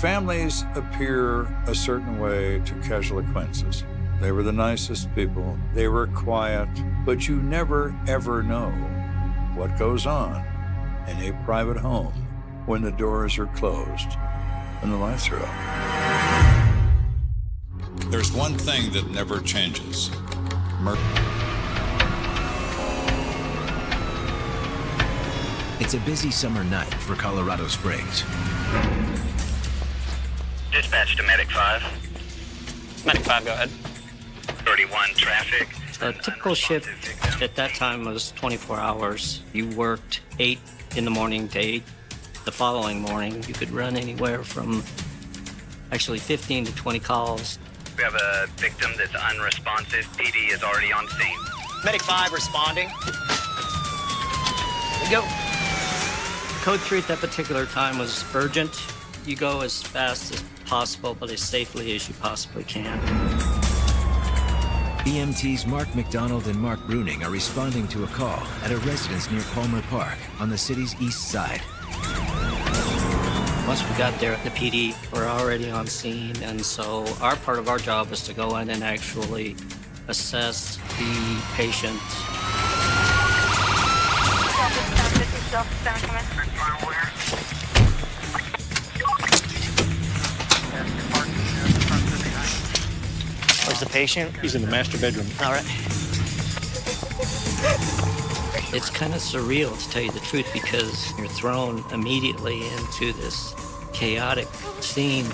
families appear a certain way to casual acquaintances. They were the nicest people. They were quiet, but you never, ever know what goes on in a private home when the doors are closed and the lights are out. There's one thing that never changes. It's a busy summer night for Colorado Springs. Dispatch to Medic 5. Medic 5, go ahead. 31 traffic. A typical shift at that time was 24 hours. You worked 8 in the morning to 8 the following morning. You could run anywhere from actually 15 to 20 calls. We have a victim that's unresponsive. PD is already on scene. Medic 5 responding. Here we go. Code 3 at that particular time was urgent. You go as fast as possible, but as safely as you possibly can. EMTs Mark McDonald and Mark Bruning are responding to a call at a residence near Palmer Park on the city's east side. Once we got there, the PD were already on scene, and so our part of our job was to go in and actually assess the patient. Where's the patient? He's in the master bedroom. All right. It's kind of surreal, to tell you the truth, because you're thrown immediately into this chaotic scene.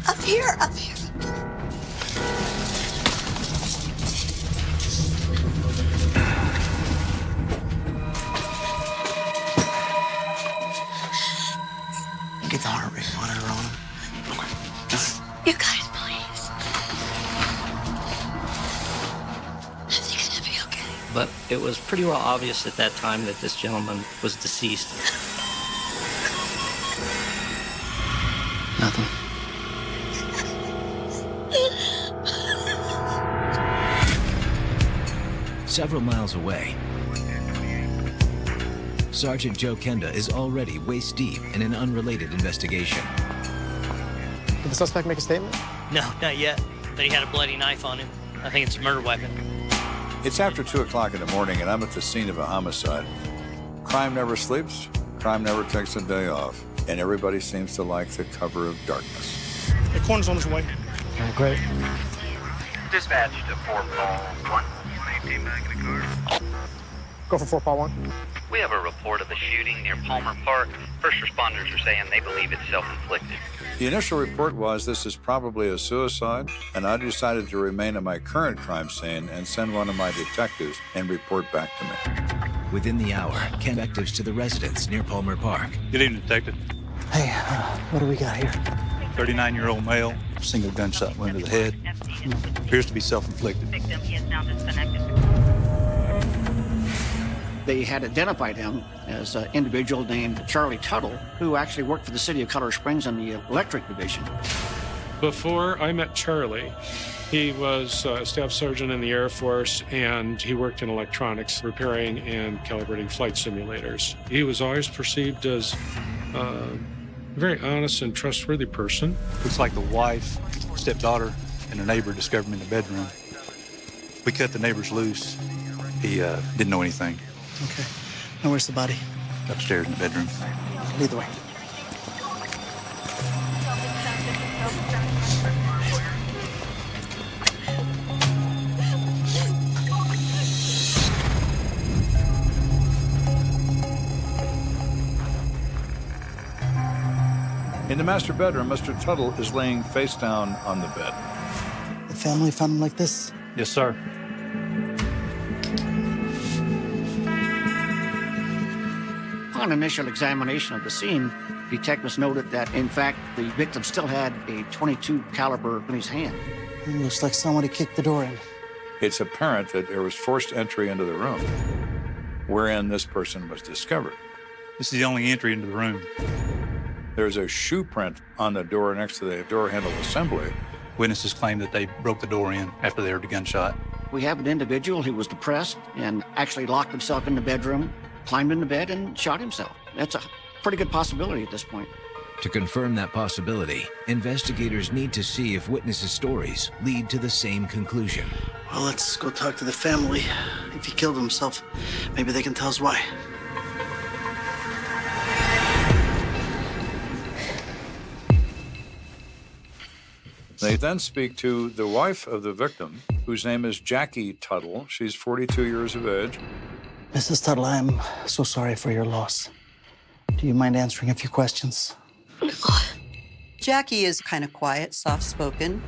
Up here, up here. Get the heart rate monitor on him. You guys, please. I think it's gonna be okay. But it was pretty well obvious at that time that this gentleman was deceased. Nothing. Several miles away, Sergeant Joe Kenda is already waist deep in an unrelated investigation. Did the suspect make a statement? No, not yet. But he had a bloody knife on him. I think it's a murder weapon. It's after 2 o'clock in the morning, and I'm at the scene of a homicide. Crime never sleeps, crime never takes a day off, and everybody seems to like the cover of darkness. The coroner's on his way. Oh, great. Dispatch to 4 Paul 1. Maintain back in the car. Go for 4 Paul 1. We have a report of a shooting near Palmer Park. First responders are saying they believe it's self-inflicted. The initial report was this is probably a suicide, and I decided to remain at my current crime scene and send one of my detectives and report back to me. Within the hour, Kenda detectives to the residence near Palmer Park. Good evening, Detective. Hey, what do we got here? 39-year-old male, single gunshot wound to the head. Appears to be self-inflicted. They had identified him as an individual named Charlie Tuttle, who actually worked for the city of Colorado Springs in the electric division. Before I met Charlie, he was a staff sergeant in the Air Force, and he worked in electronics, repairing and calibrating flight simulators. He was always perceived as a very honest and trustworthy person. Looks like the wife, stepdaughter, and a neighbor discovered him in the bedroom. We cut the neighbors loose. He didn't know anything. Okay. Now where's the body? Upstairs in the bedroom. Lead the way. In the master bedroom, Mr. Tuttle is laying face down on the bed. The family found him like this? Yes, sir. Upon initial examination of the scene, detectives noted that, in fact, the victim still had a .22 caliber in his hand. It looks like somebody kicked the door in. It's apparent that there was forced entry into the room, wherein this person was discovered. This is the only entry into the room. There's a shoe print on the door next to the door handle assembly. Witnesses claim that they broke the door in after they heard the gunshot. We have an individual who was depressed and actually locked himself in the bedroom, climbed into bed, and shot himself. That's a pretty good possibility at this point. To confirm that possibility, investigators need to see if witnesses' stories lead to the same conclusion. Well, let's go talk to the family. If he killed himself, maybe they can tell us why. They then speak to the wife of the victim, whose name is Jackie Tuttle. She's 42 years of age. Mrs. Tuttle, I'm so sorry for your loss. Do you mind answering a few questions? Jackie is kind of quiet, soft-spoken.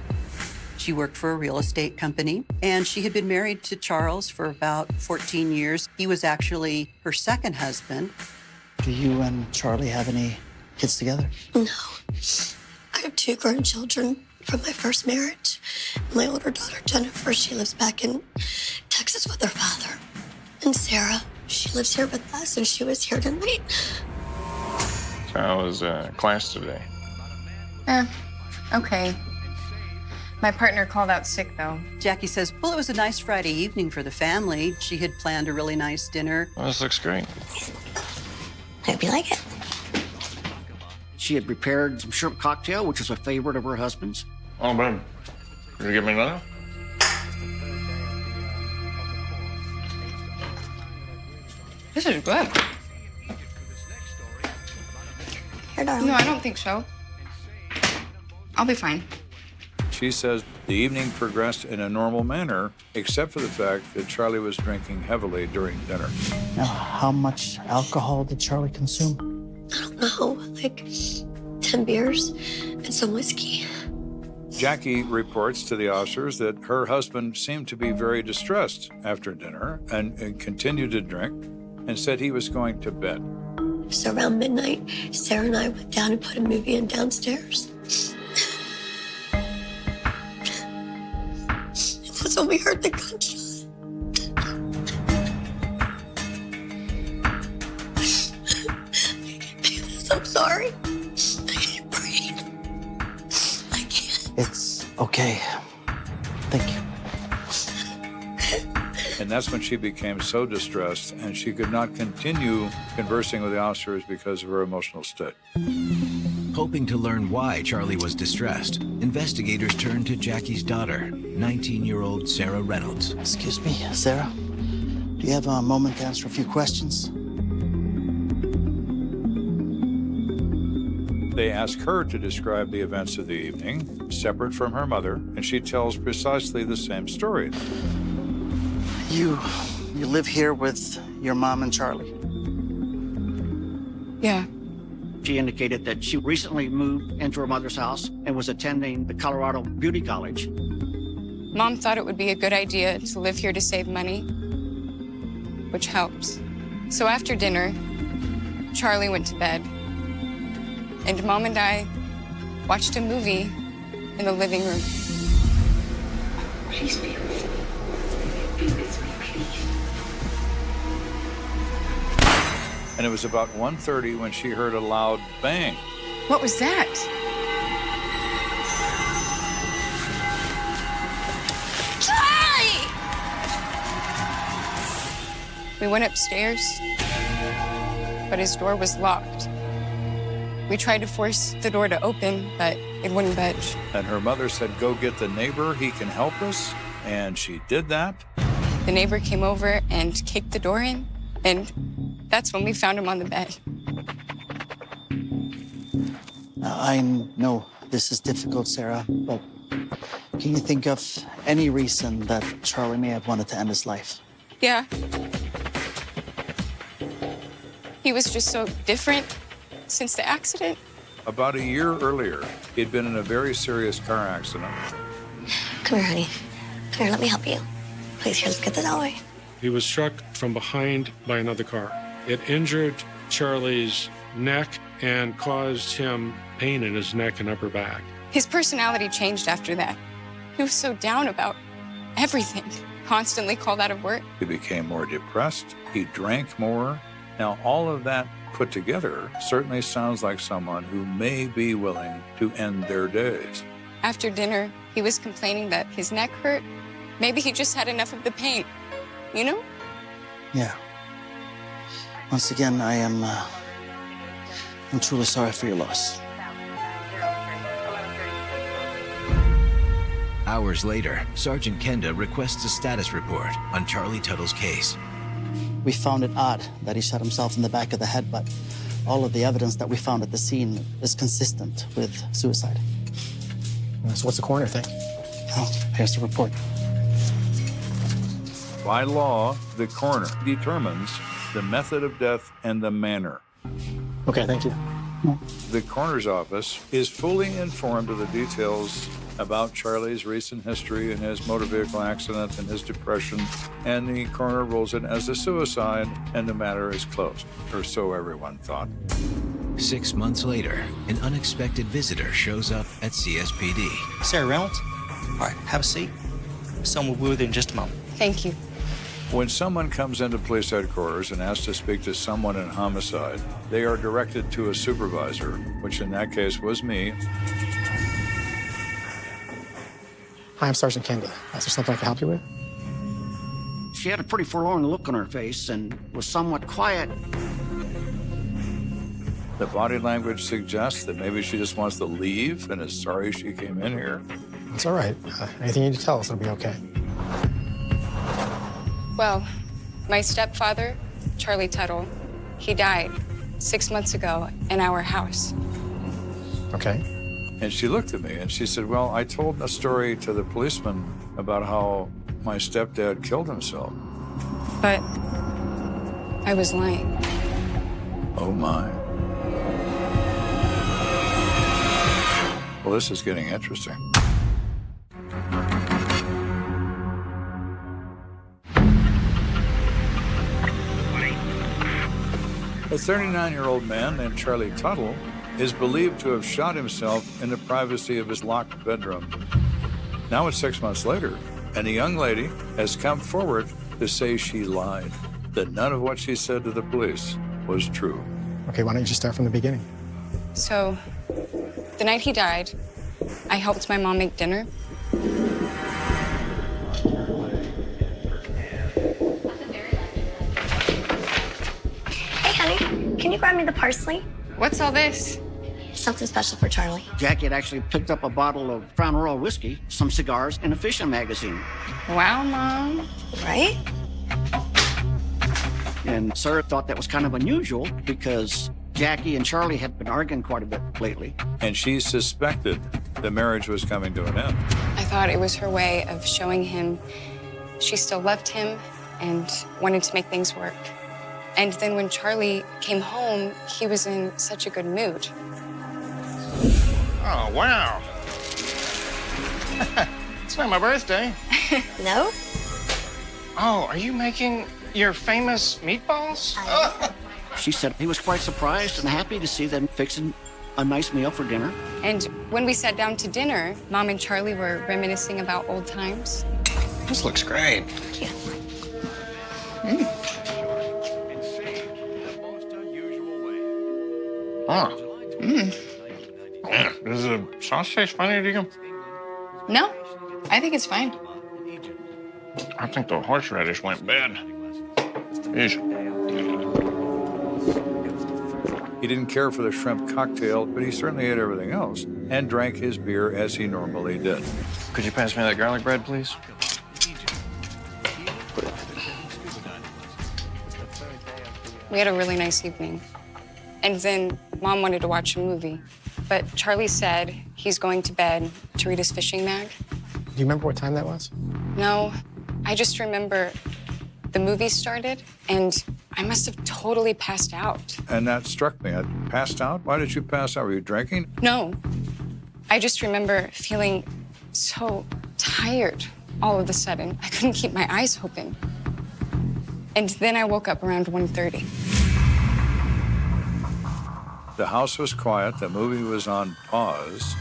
She worked for a real estate company, and she had been married to Charles for about 14 years. He was actually her second husband. Do you and Charlie have any kids together? No. I have 2 grown children from my first marriage. My older daughter, Jennifer, she lives back in Texas with her father. And Sarah, she lives here with us, and she was here tonight. So how was class today? Okay. My partner called out sick, though. Jackie says, well, it was a nice Friday evening for the family. She had planned a really nice dinner. Well, this looks great. Hope you like it. She had prepared some shrimp cocktail, which is a favorite of her husband's. Oh, babe. Can you give me another? This is good. Here, darling. No, I don't think so. I'll be fine. She says the evening progressed in a normal manner, except for the fact that Charlie was drinking heavily during dinner. Now, how much alcohol did Charlie consume? I don't know, like 10 beers and some whiskey. Jackie reports to the officers that her husband seemed to be very distressed after dinner and continued to drink and said he was going to bed. So around midnight, Sarah and I went down and put a movie in downstairs. That's when we heard the gunshot. I'm sorry. I can't breathe. I can't. It's okay. Thank you. And that's when she became so distressed and she could not continue conversing with the officers because of her emotional state. Hoping to learn why Charlie was distressed, investigators turned to Jackie's daughter, 19-year-old Sarah Reynolds. Excuse me, Sarah. Do you have a moment to answer a few questions? They ask her to describe the events of the evening, separate from her mother, and she tells precisely the same story. You live here with your mom and Charlie? Yeah. She indicated that she recently moved into her mother's house and was attending the Colorado Beauty College. Mom thought it would be a good idea to live here to save money, which helps. So after dinner, Charlie went to bed, and Mom and I watched a movie in the living room. Please be with me. Be with me, please. And it was about 1:30 when she heard a loud bang. What was that? Charlie! We went upstairs, but his door was locked. We tried to force the door to open, but it wouldn't budge. And her mother said, go get the neighbor, he can help us. And she did that. The neighbor came over and kicked the door in, and that's when we found him on the bed. I know this is difficult, Sarah, but can you think of any reason that Charlie may have wanted to end his life? Yeah. He was just so different since the accident. About a year earlier, he'd been in a very serious car accident. Come here, honey. Come here, let me help you. Please, here, let's get this out of the way. He was struck from behind by another car. It injured Charlie's neck and caused him pain in his neck and upper back. His personality changed after that. He was so down about everything, constantly called out of work. He became more depressed. He drank more. Now, all of that put together certainly sounds like someone who may be willing to end their days. After dinner, he was complaining that his neck hurt Maybe he just had enough of the pain, you know? Yeah. Once again, I'm truly sorry for your loss. Hours later, Sergeant Kenda requests a status report on Charlie Tuttle's case. We found it odd that he shot himself in the back of the head, but all of the evidence that we found at the scene is consistent with suicide. So what's the coroner think? Oh, here's the report. By law, the coroner determines the method of death and the manner. Okay, thank you. The coroner's office is fully informed of the details about Charlie's recent history and his motor vehicle accident and his depression, and the coroner rules it as a suicide, and the matter is closed, or so everyone thought. 6 months later, an unexpected visitor shows up at CSPD. Sarah Reynolds? All right, have a seat. Someone will be with you in just a moment. Thank you. When someone comes into police headquarters and asks to speak to someone in homicide, they are directed to a supervisor, which in that case was me. Hi, I'm Sergeant Kenda. Is there something I can help you with? She had a pretty forlorn look on her face and was somewhat quiet. The body language suggests that maybe she just wants to leave and is sorry she came in here. It's all right. Anything you need to tell us, it'll be okay. Well, my stepfather, Charlie Tuttle, he died 6 months ago in our house. Okay. And she looked at me and she said, well, I told a story to the policeman about how my stepdad killed himself. But I was lying. Oh, my. Well, this is getting interesting. A 39-year-old man named Charlie Tuttle is believed to have shot himself in the privacy of his locked bedroom. Now it's 6 months later, and a young lady has come forward to say she lied, that none of what she said to the police was true. Okay, why don't you just start from the beginning? So, the night he died, I helped my mom make dinner. Hey, honey, can you grab me the parsley? What's all this? Something special for Charlie. Jackie had actually picked up a bottle of Crown Royal whiskey, some cigars, and a fishing magazine. Wow, Mom. Right? And Sarah thought that was kind of unusual because Jackie and Charlie had been arguing quite a bit lately. And she suspected the marriage was coming to an end. I thought it was her way of showing him she still loved him and wanted to make things work. And then when Charlie came home, he was in such a good mood. Oh, wow. It's not my birthday. No? Oh, are you making your famous meatballs? She said he was quite surprised and happy to see them fixing a nice meal for dinner. And when we sat down to dinner, Mom and Charlie were reminiscing about old times. This looks great. Oh. Yeah, does the sauce taste funny to you? No, I think it's fine. I think the horseradish went bad. Yeesh. He didn't care for the shrimp cocktail, but he certainly ate everything else and drank his beer as he normally did. Could you pass me that garlic bread, please? We had a really nice evening. And then Mom wanted to watch a movie. But Charlie said he's going to bed to read his fishing mag. Do you remember what time that was? No, I just remember the movie started and I must have totally passed out. And that struck me. I passed out? Why did you pass out? Were you drinking? No, I just remember feeling so tired all of a sudden. I couldn't keep my eyes open. And then I woke up around 1:30. The house was quiet. The movie was on pause.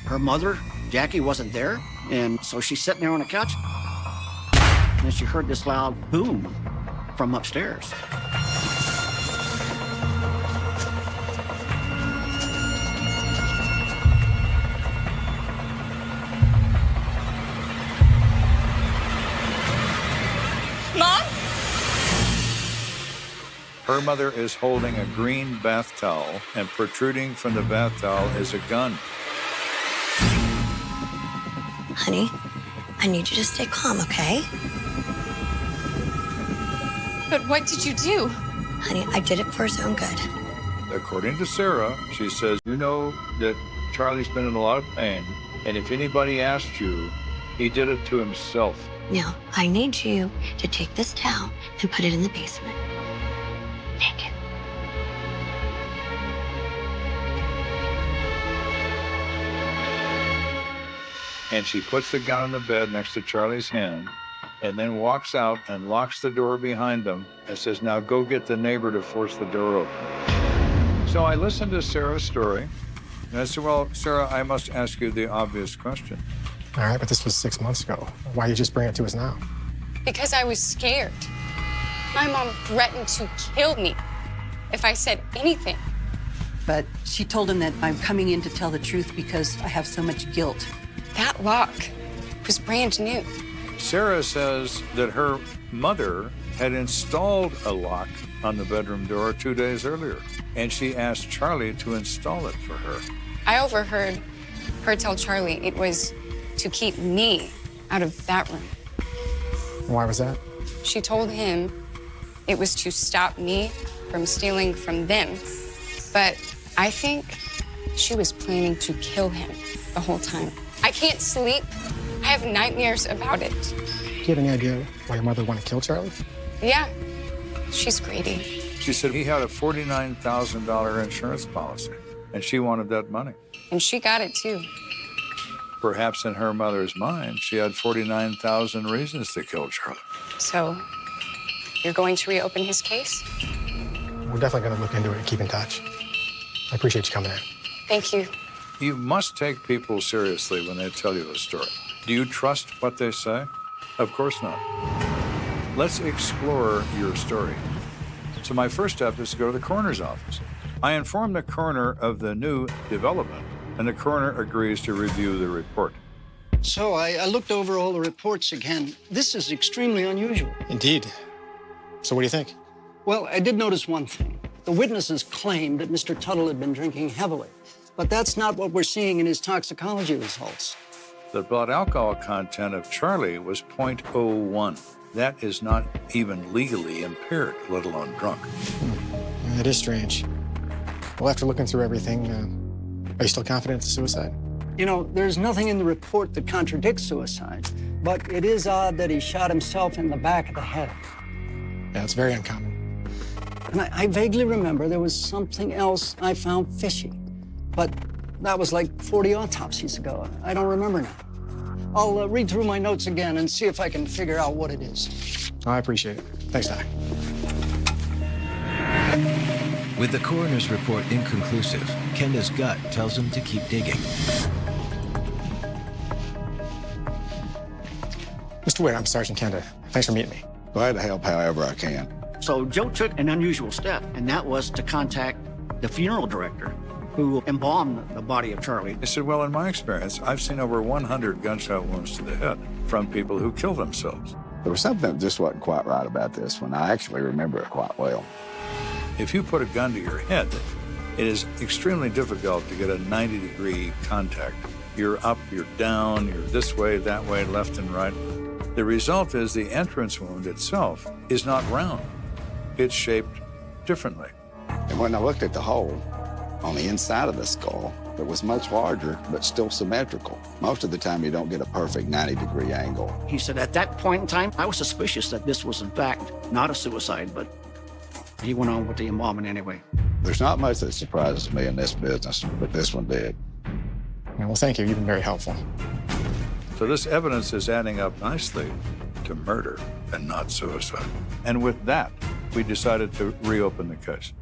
Her mother, Jackie, wasn't there, and so she's sitting there on the couch. And she heard this loud boom from upstairs. Her mother is holding a green bath towel, and protruding from the bath towel is a gun. Honey, I need you to stay calm, okay? But what did you do? Honey, I did it for his own good. According to Sarah, she says, you know that Charlie's been in a lot of pain, and if anybody asked you, he did it to himself. Now, I need you to take this towel and put it in the basement. Naked. And she puts the gun on the bed next to Charlie's hand, and then walks out and locks the door behind them and says, now go get the neighbor to force the door open. So I listened to Sarah's story, and I said, well, Sarah, I must ask you the obvious question. All right, but this was 6 months ago. Why you just bring it to us now? Because I was scared. My mom threatened to kill me if I said anything. But she told him that I'm coming in to tell the truth because I have so much guilt. That lock was brand new. Sarah says that her mother had installed a lock on the bedroom door 2 days earlier, and she asked Charlie to install it for her. I overheard her tell Charlie it was to keep me out of that room. Why was that? She told him it was to stop me from stealing from them. But I think she was planning to kill him the whole time. I can't sleep. I have nightmares about it. Do you have any idea why your mother wanted to kill Charlie? Yeah, she's greedy. She said he had a $49,000 insurance policy, and she wanted that money. And she got it too. Perhaps in her mother's mind, she had 49,000 reasons to kill Charlie. So, you're going to reopen his case? We're definitely going to look into it and keep in touch. I appreciate you coming in. Thank you. You must take people seriously when they tell you a story. Do you trust what they say? Of course not. Let's explore your story. So my first step is to go to the coroner's office. I inform the coroner of the new development, and the coroner agrees to review the report. So I looked over all the reports again. This is extremely unusual. Indeed. So what do you think? Well, I did notice one thing. The witnesses claimed that Mr. Tuttle had been drinking heavily, but that's not what we're seeing in his toxicology results. The blood alcohol content of Charlie was 0.01. That is not even legally impaired, let alone drunk. That is strange. Well, after looking through everything, are you still confident it's a suicide? You know, there's nothing in the report that contradicts suicide, but it is odd that he shot himself in the back of the head. Yeah, it's very uncommon. And I vaguely remember there was something else I found fishy, but that was like 40 autopsies ago. I don't remember now. I'll read through my notes again and see if I can figure out what it is. I appreciate it. Thanks, Doc. With the coroner's report inconclusive, Kenda's gut tells him to keep digging. Mr. Witt, I'm Sergeant Kenda. Thanks for meeting me. Glad to help however I can. So Joe took an unusual step, and that was to contact the funeral director who embalmed the body of Charlie. I said, well, in my experience, I've seen over 100 gunshot wounds to the head from people who kill themselves. There was something that just wasn't quite right about this one. I actually remember it quite well. If you put a gun to your head, it is extremely difficult to get a 90-degree contact. You're up, you're down, you're this way, that way, left and right. The result is the entrance wound itself is not round. It's shaped differently. And when I looked at the hole on the inside of the skull, it was much larger, but still symmetrical. Most of the time, you don't get a perfect 90-degree angle. He said at that point in time, I was suspicious that this was in fact not a suicide, but he went on with the embalming anyway. There's not much that surprises me in this business, but this one did. Well, thank you. You've been very helpful. So this evidence is adding up nicely to murder and not suicide. And with that, we decided to reopen the case.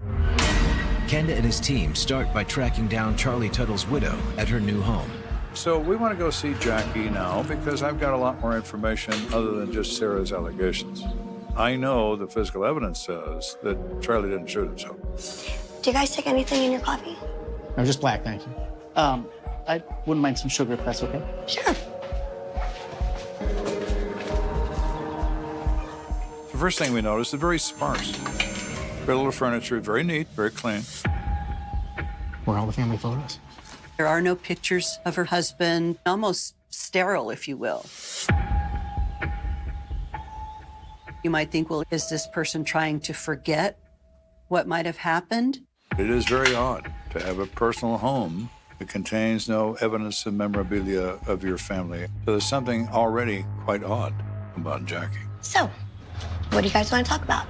Kenda and his team start by tracking down Charlie Tuttle's widow at her new home. So we want to go see Jackie now because I've got a lot more information other than just Sarah's allegations. I know the physical evidence says that Charlie didn't shoot himself. Do you guys take anything in your coffee? No, just black, thank you. I wouldn't mind some sugar if that's okay. Sure. The first thing we noticed is very sparse. Very little furniture, very neat, very clean. Where are all the family photos? There are no pictures of her husband, almost sterile, if you will. You might think, well, is this person trying to forget what might have happened? It is very odd to have a personal home that contains no evidence of memorabilia of your family. So there's something already quite odd about Jackie. So, what do you guys want to talk about?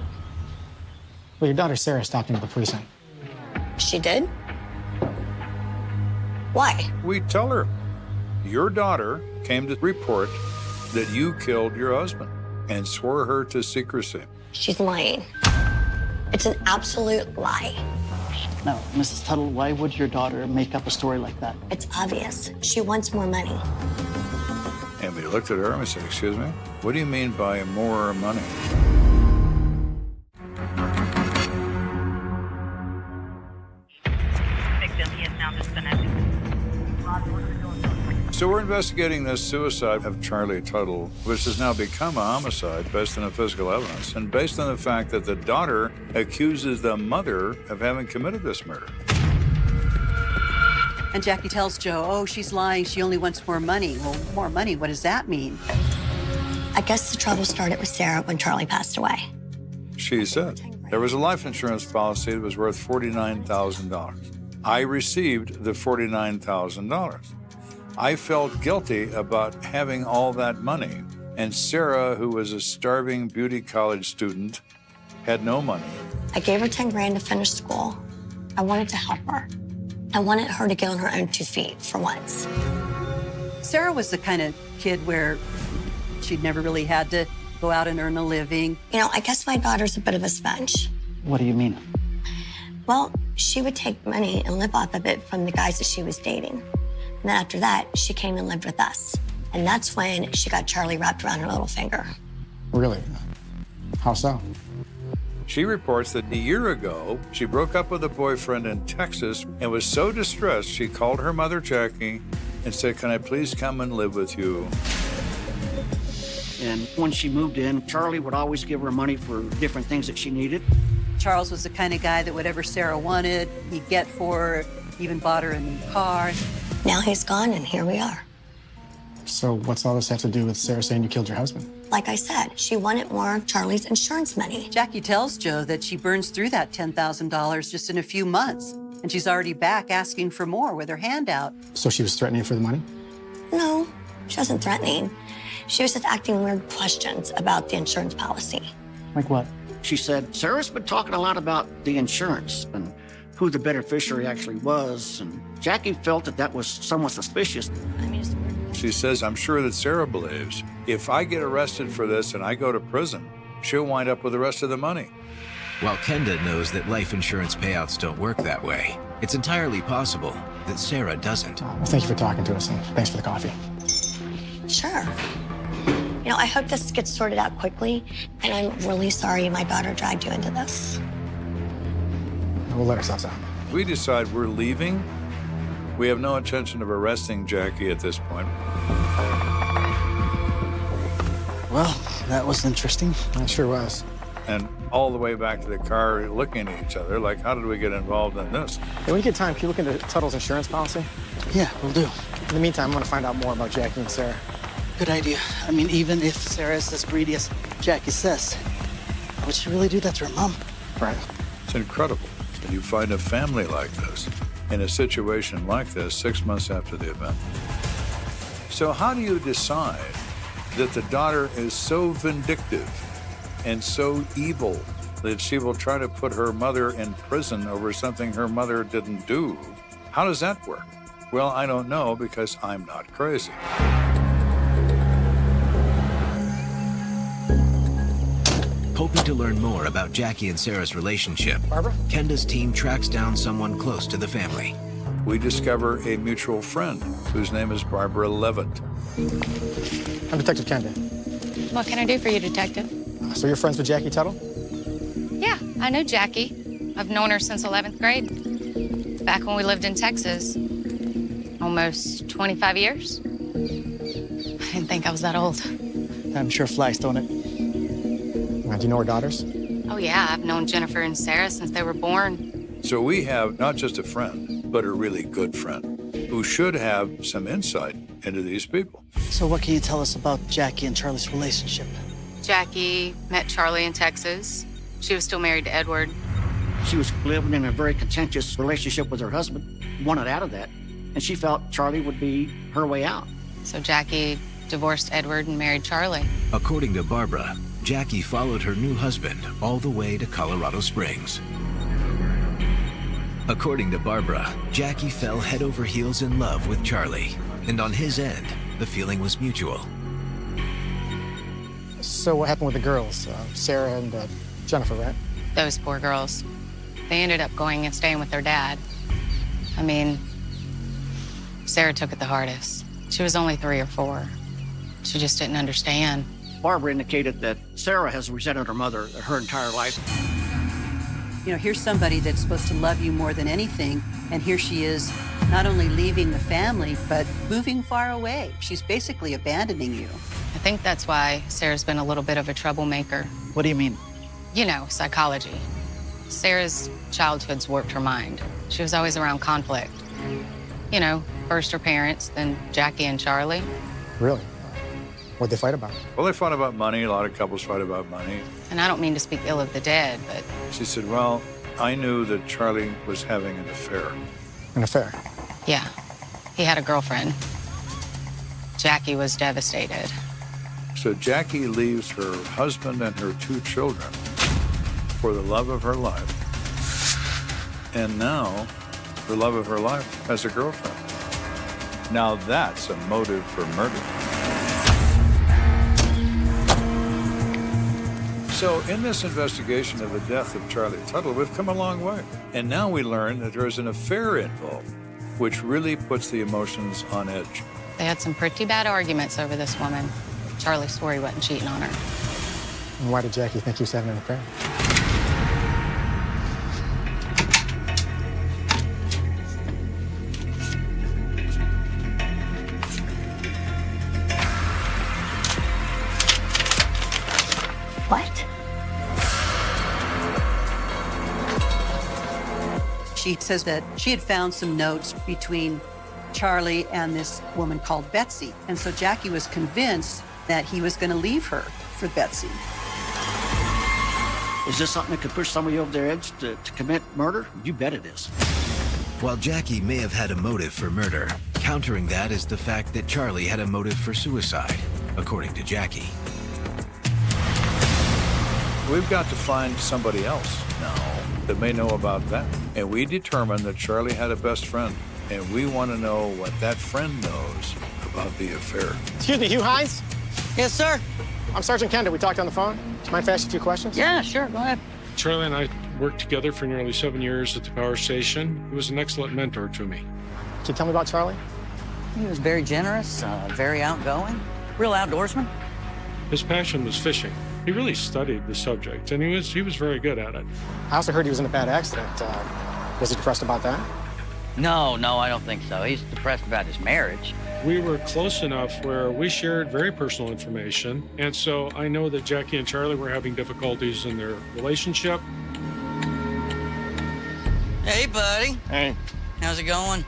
Well, your daughter Sarah stopped into the precinct. She did? Why? We tell her, your daughter came to report that you killed your husband and swore her to secrecy. She's lying. It's an absolute lie. Now, Mrs. Tuttle, why would your daughter make up a story like that? It's obvious. She wants more money. And we looked at her and we said, excuse me, what do you mean by more money? So we're investigating this suicide of Charlie Tuttle, which has now become a homicide based on the physical evidence and based on the fact that the daughter accuses the mother of having committed this murder. And Jackie tells Joe, oh, she's lying. She only wants more money. Well, more money, what does that mean? I guess the trouble started with Sarah when Charlie passed away. She said there was a life insurance policy that was worth $49,000. I received the $49,000. I felt guilty about having all that money. And Sarah, who was a starving beauty college student, had no money. I gave her 10 grand to finish school. I wanted to help her. I wanted her to get on her own 2 feet for once. Sarah was the kind of kid where she'd never really had to go out and earn a living. You know, I guess my daughter's a bit of a sponge. What do you mean? Well, she would take money and live off of it from the guys that she was dating. And then after that, she came and lived with us. And that's when she got Charlie wrapped around her little finger. Really? How so? She reports that a year ago, she broke up with a boyfriend in Texas and was so distressed, she called her mother, Jackie, and said, can I please come and live with you? And when she moved in, Charlie would always give her money for different things that she needed. Charles was the kind of guy that whatever Sarah wanted, he'd get for her, even bought her a new car. Now he's gone, and here we are. So what's all this have to do with Sarah saying you killed your husband? Like I said, she wanted more of Charlie's insurance money. Jackie tells Joe that she burns through that $10,000 just in a few months, and she's already back asking for more with her hand out. So she was threatening for the money? No, she wasn't threatening. She was just asking weird questions about the insurance policy. Like what? She said, Sarah's been talking a lot about the insurance and who the beneficiary actually was, and Jackie felt that that was somewhat suspicious. She says, I'm sure that Sarah believes if I get arrested for this and I go to prison, she'll wind up with the rest of the money. While Kenda knows that life insurance payouts don't work that way, it's entirely possible that Sarah doesn't. Well, thank you for talking to us, and thanks for the coffee. Sure. You know, I hope this gets sorted out quickly, and I'm really sorry my daughter dragged you into this. We'll let ourselves out. We decide we're leaving. We have no intention of arresting Jackie at this point. Well, that was interesting. It sure was. And all the way back to the car looking at each other, like, how did we get involved in this? Hey, when you get time, can you look into Tuttle's insurance policy? Yeah, we'll do. In the meantime, I'm gonna find out more about Jackie and Sarah. Good idea. I mean, even if Sarah is as greedy as Jackie says, would she really do that to her mom? Right. It's incredible that you find a family like this in a situation like this 6 months after the event. So how do you decide that the daughter is so vindictive and so evil that she will try to put her mother in prison over something her mother didn't do? How does that work? Well, I don't know, because I'm not crazy. Hoping to learn more about Jackie and Sarah's relationship, Barbara? Kenda's team tracks down someone close to the family. We discover a mutual friend whose name is Barbara Levitt. I'm Detective Kenda. What can I do for you, Detective? So you're friends with Jackie Tuttle? Yeah, I know Jackie. I've known her since 11th grade. Back when we lived in Texas. Almost 25 years. I didn't think I was that old. I'm sure flies, don't it? Do you know her daughters? Oh, yeah, I've known Jennifer and Sarah since they were born. So we have not just a friend, but a really good friend who should have some insight into these people. So what can you tell us about Jackie and Charlie's relationship? Jackie met Charlie in Texas. She was still married to Edward. She was living in a very contentious relationship with her husband, wanted out of that, and she felt Charlie would be her way out. So Jackie divorced Edward and married Charlie. According to Barbara, Jackie followed her new husband all the way to Colorado Springs. According to Barbara, Jackie fell head over heels in love with Charlie, and on his end, the feeling was mutual. So what happened with the girls? Sarah and Jennifer, right? Those poor girls. They ended up going and staying with their dad. I mean, Sarah took it the hardest. She was only 3 or 4. She just didn't understand. Barbara indicated that Sarah has resented her mother her entire life. You know, here's somebody that's supposed to love you more than anything, and here she is not only leaving the family, but moving far away. She's basically abandoning you. I think that's why Sarah's been a little bit of a troublemaker. What do you mean? You know, psychology. Sarah's childhood's warped her mind. She was always around conflict. You know, first her parents, then Jackie and Charlie. Really? What'd they fight about? Well, they fought about money. A lot of couples fight about money. And I don't mean to speak ill of the dead, but... She said, well, I knew that Charlie was having an affair. An affair? Yeah, he had a girlfriend. Jackie was devastated. So Jackie leaves her husband and her 2 children for the love of her life. And now, the love of her life has a girlfriend. Now that's a motive for murder. So in this investigation of the death of Charlie Tuttle, we've come a long way. And now we learn that there is an affair involved, which really puts the emotions on edge. They had some pretty bad arguments over this woman. Charlie swore he wasn't cheating on her. And why did Jackie think he was having an affair? What? She says that she had found some notes between Charlie and this woman called Betsy. And so Jackie was convinced that he was going to leave her for Betsy. Is this something that could push somebody over their edge to commit murder? You bet it is. While Jackie may have had a motive for murder, countering that is the fact that Charlie had a motive for suicide, according to Jackie. We've got to find somebody else now that may know about that. And we determined that Charlie had a best friend, and we want to know what that friend knows about the affair. Excuse me, Hugh Hines? Yes, sir. I'm Sergeant Kenda. We talked on the phone. Do you mind if I ask you a few questions? Yeah, sure. Go ahead. Charlie and I worked together for nearly 7 years at the power station. He was an excellent mentor to me. Can you tell me about Charlie? He was very generous, very outgoing, real outdoorsman. His passion was fishing. He really studied the subject, and he was very good at it. I also heard he was in a bad accident. Was he depressed about that? No, I don't think so. He's depressed about his marriage. We were close enough where we shared very personal information, and so I know that Jackie and Charlie were having difficulties in their relationship. Hey, buddy. Hey. How's it going?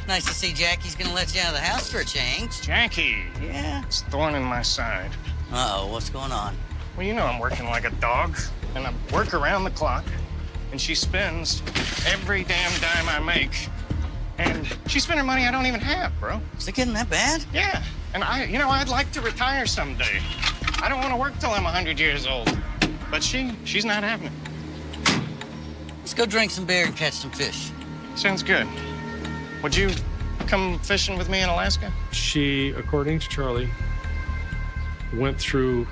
Nice to see Jackie's gonna let you out of the house for a change. Jackie. Yeah? It's a thorn in my side. Uh-oh, what's going on? Well, you know I'm working like a dog, and I work around the clock, and she spends every damn dime I make. And she's spending money I don't even have, bro. Is it getting that bad? Yeah. And I'd like to retire someday. I don't want to work till I'm 100 years old. But she's not having it. Let's go drink some beer and catch some fish. Sounds good. Would you come fishing with me in Alaska? She, according to Charlie, went through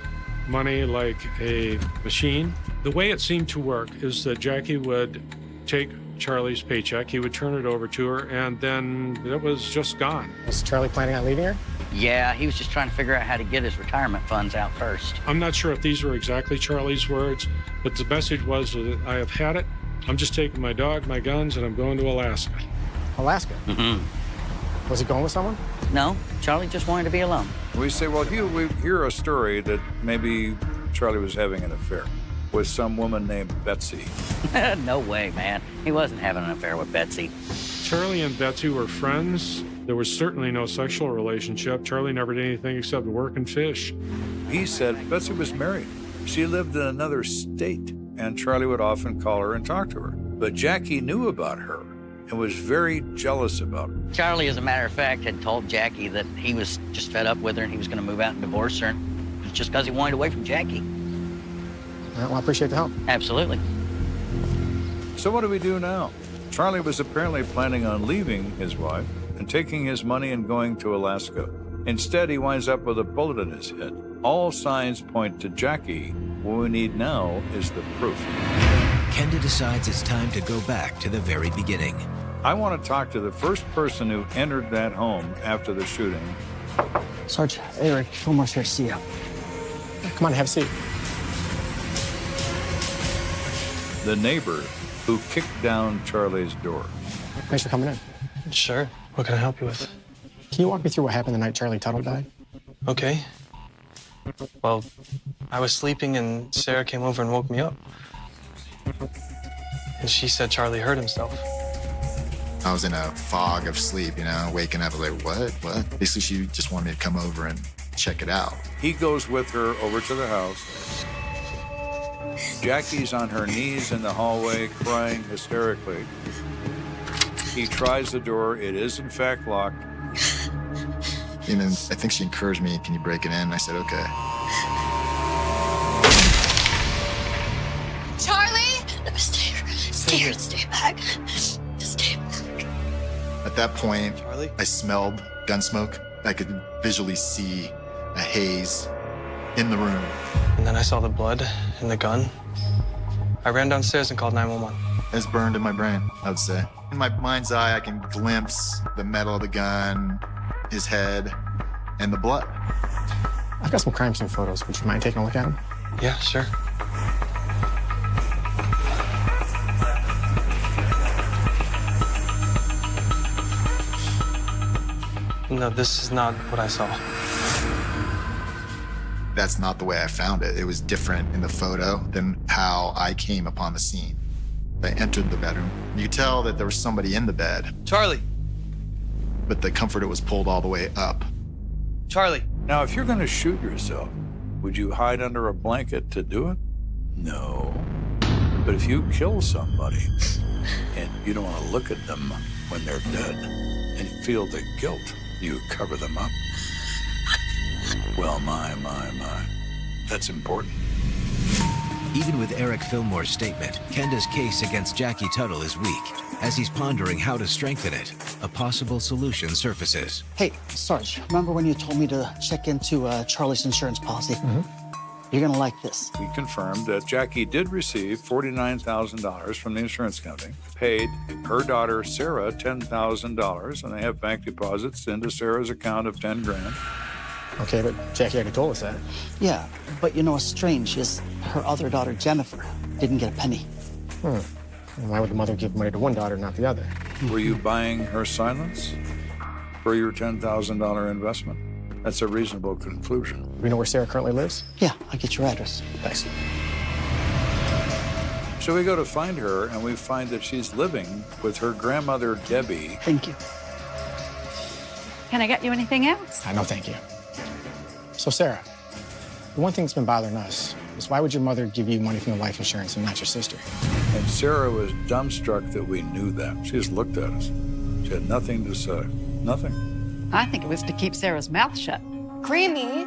money like a machine. The way it seemed to work is that Jackie would take Charlie's paycheck, he would turn it over to her, and then it was just gone. Was Charlie planning on leaving her? Yeah, he was just trying to figure out how to get his retirement funds out first. I'm not sure if these were exactly Charlie's words, but the message was that I have had it. I'm just taking my dog, my guns, and I'm going to Alaska. Alaska? Mm-hmm. Was he going with someone? No, Charlie just wanted to be alone. We say, well, Hugh, we hear a story that maybe Charlie was having an affair with some woman named Betsy. No way, man. He wasn't having an affair with Betsy. Charlie and Betsy were friends. There was certainly no sexual relationship. Charlie never did anything except work and fish. He said Betsy was married. She lived in another state, and Charlie would often call her and talk to her. But Jackie knew about her and was very jealous about her. Charlie, as a matter of fact, had told Jackie that he was just fed up with her and he was going to move out and divorce her. It was just because he wanted away from Jackie. Well, I appreciate the help. Absolutely. So what do we do now? Charlie was apparently planning on leaving his wife and taking his money and going to Alaska. Instead, he winds up with a bullet in his head. All signs point to Jackie. What we need now is the proof. Kenda decides it's time to go back to the very beginning. I want to talk to the first person who entered that home after the shooting. Sarge, Eric Fillmore's here to see you. Come on, have a seat. The neighbor who kicked down Charlie's door. Thanks for coming in. Sure. What can I help you with? Can you walk me through what happened the night Charlie Tuttle died? Okay. Well, I was sleeping and Sarah came over and woke me up. And she said Charlie hurt himself. I was in a fog of sleep, waking up like, what? Basically, she just wanted me to come over and check it out. He goes with her over to the house. Jackie's on her knees in the hallway, crying hysterically. He tries the door. It is, in fact, locked. And then I think she encouraged me, can you break it in? I said, okay. Charlie! No, stay here, stay back. Stay back. At that point, I smelled gun smoke. I could visually see a haze in the room. And then I saw the blood and the gun. I ran downstairs and called 911. It's burned in my brain, I would say. In my mind's eye, I can glimpse the metal of the gun, his head, and the blood. I've got some crime scene photos. Would you mind taking a look at them? Yeah, sure. No, this is not what I saw. That's not the way I found it. It was different in the photo than how I came upon the scene. I entered the bedroom. You could tell that there was somebody in the bed. Charlie. But the comforter was pulled all the way up. Charlie. Now, if you're going to shoot yourself, would you hide under a blanket to do it? No. But if you kill somebody and you don't want to look at them when they're dead and feel the guilt, you cover them up. Well, my. That's important. Even with Eric Fillmore's statement, Kenda's case against Jackie Tuttle is weak. As he's pondering how to strengthen it, a possible solution surfaces. Hey, Sarge, remember when you told me to check into Charlie's insurance policy? You're gonna like this. He confirmed that Jackie did receive $49,000 from the insurance company, paid her daughter Sarah $10,000, and they have bank deposits into Sarah's account of 10 grand. Okay, but Jackie already told us that. Yeah, but you know what's strange is her other daughter, Jennifer, didn't get a penny. And why would the mother give money to one daughter, not the other? Were you buying her silence for your $10,000 investment? That's a reasonable conclusion. Do we know where Sarah currently lives? Yeah, I'll get your address. Thanks. So we go to find her, and we find that she's living with her grandmother, Debbie. Thank you. Can I get you anything else? No, thank you. So, Sarah, the one thing that's been bothering us is why would your mother give you money from the life insurance and not your sister? And Sarah was dumbstruck that we knew that. She just looked at us. She had nothing to say. Nothing. I think it was to keep Sarah's mouth shut. Grammy.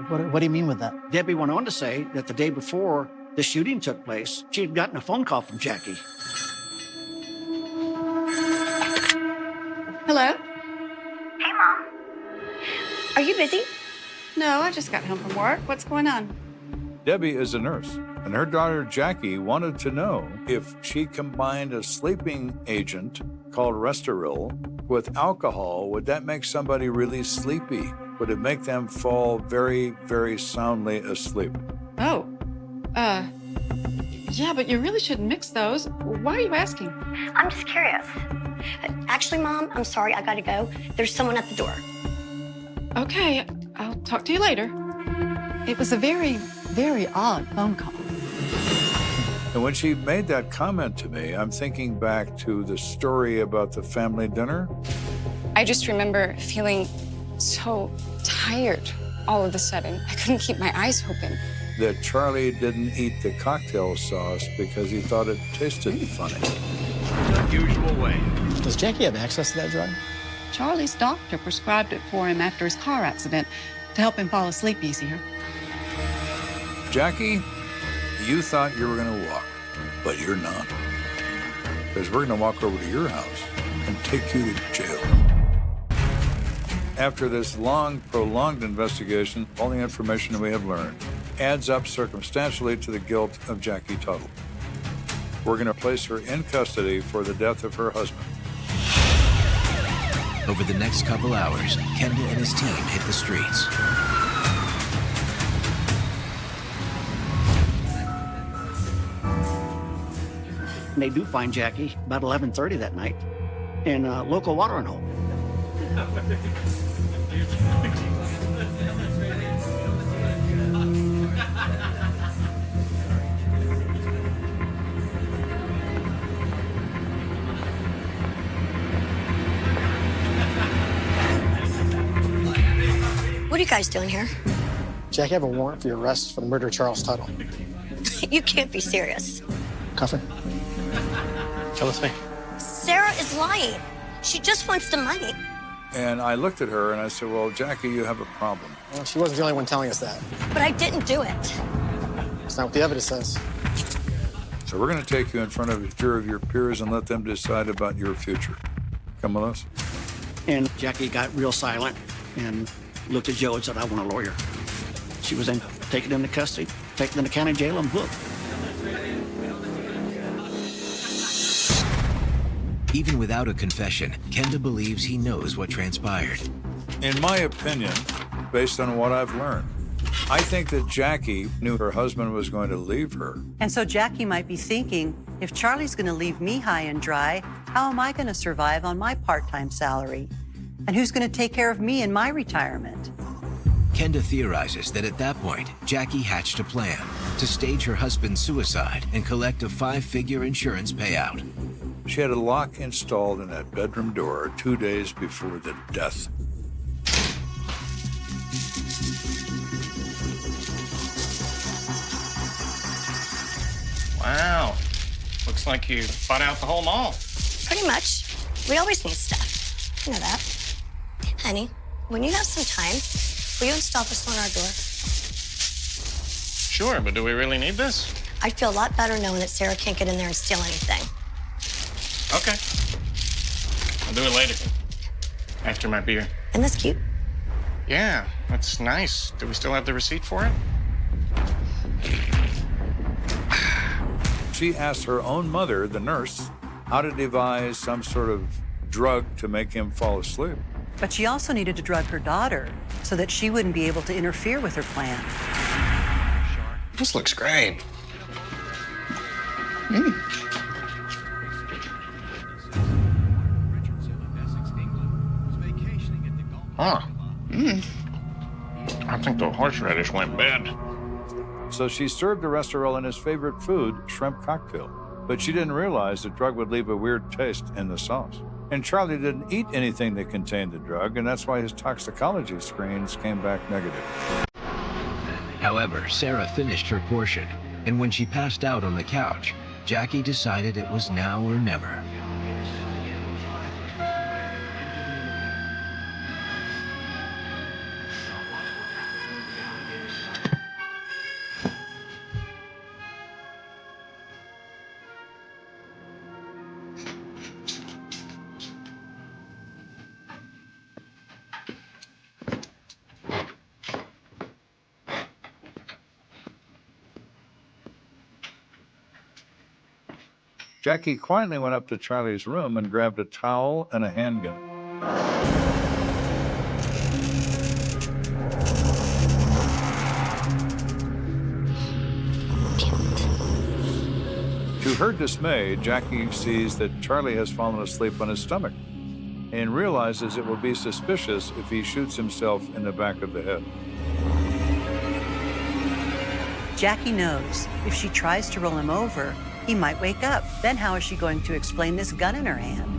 What do you mean with that? Debbie went on to say that the day before the shooting took place, she had gotten a phone call from Jackie. Hello? Hey, Mom. Are you busy? No, I just got home from work. What's going on? Debbie is a nurse, and her daughter Jackie wanted to know if she combined a sleeping agent called Restoril with alcohol, would that make somebody really sleepy? Would it make them fall very, very soundly asleep? Oh. Yeah, but you really shouldn't mix those. Why are you asking? I'm just curious. Actually, Mom, I'm sorry, I gotta go. There's someone at the door. Okay, I'll talk to you later. It was a very, very odd phone call. And when she made that comment to me, I'm thinking back to the story about the family dinner. I just remember feeling so tired all of a sudden. I couldn't keep my eyes open. That Charlie didn't eat the cocktail sauce because he thought it tasted funny. Unusual way. Does Jackie have access to that drug? Charlie's doctor prescribed it for him after his car accident to help him fall asleep easier. Jackie, you thought you were going to walk, but you're not. Because we're going to walk over to your house and take you to jail. After this long, prolonged investigation, all the information we have learned adds up circumstantially to the guilt of Jackie Tuttle. We're going to place her in custody for the death of her husband. Over the next couple hours, Kenda and his team hit the streets. They do find Jackie about 11:30 that night in a local watering hole. What are you guys doing here? Jackie, I have a warrant for your arrest for the murder of Charles Tuttle. You can't be serious. Cuff her. Come with me. Sarah is lying. She just wants the money. And I looked at her and I said, well, Jackie, you have a problem. Well, she wasn't the only one telling us that. But I didn't do it. That's not what the evidence says. So we're going to take you in front of a jury of your peers and let them decide about your future. Come with us. And Jackie got real silent and looked at Joe and said, I want a lawyer. She was then taken into custody, taken into county jail and booked. Even without a confession, Kenda believes he knows what transpired. In my opinion, based on what I've learned, I think that Jackie knew her husband was going to leave her. And so Jackie might be thinking, if Charlie's going to leave me high and dry, how am I going to survive on my part-time salary? And who's going to take care of me in my retirement? Kenda theorizes that at that point, Jackie hatched a plan to stage her husband's suicide and collect a 5-figure insurance payout. She had a lock installed in that bedroom door 2 days before the death. Wow. Looks like you bought out the whole mall. Pretty much. We always need stuff. You know that. Honey, when you have some time, will you install this on our door? Sure, but do we really need this? I'd feel a lot better knowing that Sarah can't get in there and steal anything. Okay. I'll do it later. After my beer. Isn't this cute? Yeah, that's nice. Do we still have the receipt for it? She asked her own mother, the nurse, how to devise some sort of drug to make him fall asleep. But she also needed to drug her daughter so that she wouldn't be able to interfere with her plan. This looks great. Huh. I think the horseradish went bad. So she served the restaurant his favorite food, shrimp cocktail. But she didn't realize the drug would leave a weird taste in the sauce. And Charlie didn't eat anything that contained the drug, and that's why his toxicology screens came back negative. However, Sarah finished her portion, and when she passed out on the couch, Jackie decided it was now or never. Jackie quietly went up to Charlie's room and grabbed a towel and a handgun. To her dismay, Jackie sees that Charlie has fallen asleep on his stomach and realizes it will be suspicious if he shoots himself in the back of the head. Jackie knows if she tries to roll him over, he might wake up. Then how is she going to explain this gun in her hand?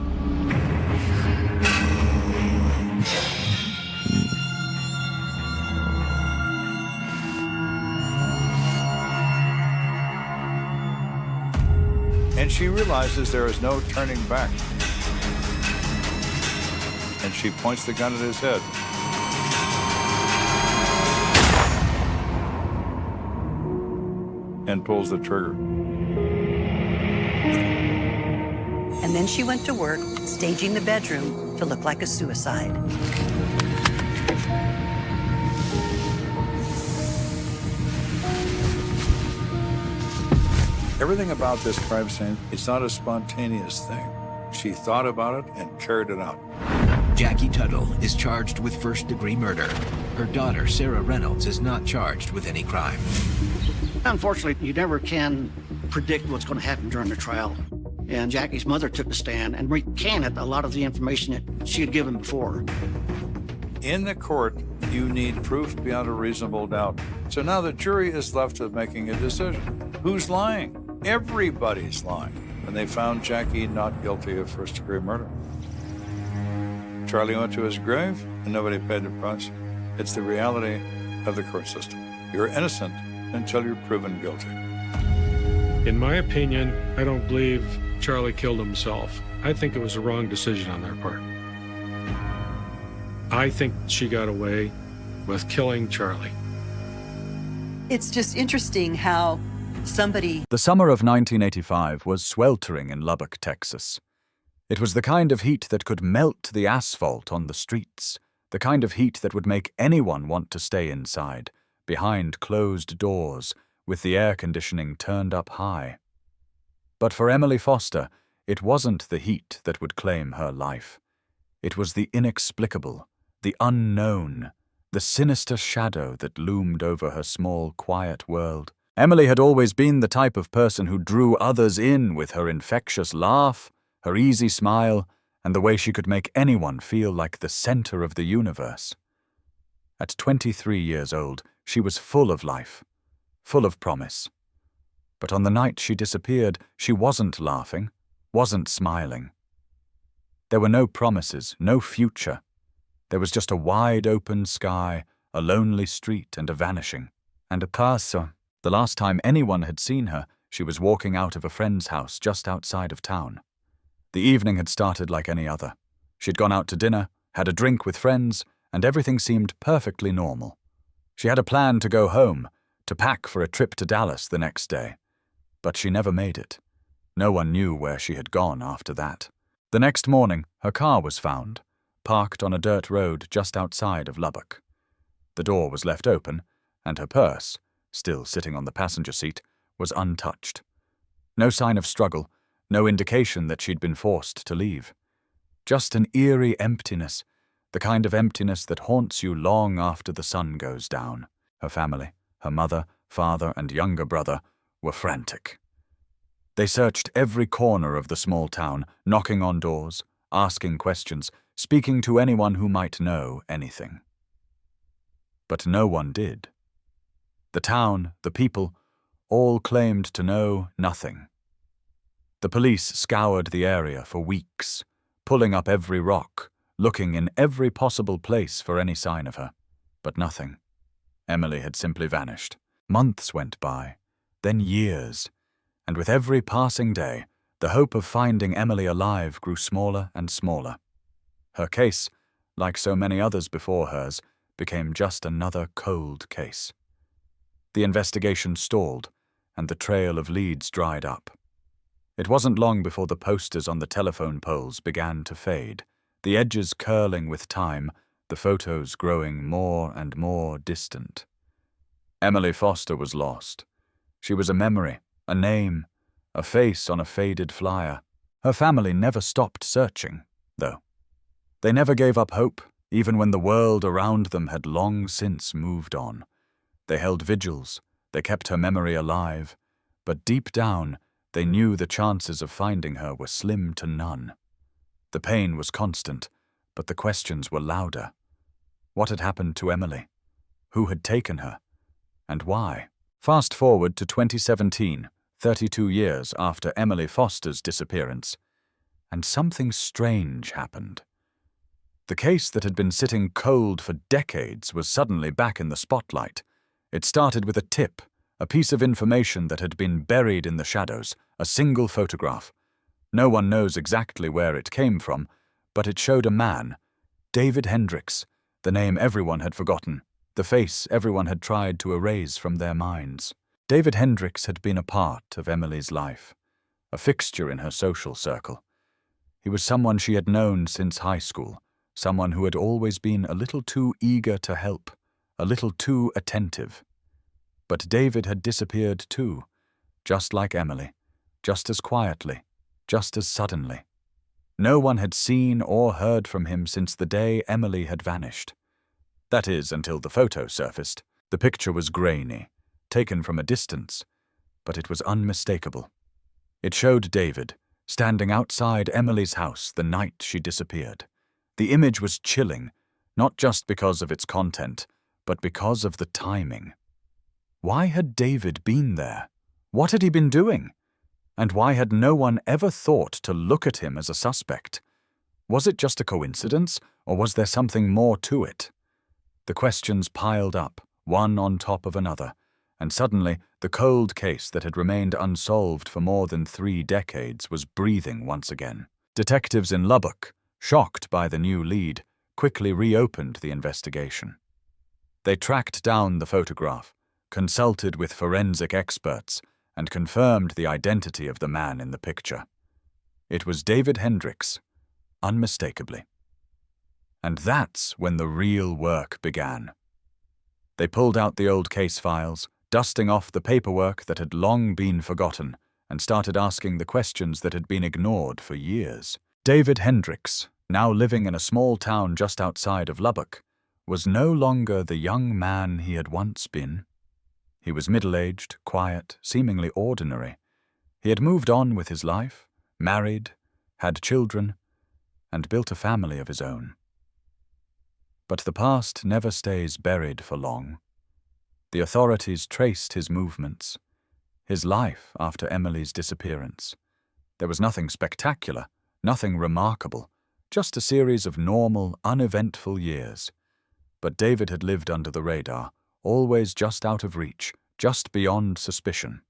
And she realizes there is no turning back. And she points the gun at his head. And pulls the trigger. And then she went to work, staging the bedroom to look like a suicide. Everything about this crime scene, it's not a spontaneous thing. She thought about it and carried it out. Jackie Tuttle is charged with first-degree murder. Her daughter, Sarah Reynolds, is not charged with any crime. Unfortunately, you never can predict what's going to happen during the trial. And Jackie's mother took the stand and recanted a lot of the information that she had given before. In the court, you need proof beyond a reasonable doubt. So now the jury is left with making a decision. Who's lying? Everybody's lying. And they found Jackie not guilty of first-degree murder. Charlie went to his grave, and nobody paid the price. It's the reality of the court system. You're innocent until you're proven guilty. In my opinion, I don't believe Charlie killed himself. I think it was a wrong decision on their part. I think she got away with killing Charlie. It's just interesting how somebody... The summer of 1985 was sweltering in Lubbock, Texas. It was the kind of heat that could melt the asphalt on the streets, the kind of heat that would make anyone want to stay inside, behind closed doors, with the air conditioning turned up high. But for Emily Foster, it wasn't the heat that would claim her life. It was the inexplicable, the unknown, the sinister shadow that loomed over her small, quiet world. Emily had always been the type of person who drew others in with her infectious laugh, her easy smile, and the way she could make anyone feel like the center of the universe. At 23 years old, she was full of life, full of promise. But on the night she disappeared, she wasn't laughing, wasn't smiling. There were no promises, no future. There was just a wide-open sky, a lonely street, and a vanishing. And a casa. The last time anyone had seen her, she was walking out of a friend's house just outside of town. The evening had started like any other. She'd gone out to dinner, had a drink with friends, and everything seemed perfectly normal. She had a plan to go home, to pack for a trip to Dallas the next day. But she never made it. No one knew where she had gone after that. The next morning, her car was found, parked on a dirt road just outside of Lubbock. The door was left open, and her purse, still sitting on the passenger seat, was untouched. No sign of struggle, no indication that she'd been forced to leave. Just an eerie emptiness, the kind of emptiness that haunts you long after the sun goes down. Her family, her mother, father, and younger brother, were frantic. They searched every corner of the small town, knocking on doors, asking questions, speaking to anyone who might know anything. But no one did. The town, the people, all claimed to know nothing. The police scoured the area for weeks, pulling up every rock, looking in every possible place for any sign of her. But nothing. Emily had simply vanished. Months went by, then years, and with every passing day, the hope of finding Emily alive grew smaller and smaller. Her case, like so many others before hers, became just another cold case. The investigation stalled, and the trail of leads dried up. It wasn't long before the posters on the telephone poles began to fade, the edges curling with time, the photos growing more and more distant. Emily Foster was lost. She was a memory, a name, a face on a faded flyer. Her family never stopped searching, though. They never gave up hope, even when the world around them had long since moved on. They held vigils, they kept her memory alive, but deep down, they knew the chances of finding her were slim to none. The pain was constant, but the questions were louder. What had happened to Emily? Who had taken her? And why? Fast forward to 2017, 32 years after Emily Foster's disappearance, and something strange happened. The case that had been sitting cold for decades was suddenly back in the spotlight. It started with a tip, a piece of information that had been buried in the shadows, a single photograph. No one knows exactly where it came from, but it showed a man, David Hendricks, the name everyone had forgotten, the face everyone had tried to erase from their minds. David Hendricks had been a part of Emily's life, a fixture in her social circle. He was someone she had known since high school, someone who had always been a little too eager to help, a little too attentive. But David had disappeared too, just like Emily, just as quietly, just as suddenly. No one had seen or heard from him since the day Emily had vanished. That is, until the photo surfaced. The picture was grainy, taken from a distance, but it was unmistakable. It showed David, standing outside Emily's house the night she disappeared. The image was chilling, not just because of its content, but because of the timing. Why had David been there? What had he been doing? And why had no one ever thought to look at him as a suspect? Was it just a coincidence, or was there something more to it? The questions piled up, one on top of another, and suddenly the cold case that had remained unsolved for more than 3 decades was breathing once again. Detectives in Lubbock, shocked by the new lead, quickly reopened the investigation. They tracked down the photograph, consulted with forensic experts, and confirmed the identity of the man in the picture. It was David Hendricks, unmistakably. And that's when the real work began. They pulled out the old case files, dusting off the paperwork that had long been forgotten, and started asking the questions that had been ignored for years. David Hendricks, now living in a small town just outside of Lubbock, was no longer the young man he had once been. He was middle-aged, quiet, seemingly ordinary. He had moved on with his life, married, had children, and built a family of his own. But the past never stays buried for long. The authorities traced his movements, his life after Emily's disappearance. There was nothing spectacular, nothing remarkable, just a series of normal, uneventful years. But David had lived under the radar, always just out of reach, just beyond suspicion.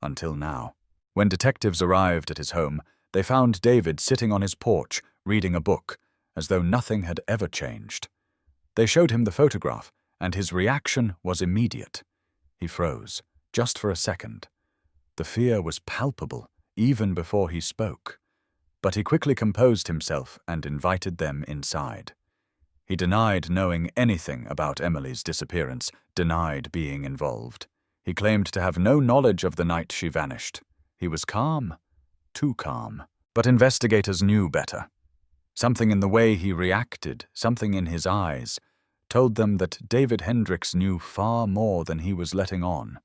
Until now. When detectives arrived at his home, they found David sitting on his porch, reading a book, as though nothing had ever changed. They showed him the photograph, and his reaction was immediate. He froze, just for a second. The fear was palpable, even before he spoke. But he quickly composed himself and invited them inside. He denied knowing anything about Emily's disappearance, denied being involved. He claimed to have no knowledge of the night she vanished. He was calm, too calm. But investigators knew better. Something in the way he reacted, something in his eyes, told them that David Hendricks knew far more than he was letting on.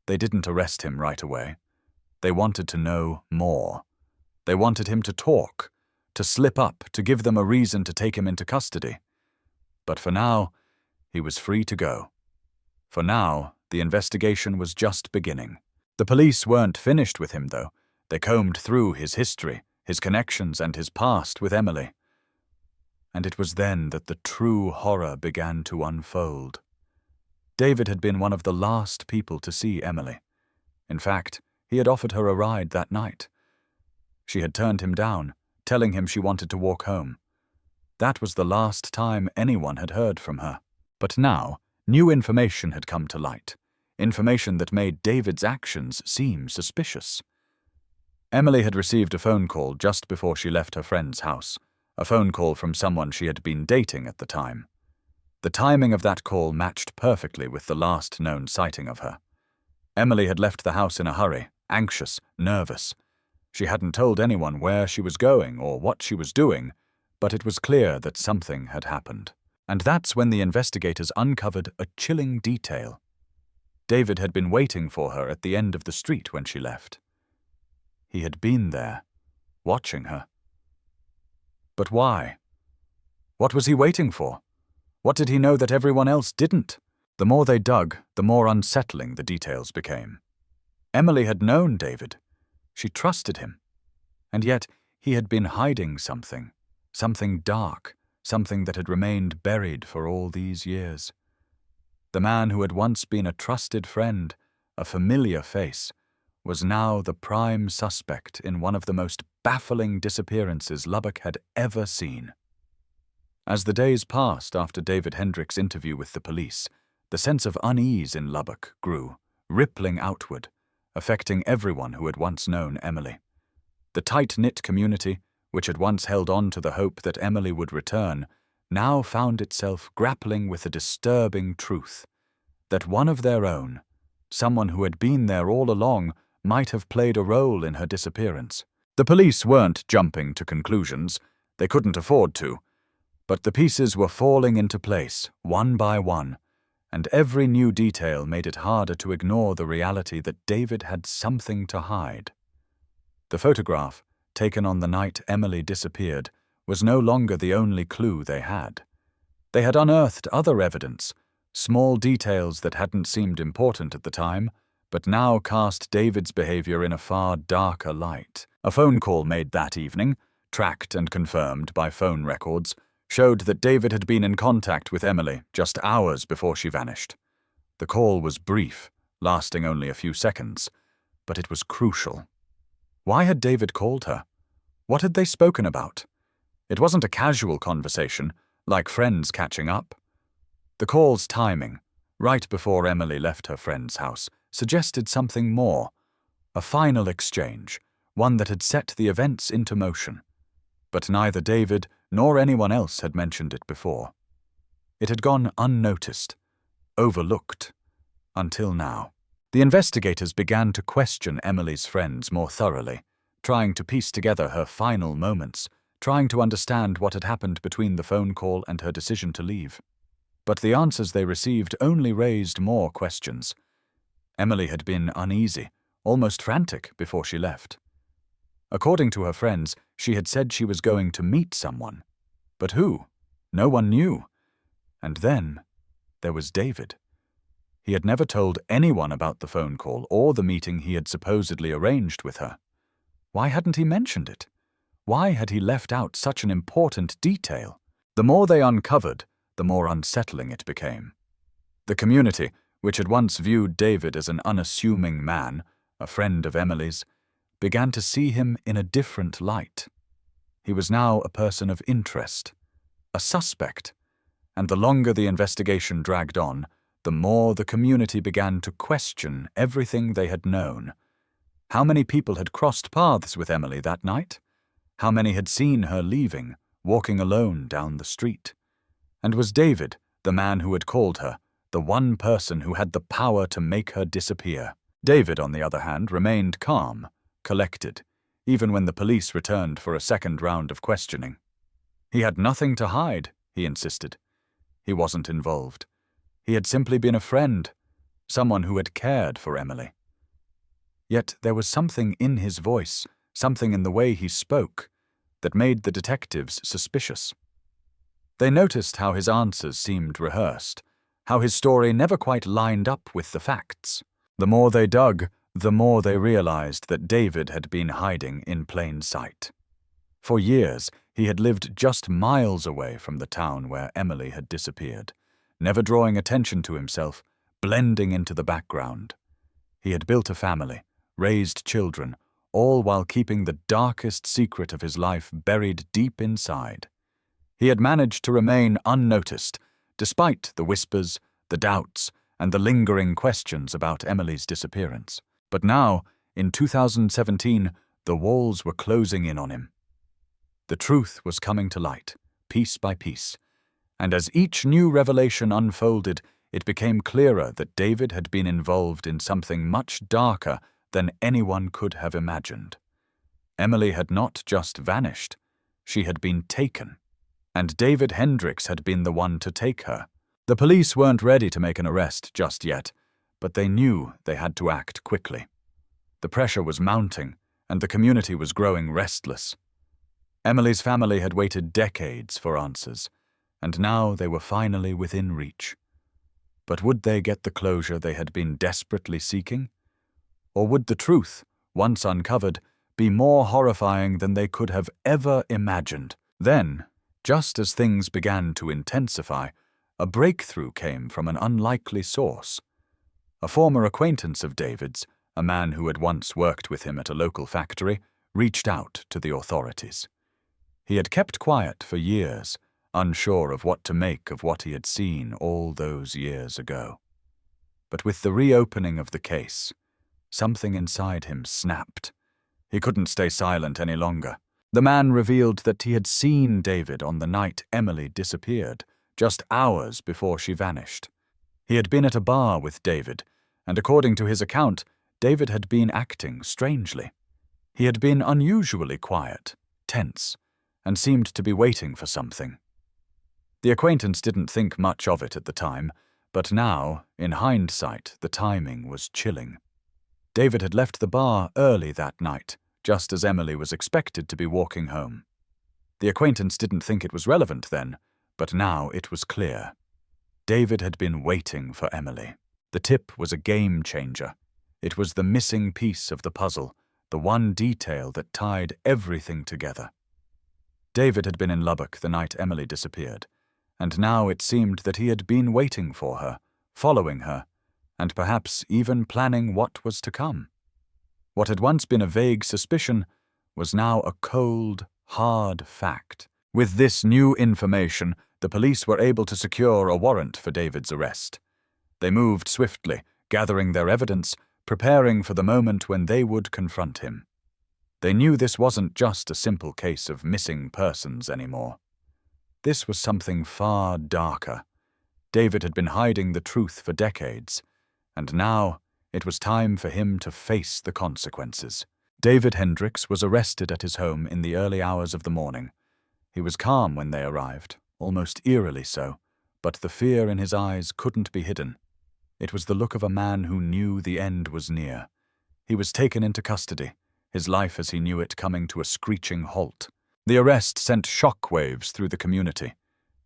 They didn't arrest him right away. They wanted to know more. They wanted him to talk, to slip up, to give them a reason to take him into custody. But for now, he was free to go. For now, the investigation was just beginning. The police weren't finished with him, though. They combed through his history, his connections, and his past with Emily. And it was then that the true horror began to unfold. David had been one of the last people to see Emily. In fact, he had offered her a ride that night. She had turned him down, telling him she wanted to walk home. That was the last time anyone had heard from her. But now, new information had come to light, information that made David's actions seem suspicious. Emily had received a phone call just before she left her friend's house, a phone call from someone she had been dating at the time. The timing of that call matched perfectly with the last known sighting of her. Emily had left the house in a hurry, anxious, nervous. She hadn't told anyone where she was going or what she was doing, but it was clear that something had happened. And that's when the investigators uncovered a chilling detail. David had been waiting for her at the end of the street when she left. He had been there, watching her. But why? What was he waiting for? What did he know that everyone else didn't? The more they dug, the more unsettling the details became. Emily had known David. She trusted him. And yet he had been hiding something dark, something that had remained buried for all these years. The man who had once been a trusted friend, a familiar face, was now the prime suspect in one of the most baffling disappearances Lubbock had ever seen. As the days passed after David Hendrick's interview with the police, the sense of unease in Lubbock grew, rippling outward, affecting everyone who had once known Emily. The tight-knit community, which had once held on to the hope that Emily would return, now found itself grappling with a disturbing truth, that one of their own, someone who had been there all along, might have played a role in her disappearance. The police weren't jumping to conclusions. They couldn't afford to. But the pieces were falling into place, one by one, and every new detail made it harder to ignore the reality that David had something to hide. The photograph, taken on the night Emily disappeared, was no longer the only clue they had. They had unearthed other evidence, small details that hadn't seemed important at the time, but now cast David's behavior in a far darker light. A phone call made that evening, tracked and confirmed by phone records, showed that David had been in contact with Emily just hours before she vanished. The call was brief, lasting only a few seconds, but it was crucial. Why had David called her? What had they spoken about? It wasn't a casual conversation, like friends catching up. The call's timing, right before Emily left her friend's house, suggested something more, a final exchange, one that had set the events into motion. But neither David nor anyone else had mentioned it before. It had gone unnoticed, overlooked, until now. The investigators began to question Emily's friends more thoroughly, trying to piece together her final moments, trying to understand what had happened between the phone call and her decision to leave. But the answers they received only raised more questions. Emily had been uneasy, almost frantic before she left. According to her friends, she had said she was going to meet someone. But who? No one knew. And then there was David. He had never told anyone about the phone call or the meeting he had supposedly arranged with her. Why hadn't he mentioned it? Why had he left out such an important detail? The more they uncovered, the more unsettling it became. The community, which had once viewed David as an unassuming man, a friend of Emily's, began to see him in a different light. He was now a person of interest, a suspect, and the longer the investigation dragged on, the more the community began to question everything they had known. How many people had crossed paths with Emily that night? How many had seen her leaving, walking alone down the street? And was David, the man who had called her, the one person who had the power to make her disappear? David, on the other hand, remained calm, collected, even when the police returned for a second round of questioning. He had nothing to hide, he insisted. He wasn't involved. He had simply been a friend, someone who had cared for Emily. Yet there was something in his voice, something in the way he spoke, that made the detectives suspicious. They noticed how his answers seemed rehearsed, how his story never quite lined up with the facts. The more they dug, the more they realized that David had been hiding in plain sight. For years, he had lived just miles away from the town where Emily had disappeared, never drawing attention to himself, blending into the background. He had built a family, raised children, all while keeping the darkest secret of his life buried deep inside. He had managed to remain unnoticed, despite the whispers, the doubts, and the lingering questions about Emily's disappearance. But now, in 2017, the walls were closing in on him. The truth was coming to light, piece by piece, and as each new revelation unfolded, it became clearer that David had been involved in something much darker than anyone could have imagined. Emily had not just vanished, she had been taken, and David Hendricks had been the one to take her. The police weren't ready to make an arrest just yet, but they knew they had to act quickly. The pressure was mounting, and the community was growing restless. Emily's family had waited decades for answers, and now they were finally within reach. But would they get the closure they had been desperately seeking? Or would the truth, once uncovered, be more horrifying than they could have ever imagined? Then, just as things began to intensify, a breakthrough came from an unlikely source. A former acquaintance of David's, a man who had once worked with him at a local factory, reached out to the authorities. He had kept quiet for years, unsure of what to make of what he had seen all those years ago. But with the reopening of the case, something inside him snapped. He couldn't stay silent any longer. The man revealed that he had seen David on the night Emily disappeared, just hours before she vanished. He had been at a bar with David, and according to his account, David had been acting strangely. He had been unusually quiet, tense, and seemed to be waiting for something. The acquaintance didn't think much of it at the time, but now, in hindsight, the timing was chilling. David had left the bar early that night, just as Emily was expected to be walking home. The acquaintance didn't think it was relevant then, but now it was clear. David had been waiting for Emily. The tip was a game changer. It was the missing piece of the puzzle, the one detail that tied everything together. David had been in Lubbock the night Emily disappeared, and now it seemed that he had been waiting for her, following her, and perhaps even planning what was to come. What had once been a vague suspicion was now a cold, hard fact. With this new information, the police were able to secure a warrant for David's arrest. They moved swiftly, gathering their evidence, preparing for the moment when they would confront him. They knew this wasn't just a simple case of missing persons anymore. This was something far darker. David had been hiding the truth for decades, and now it was time for him to face the consequences. David Hendricks was arrested at his home in the early hours of the morning. He was calm when they arrived, almost eerily so, but the fear in his eyes couldn't be hidden. It was the look of a man who knew the end was near. He was taken into custody, his life as he knew it coming to a screeching halt. The arrest sent shockwaves through the community.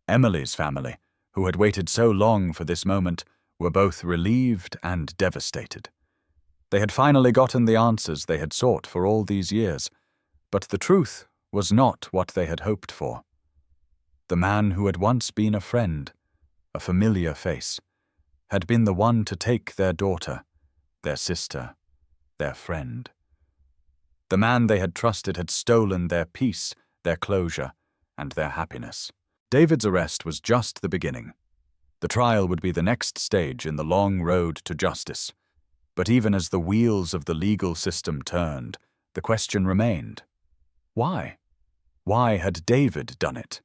Emily's family, who had waited so long for this moment, were both relieved and devastated. They had finally gotten the answers they had sought for all these years, but the truth was not what they had hoped for. The man who had once been a friend, a familiar face, had been the one to take their daughter, their sister, their friend. The man they had trusted had stolen their peace, their closure, and their happiness. David's arrest was just the beginning. The trial would be the next stage in the long road to justice. But even as the wheels of the legal system turned, the question remained. Why? Why had David done it?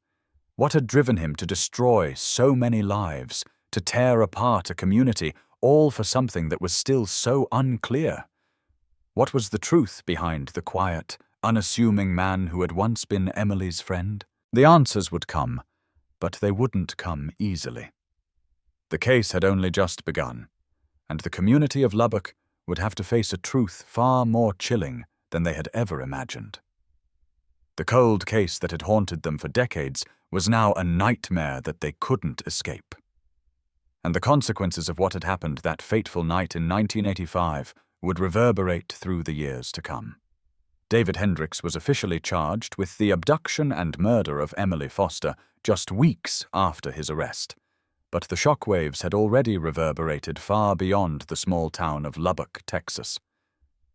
What had driven him to destroy so many lives, to tear apart a community, all for something that was still so unclear? What was the truth behind the quiet, unassuming man who had once been Emily's friend? The answers would come, but they wouldn't come easily. The case had only just begun, and the community of Lubbock would have to face a truth far more chilling than they had ever imagined. The cold case that had haunted them for decades was now a nightmare that they couldn't escape. And the consequences of what had happened that fateful night in 1985 would reverberate through the years to come. David Hendricks was officially charged with the abduction and murder of Emily Foster just weeks after his arrest. But the shockwaves had already reverberated far beyond the small town of Lubbock, Texas.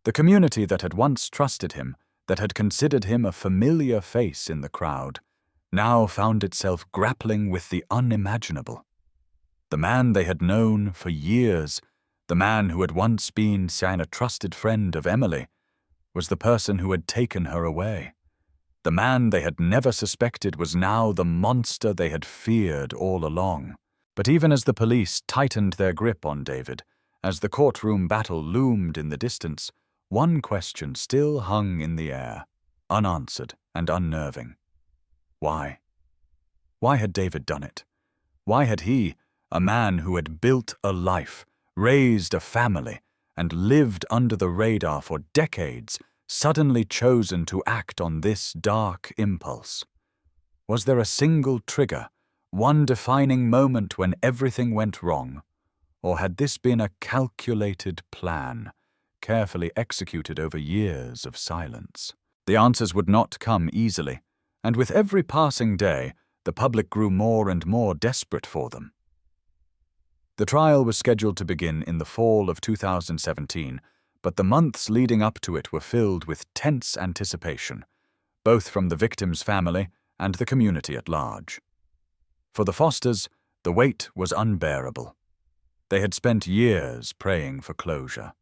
The community that had once trusted him, that had considered him a familiar face in the crowd, now found itself grappling with the unimaginable. The man they had known for years, the man who had once been a trusted friend of Emily, was the person who had taken her away. The man they had never suspected was now the monster they had feared all along. But even as the police tightened their grip on David, as the courtroom battle loomed in the distance, one question still hung in the air, unanswered and unnerving. Why? Why had David done it? Why had he, a man who had built a life, raised a family, and lived under the radar for decades, suddenly chosen to act on this dark impulse? Was there a single trigger, one defining moment when everything went wrong? Or had this been a calculated plan, carefully executed over years of silence? The answers would not come easily, and with every passing day, the public grew more and more desperate for them. The trial was scheduled to begin in the fall of 2017, but the months leading up to it were filled with tense anticipation, both from the victim's family and the community at large. For the Fosters, the wait was unbearable. They had spent years praying for closure,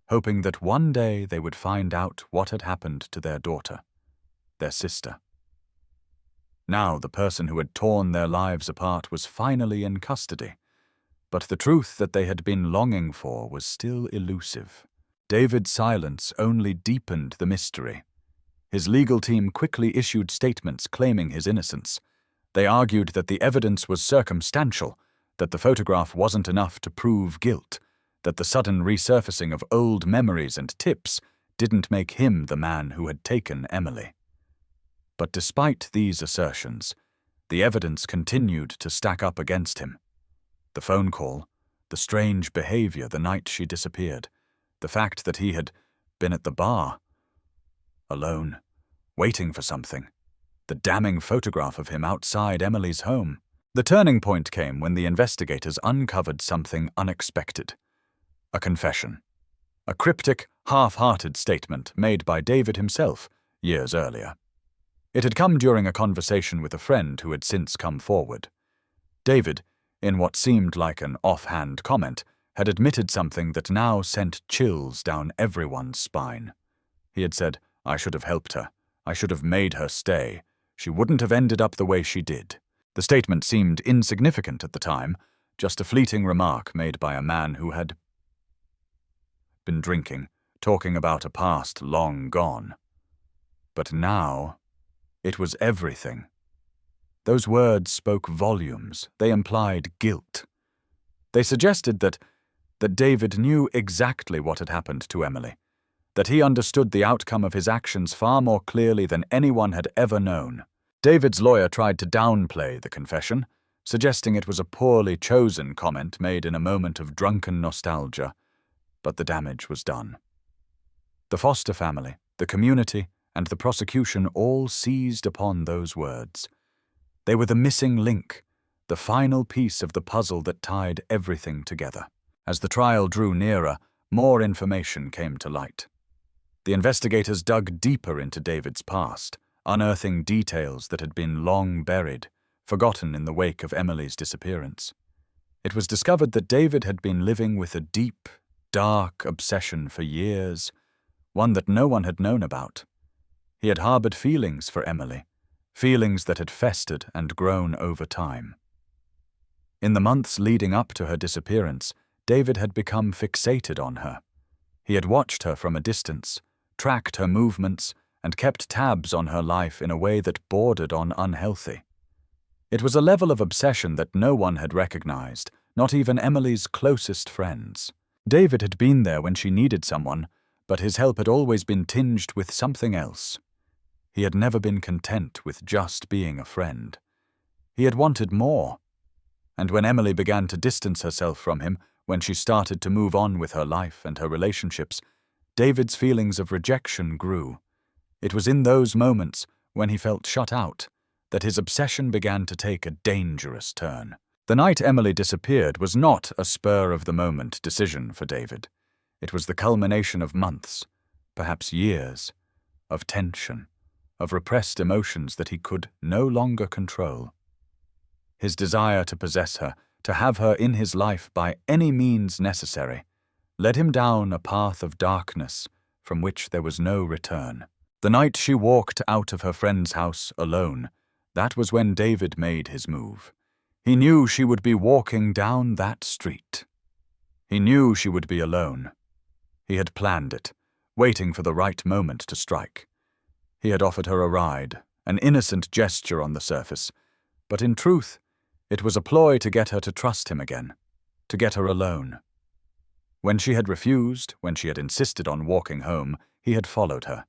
hoping that one day they would find out what had happened to their daughter, their sister. Now the person who had torn their lives apart was finally in custody, but the truth that they had been longing for was still elusive. David's silence only deepened the mystery. His legal team quickly issued statements claiming his innocence. They argued that the evidence was circumstantial, that the photograph wasn't enough to prove guilt, that the sudden resurfacing of old memories and tips didn't make him the man who had taken Emily. But despite these assertions, the evidence continued to stack up against him. The phone call, the strange behavior the night she disappeared, the fact that he had been at the bar, alone, waiting for something, the damning photograph of him outside Emily's home. The turning point came when the investigators uncovered something unexpected. A confession. A cryptic, half-hearted statement made by David himself years earlier. It had come during a conversation with a friend who had since come forward. David, in what seemed like an offhand comment, had admitted something that now sent chills down everyone's spine. He had said, "I should have helped her. I should have made her stay. She wouldn't have ended up the way she did." The statement seemed insignificant at the time, just a fleeting remark made by a man who had been drinking, talking about a past long gone. But now, it was everything. Those words spoke volumes. They implied guilt. They suggested that David knew exactly what had happened to Emily, that he understood the outcome of his actions far more clearly than anyone had ever known. David's lawyer tried to downplay the confession, suggesting it was a poorly chosen comment made in a moment of drunken nostalgia, but the damage was done. The Foster family, the community, and the prosecution all seized upon those words. They were the missing link, the final piece of the puzzle that tied everything together. As the trial drew nearer, more information came to light. The investigators dug deeper into David's past, unearthing details that had been long buried, forgotten in the wake of Emily's disappearance. It was discovered that David had been living with a deep, dark obsession for years, one that no one had known about. He had harbored feelings for Emily, feelings that had festered and grown over time. In the months leading up to her disappearance, David had become fixated on her. He had watched her from a distance, tracked her movements, and kept tabs on her life in a way that bordered on unhealthy. It was a level of obsession that no one had recognized, not even Emily's closest friends. David had been there when she needed someone, but his help had always been tinged with something else. He had never been content with just being a friend. He had wanted more. And when Emily began to distance herself from him, when she started to move on with her life and her relationships, David's feelings of rejection grew. It was in those moments, when he felt shut out, that his obsession began to take a dangerous turn. The night Emily disappeared was not a spur-of-the-moment decision for David. It was the culmination of months, perhaps years, of tension, of repressed emotions that he could no longer control. His desire to possess her, to have her in his life by any means necessary, led him down a path of darkness from which there was no return. The night she walked out of her friend's house alone, that was when David made his move. He knew she would be walking down that street. He knew she would be alone. He had planned it, waiting for the right moment to strike. He had offered her a ride, an innocent gesture on the surface, but in truth, it was a ploy to get her to trust him again, to get her alone. When she had refused, when she had insisted on walking home, he had followed her.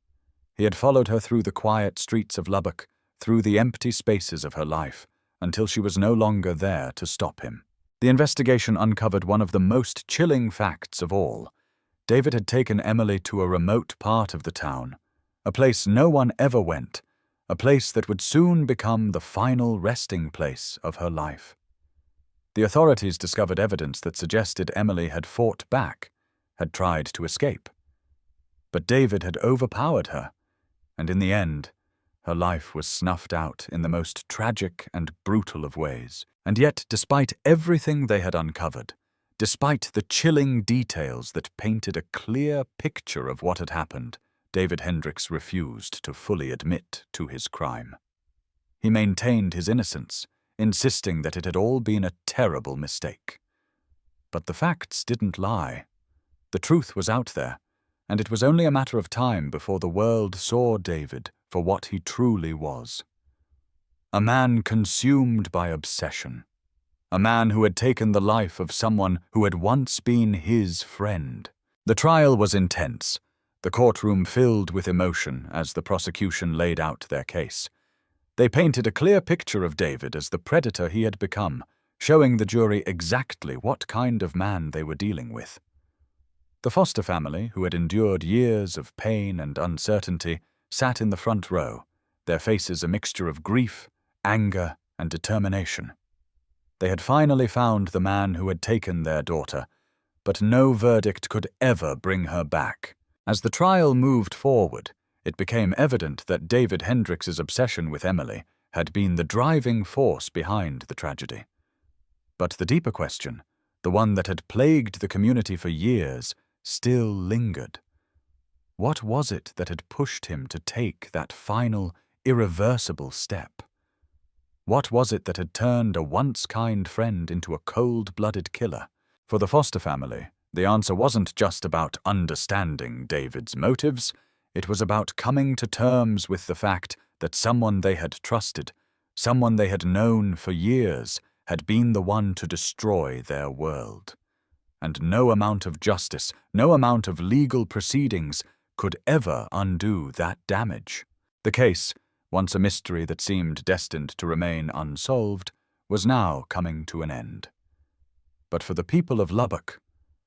He had followed her through the quiet streets of Lubbock, through the empty spaces of her life, until she was no longer there to stop him. The investigation uncovered one of the most chilling facts of all. David had taken Emily to a remote part of the town, a place no one ever went, a place that would soon become the final resting place of her life. The authorities discovered evidence that suggested Emily had fought back, had tried to escape. But David had overpowered her, and in the end, her life was snuffed out in the most tragic and brutal of ways. And yet, despite everything they had uncovered, despite the chilling details that painted a clear picture of what had happened, David Hendricks refused to fully admit to his crime. He maintained his innocence, insisting that it had all been a terrible mistake. But the facts didn't lie. The truth was out there, and it was only a matter of time before the world saw David for what he truly was. A man consumed by obsession. A man who had taken the life of someone who had once been his friend. The trial was intense, the courtroom filled with emotion as the prosecution laid out their case. They painted a clear picture of David as the predator he had become, showing the jury exactly what kind of man they were dealing with. The foster family, who had endured years of pain and uncertainty, sat in the front row, their faces a mixture of grief, anger, and determination. They had finally found the man who had taken their daughter, but no verdict could ever bring her back. As the trial moved forward, it became evident that David Hendricks' obsession with Emily had been the driving force behind the tragedy. But the deeper question, the one that had plagued the community for years, still lingered. What was it that had pushed him to take that final, irreversible step? What was it that had turned a once kind friend into a cold-blooded killer? For the foster family, the answer wasn't just about understanding David's motives. It was about coming to terms with the fact that someone they had trusted, someone they had known for years, had been the one to destroy their world. And no amount of justice, no amount of legal proceedings could ever undo that damage. The case, once a mystery that seemed destined to remain unsolved, was now coming to an end. But for the people of Lubbock,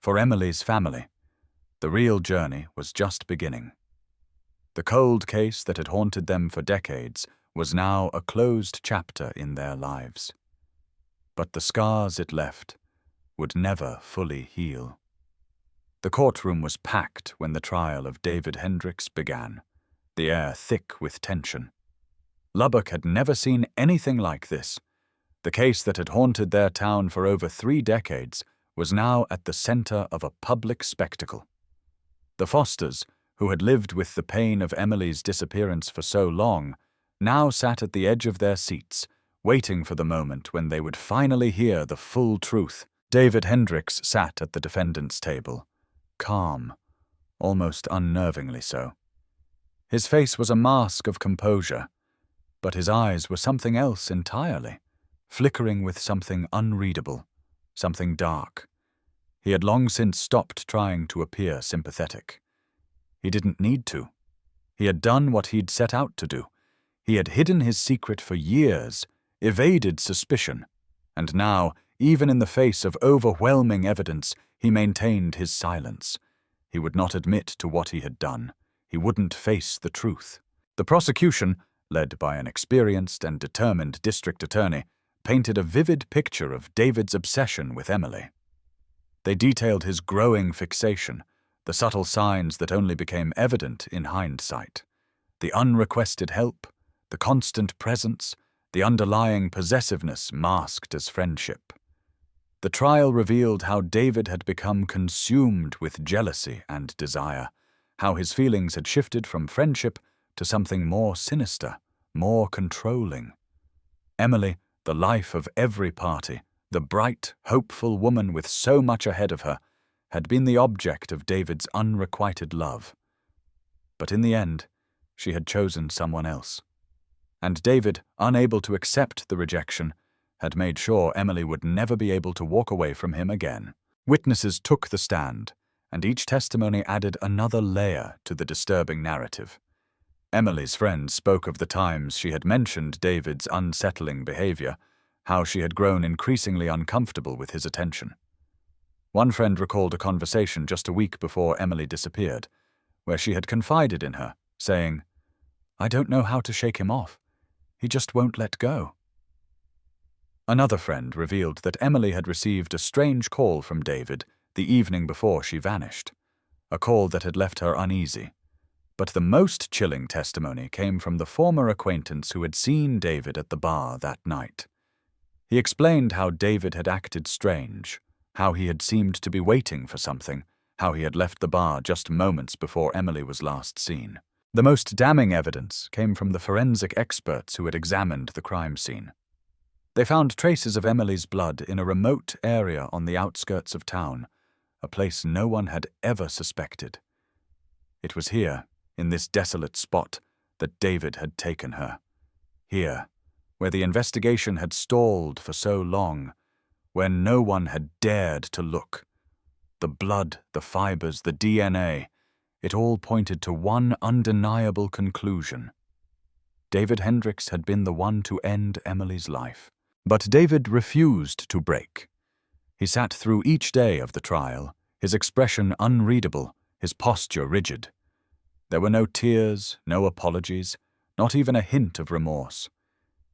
for Emily's family, the real journey was just beginning. The cold case that had haunted them for decades was now a closed chapter in their lives. But the scars it left would never fully heal. The courtroom was packed when the trial of David Hendricks began, the air thick with tension. Lubbock had never seen anything like this. The case that had haunted their town for over 3 decades was now at the center of a public spectacle. The Fosters, who had lived with the pain of Emily's disappearance for so long, now sat at the edge of their seats, waiting for the moment when they would finally hear the full truth. David Hendricks sat at the defendant's table, calm, almost unnervingly so. His face was a mask of composure, but his eyes were something else entirely, flickering with something unreadable, something dark. He had long since stopped trying to appear sympathetic. He didn't need to. He had done what he'd set out to do. He had hidden his secret for years, evaded suspicion, and now, even in the face of overwhelming evidence, he maintained his silence. He would not admit to what he had done. He wouldn't face the truth. The prosecution, led by an experienced and determined district attorney, painted a vivid picture of David's obsession with Emily. They detailed his growing fixation, the subtle signs that only became evident in hindsight, the unrequested help, the constant presence, the underlying possessiveness masked as friendship. The trial revealed how David had become consumed with jealousy and desire, how his feelings had shifted from friendship to something more sinister, more controlling. Emily, the life of every party, the bright, hopeful woman with so much ahead of her, had been the object of David's unrequited love. But in the end, she had chosen someone else. And David, unable to accept the rejection, had made sure Emily would never be able to walk away from him again. Witnesses took the stand, and each testimony added another layer to the disturbing narrative. Emily's friends spoke of the times she had mentioned David's unsettling behavior, how she had grown increasingly uncomfortable with his attention. One friend recalled a conversation just a week before Emily disappeared, where she had confided in her, saying, "I don't know how to shake him off. He just won't let go." Another friend revealed that Emily had received a strange call from David the evening before she vanished, a call that had left her uneasy. But the most chilling testimony came from the former acquaintance who had seen David at the bar that night. He explained how David had acted strange, how he had seemed to be waiting for something, how he had left the bar just moments before Emily was last seen. The most damning evidence came from the forensic experts who had examined the crime scene. They found traces of Emily's blood in a remote area on the outskirts of town, a place no one had ever suspected. It was here, in this desolate spot, that David had taken her. Here, where the investigation had stalled for so long, where no one had dared to look. The blood, the fibers, the DNA, it all pointed to one undeniable conclusion. David Hendricks had been the one to end Emily's life. But David refused to break. He sat through each day of the trial, his expression unreadable, his posture rigid. There were no tears, no apologies, not even a hint of remorse.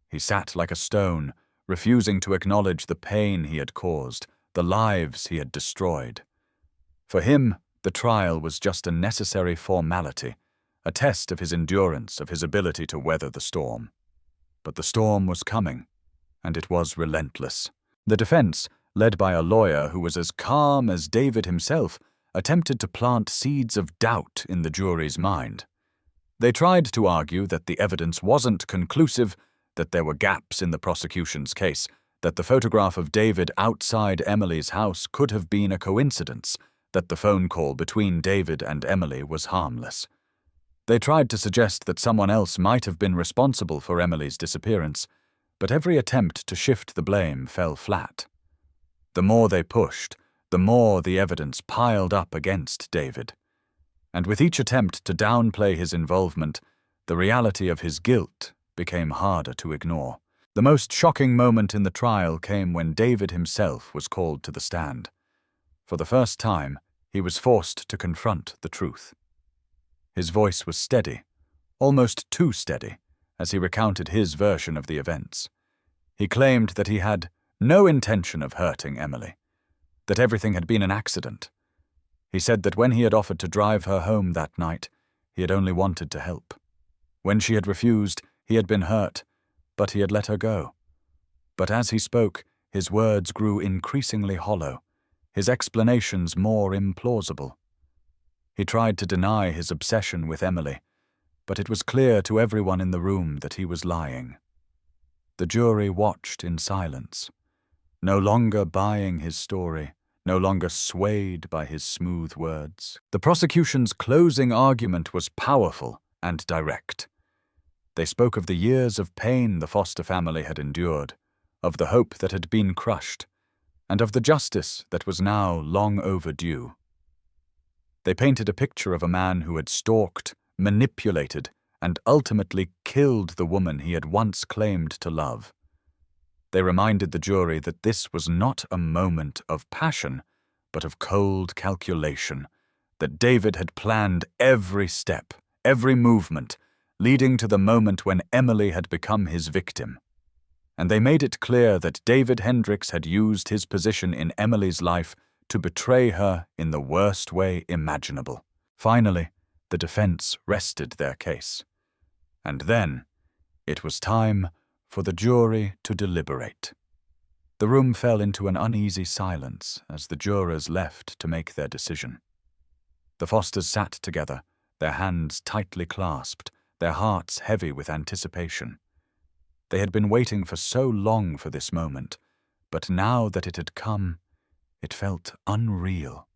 He sat like a stone, refusing to acknowledge the pain he had caused, the lives he had destroyed. For him, the trial was just a necessary formality, a test of his endurance, of his ability to weather the storm. But the storm was coming, and it was relentless. The defense, led by a lawyer who was as calm as David himself, attempted to plant seeds of doubt in the jury's mind. They tried to argue that the evidence wasn't conclusive, that there were gaps in the prosecution's case, that the photograph of David outside Emily's house could have been a coincidence, that the phone call between David and Emily was harmless. They tried to suggest that someone else might have been responsible for Emily's disappearance, but every attempt to shift the blame fell flat. The more they pushed, the more the evidence piled up against David. And with each attempt to downplay his involvement, the reality of his guilt became harder to ignore. The most shocking moment in the trial came when David himself was called to the stand. For the first time, he was forced to confront the truth. His voice was steady, almost too steady, as he recounted his version of the events. He claimed that he had no intention of hurting Emily, that everything had been an accident. He said that when he had offered to drive her home that night, he had only wanted to help. When she had refused, he had been hurt, but he had let her go. But as he spoke, his words grew increasingly hollow, his explanations more implausible. He tried to deny his obsession with Emily, but it was clear to everyone in the room that he was lying. The jury watched in silence, no longer buying his story, no longer swayed by his smooth words. The prosecution's closing argument was powerful and direct. They spoke of the years of pain the Foster family had endured, of the hope that had been crushed, and of the justice that was now long overdue. They painted a picture of a man who had stalked, manipulated, and ultimately killed the woman he had once claimed to love. They reminded the jury that this was not a moment of passion, but of cold calculation, that David had planned every step, every movement, leading to the moment when Emily had become his victim. And they made it clear that David Hendricks had used his position in Emily's life to betray her in the worst way imaginable. Finally, the defense rested their case. And then, it was time for the jury to deliberate. The room fell into an uneasy silence as the jurors left to make their decision. The Fosters sat together, their hands tightly clasped, their hearts heavy with anticipation. They had been waiting for so long for this moment, but now that it had come, it felt unreal.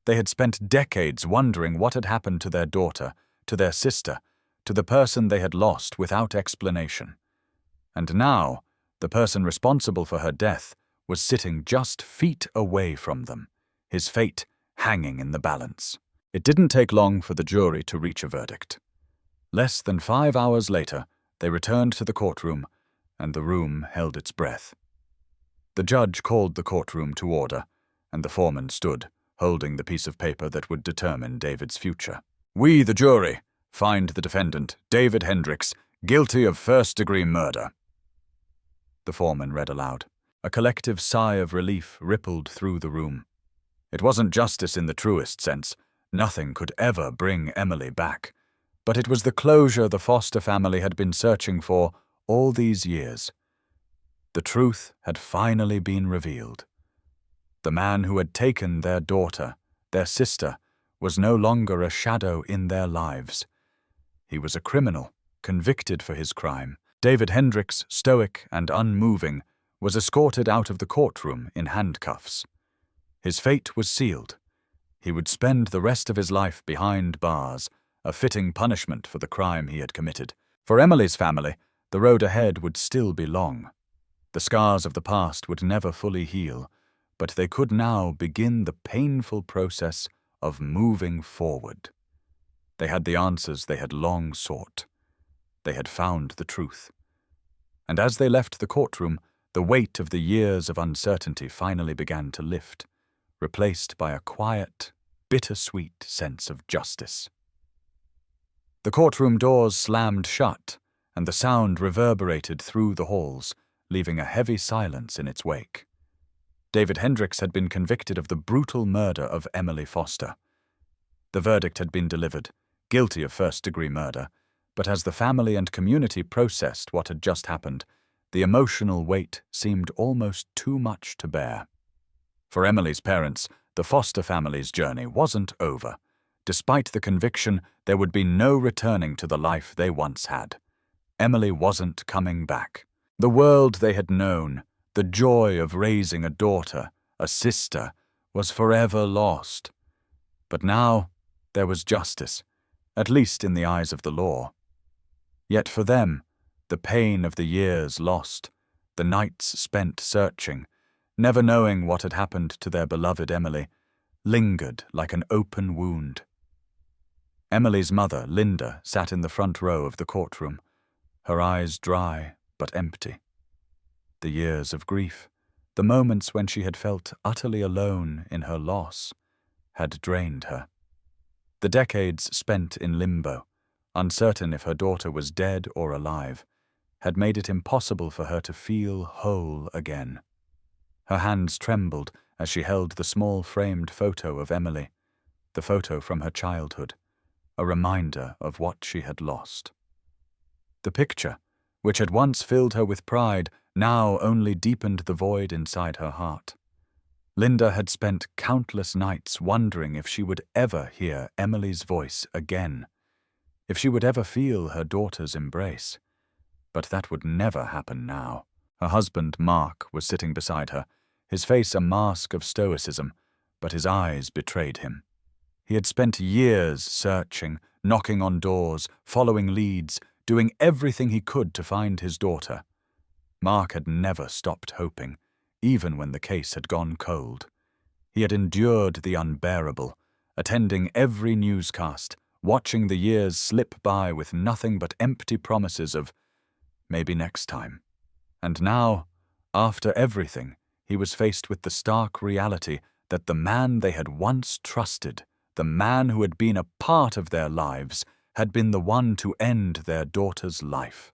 They had spent decades wondering what had happened to their daughter, to their sister, to the person they had lost without explanation. And now, the person responsible for her death was sitting just feet away from them, his fate hanging in the balance. It didn't take long for the jury to reach a verdict. Less than 5 hours later, they returned to the courtroom, and the room held its breath. The judge called the courtroom to order, and the foreman stood, holding the piece of paper that would determine David's future. "We, the jury, find the defendant, David Hendricks, guilty of first-degree murder." The foreman read aloud. A collective sigh of relief rippled through the room. It wasn't justice in the truest sense. Nothing could ever bring Emily back. But it was the closure the Foster family had been searching for all these years. The truth had finally been revealed. The man who had taken their daughter, their sister, was no longer a shadow in their lives. He was a criminal, convicted for his crime. David Hendricks, stoic and unmoving, was escorted out of the courtroom in handcuffs. His fate was sealed. He would spend the rest of his life behind bars, a fitting punishment for the crime he had committed. For Emily's family, the road ahead would still be long. The scars of the past would never fully heal, but they could now begin the painful process of moving forward. They had the answers they had long sought. They had found the truth. And as they left the courtroom, the weight of the years of uncertainty finally began to lift, replaced by a quiet, bittersweet sense of justice. The courtroom doors slammed shut, and the sound reverberated through the halls, leaving a heavy silence in its wake. David Hendricks had been convicted of the brutal murder of Emily Foster. The verdict had been delivered, guilty of first-degree murder, but as the family and community processed what had just happened, the emotional weight seemed almost too much to bear. For Emily's parents, the Foster family's journey wasn't over. Despite the conviction, there would be no returning to the life they once had. Emily wasn't coming back. The world they had known, the joy of raising a daughter, a sister, was forever lost. But now there was justice, at least in the eyes of the law. Yet for them, the pain of the years lost, the nights spent searching, never knowing what had happened to their beloved Emily, lingered like an open wound. Emily's mother, Linda, sat in the front row of the courtroom, her eyes dry but empty. The years of grief, the moments when she had felt utterly alone in her loss, had drained her. The decades spent in limbo, uncertain if her daughter was dead or alive, had made it impossible for her to feel whole again. Her hands trembled as she held the small framed photo of Emily, the photo from her childhood, a reminder of what she had lost. The picture, which had once filled her with pride, now only deepened the void inside her heart. Linda had spent countless nights wondering if she would ever hear Emily's voice again, if she would ever feel her daughter's embrace. But that would never happen now. Her husband, Mark, was sitting beside her, his face a mask of stoicism, but his eyes betrayed him. He had spent years searching, knocking on doors, following leads, doing everything he could to find his daughter. Mark had never stopped hoping, even when the case had gone cold. He had endured the unbearable, attending every newscast, watching the years slip by with nothing but empty promises of maybe next time. And now, after everything, he was faced with the stark reality that the man they had once trusted, the man who had been a part of their lives, had been the one to end their daughter's life.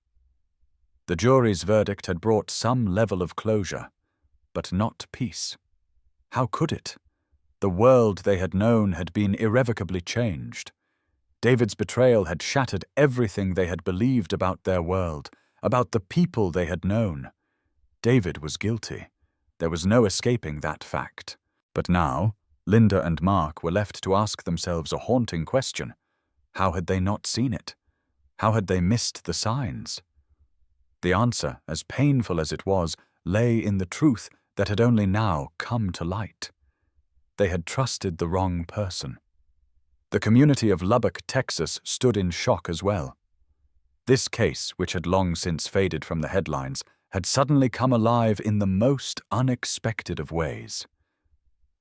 The jury's verdict had brought some level of closure, but not peace. How could it? The world they had known had been irrevocably changed. David's betrayal had shattered everything they had believed about their world, about the people they had known. David was guilty. There was no escaping that fact. But now, Linda and Mark were left to ask themselves a haunting question. How had they not seen it? How had they missed the signs? The answer, as painful as it was, lay in the truth that had only now come to light. They had trusted the wrong person. The community of Lubbock, Texas, stood in shock as well. This case, which had long since faded from the headlines, had suddenly come alive in the most unexpected of ways.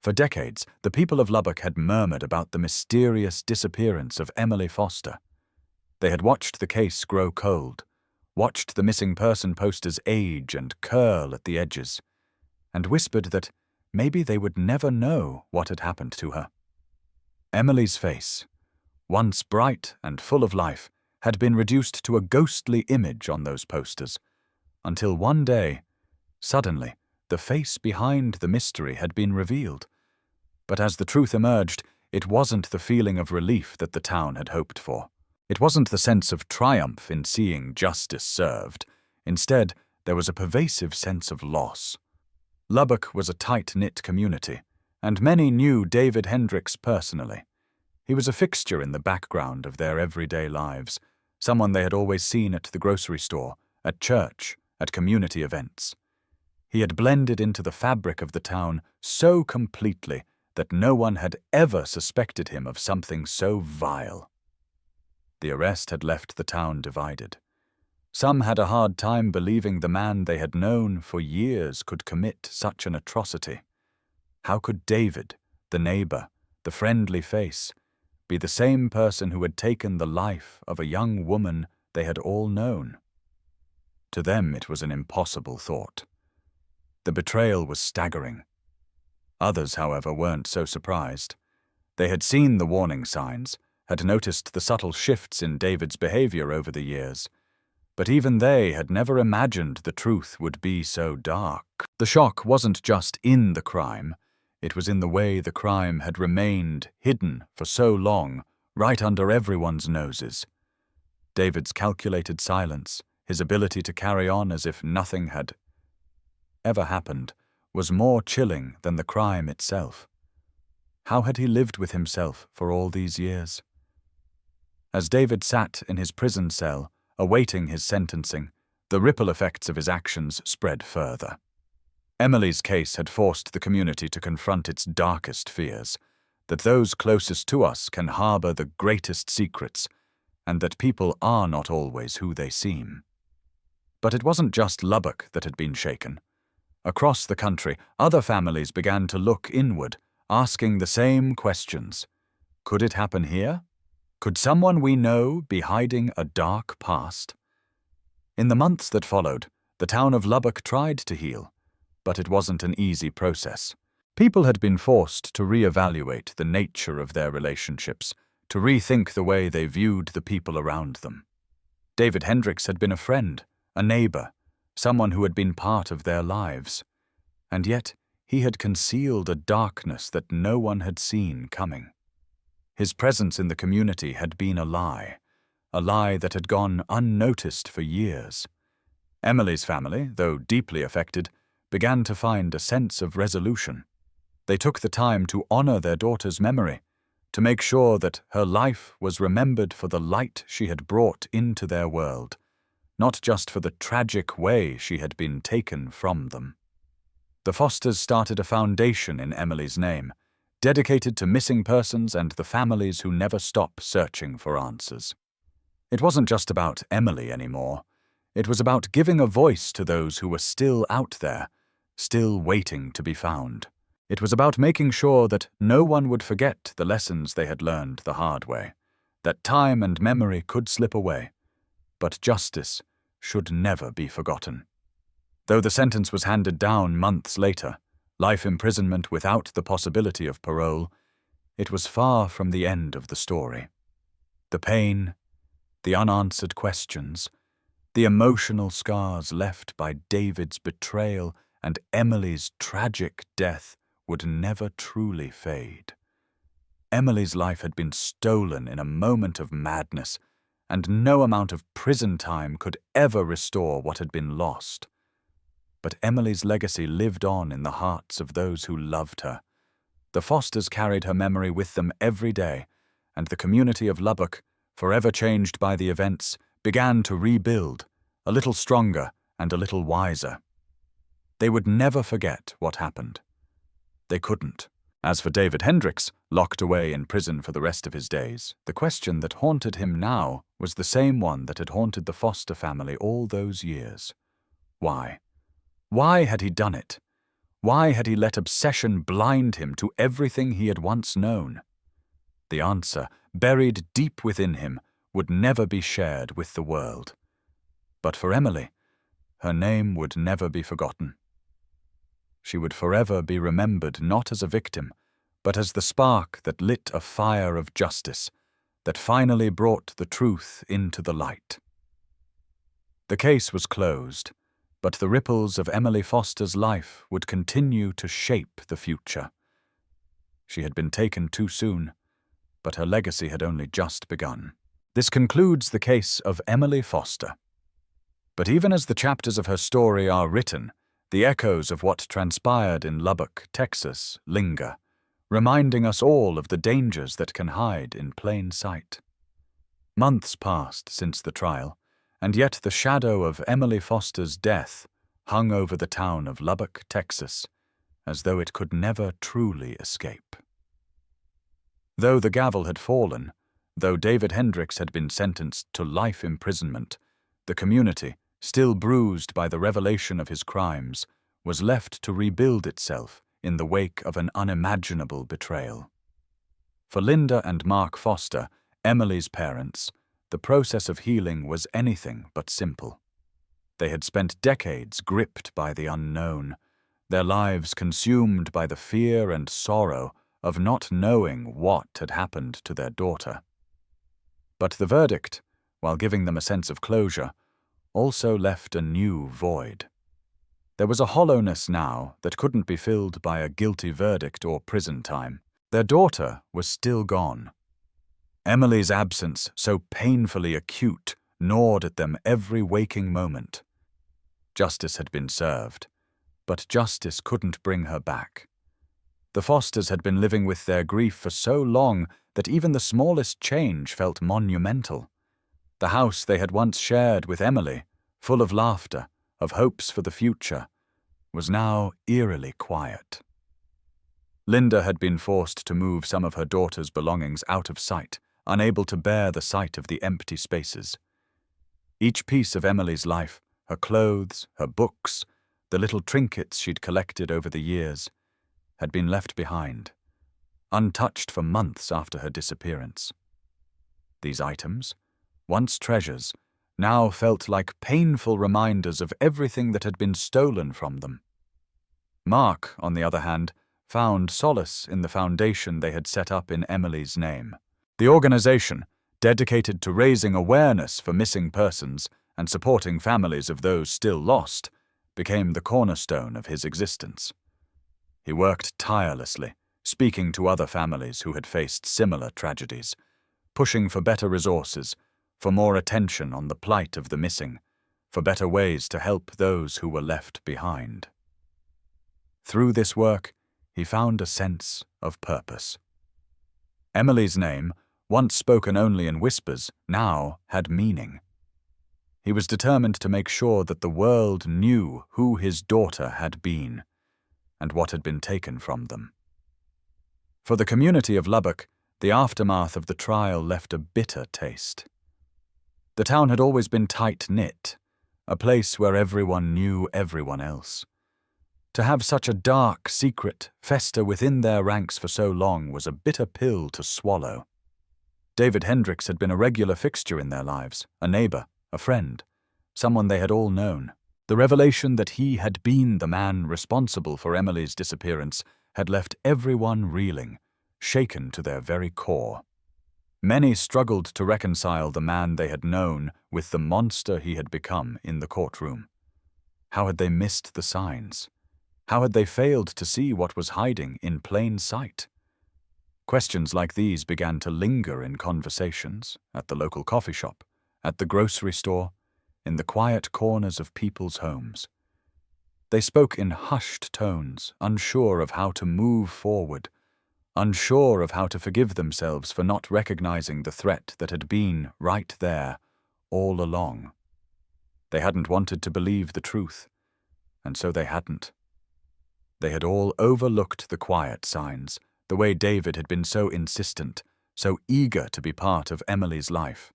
For decades, the people of Lubbock had murmured about the mysterious disappearance of Emily Foster. They had watched the case grow cold, watched the missing person posters age and curl at the edges. and whispered that maybe they would never know what had happened to her. Emily's face, once bright and full of life, had been reduced to a ghostly image on those posters, until one day, suddenly, the face behind the mystery had been revealed. But as the truth emerged, it wasn't the feeling of relief that the town had hoped for. It wasn't the sense of triumph in seeing justice served. Instead, there was a pervasive sense of loss. Lubbock was a tight-knit community, and many knew David Hendricks personally. He was a fixture in the background of their everyday lives, someone they had always seen at the grocery store, at church, at community events. He had blended into the fabric of the town so completely that no one had ever suspected him of something so vile. The arrest had left the town divided. Some had a hard time believing the man they had known for years could commit such an atrocity. How could David, the neighbor, the friendly face, be the same person who had taken the life of a young woman they had all known? To them it was an impossible thought. The betrayal was staggering. Others, however, weren't so surprised. They had seen the warning signs, had noticed the subtle shifts in David's behavior over the years, but even they had never imagined the truth would be so dark. The shock wasn't just in the crime, it was in the way the crime had remained hidden for so long, right under everyone's noses. David's calculated silence, his ability to carry on as if nothing had ever happened, was more chilling than the crime itself. How had he lived with himself for all these years? As David sat in his prison cell, awaiting his sentencing, the ripple effects of his actions spread further. Emily's case had forced the community to confront its darkest fears, that those closest to us can harbor the greatest secrets, and that people are not always who they seem. But it wasn't just Lubbock that had been shaken. Across the country, other families began to look inward, asking the same questions. Could it happen here? Could someone we know be hiding a dark past? In the months that followed, the town of Lubbock tried to heal, but it wasn't an easy process. People had been forced to reevaluate the nature of their relationships, to rethink the way they viewed the people around them. David Hendricks had been a friend, a neighbor, someone who had been part of their lives, and yet he had concealed a darkness that no one had seen coming. His presence in the community had been a lie that had gone unnoticed for years. Emily's family, though deeply affected, began to find a sense of resolution. They took the time to honor their daughter's memory, to make sure that her life was remembered for the light she had brought into their world, not just for the tragic way she had been taken from them. The Fosters started a foundation in Emily's name, dedicated to missing persons and the families who never stop searching for answers. It wasn't just about Emily anymore. It was about giving a voice to those who were still out there, still waiting to be found. It was about making sure that no one would forget the lessons they had learned the hard way, that time and memory could slip away, but justice should never be forgotten. Though the sentence was handed down months later, life imprisonment without the possibility of parole, it was far from the end of the story. The pain, the unanswered questions, the emotional scars left by David's betrayal and Emily's tragic death would never truly fade. Emily's life had been stolen in a moment of madness, and no amount of prison time could ever restore what had been lost. But Emily's legacy lived on in the hearts of those who loved her. The Fosters carried her memory with them every day, and the community of Lubbock, forever changed by the events, began to rebuild, a little stronger and a little wiser. They would never forget what happened. They couldn't. As for David Hendricks, locked away in prison for the rest of his days, the question that haunted him now was the same one that had haunted the Foster family all those years. Why? Why had he done it? Why had he let obsession blind him to everything he had once known? The answer, buried deep within him, would never be shared with the world. But for Emily, her name would never be forgotten. she would forever be remembered not as a victim, but as the spark that lit a fire of justice, that finally brought the truth into the light. The case was closed, but the ripples of Emily Foster's life would continue to shape the future. She had been taken too soon, but her legacy had only just begun. This concludes the case of Emily Foster. But even as the chapters of her story are written, the echoes of what transpired in Lubbock, Texas, linger, reminding us all of the dangers that can hide in plain sight. Months passed since the trial, and yet the shadow of Emily Foster's death hung over the town of Lubbock, Texas, as though it could never truly escape. Though the gavel had fallen, though David Hendricks had been sentenced to life imprisonment, the community, still bruised by the revelation of his crimes, was left to rebuild itself in the wake of an unimaginable betrayal. For Linda and Mark Foster, Emily's parents, the process of healing was anything but simple. They had spent decades gripped by the unknown, their lives consumed by the fear and sorrow of not knowing what had happened to their daughter. But the verdict, while giving them a sense of closure, also left a new void. There was a hollowness now that couldn't be filled by a guilty verdict or prison time. Their daughter was still gone. Emily's absence, so painfully acute, gnawed at them every waking moment. Justice had been served, but justice couldn't bring her back. The Fosters had been living with their grief for so long that even the smallest change felt monumental. The house they had once shared with Emily, full of laughter, of hopes for the future, was now eerily quiet. Linda had been forced to move some of her daughter's belongings out of sight, unable to bear the sight of the empty spaces. Each piece of Emily's life, her clothes, her books, the little trinkets she'd collected over the years, had been left behind, untouched for months after her disappearance. These items, once treasures, now felt like painful reminders of everything that had been stolen from them. Mark, on the other hand, found solace in the foundation they had set up in Emily's name. The organization, dedicated to raising awareness for missing persons and supporting families of those still lost, became the cornerstone of his existence. He worked tirelessly, speaking to other families who had faced similar tragedies, pushing for better resources, for more attention on the plight of the missing, for better ways to help those who were left behind. Through this work, he found a sense of purpose. Emily's name, once spoken only in whispers, now had meaning. He was determined to make sure that the world knew who his daughter had been, and what had been taken from them. For the community of Lubbock, the aftermath of the trial left a bitter taste. The town had always been tight-knit, a place where everyone knew everyone else. To have such a dark secret fester within their ranks for so long was a bitter pill to swallow. David Hendricks had been a regular fixture in their lives, a neighbor, a friend, someone they had all known. The revelation that he had been the man responsible for Emily's disappearance had left everyone reeling, shaken to their very core. Many struggled to reconcile the man they had known with the monster he had become in the courtroom. How had they missed the signs? How had they failed to see what was hiding in plain sight? Questions like these began to linger in conversations, at the local coffee shop, at the grocery store, in the quiet corners of people's homes. They spoke in hushed tones, unsure of how to move forward, unsure of how to forgive themselves for not recognizing the threat that had been right there, all along. They hadn't wanted to believe the truth, and so they hadn't. They had all overlooked the quiet signs, the way David had been so insistent, so eager to be part of Emily's life.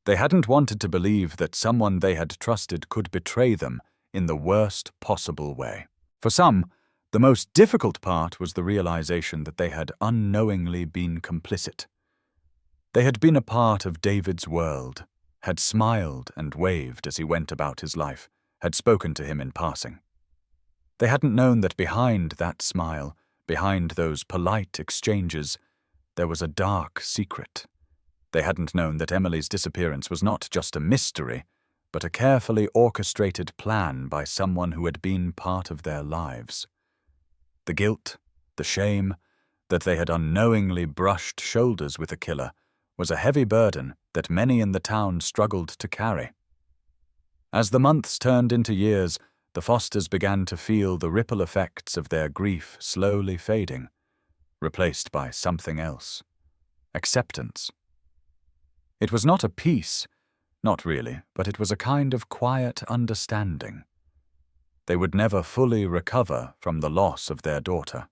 They hadn't wanted to believe that someone they had trusted could betray them in the worst possible way. For some, the most difficult part was the realization that they had unknowingly been complicit. They had been a part of David's world, had smiled and waved as he went about his life, had spoken to him in passing. They hadn't known that behind that smile, behind those polite exchanges, there was a dark secret. They hadn't known that Emily's disappearance was not just a mystery, but a carefully orchestrated plan by someone who had been part of their lives. The guilt, the shame, that they had unknowingly brushed shoulders with a killer was a heavy burden that many in the town struggled to carry. As the months turned into years, the Fosters began to feel the ripple effects of their grief slowly fading, replaced by something else: acceptance. It was not a peace, not really, but it was a kind of quiet understanding. They would never fully recover from the loss of their daughter.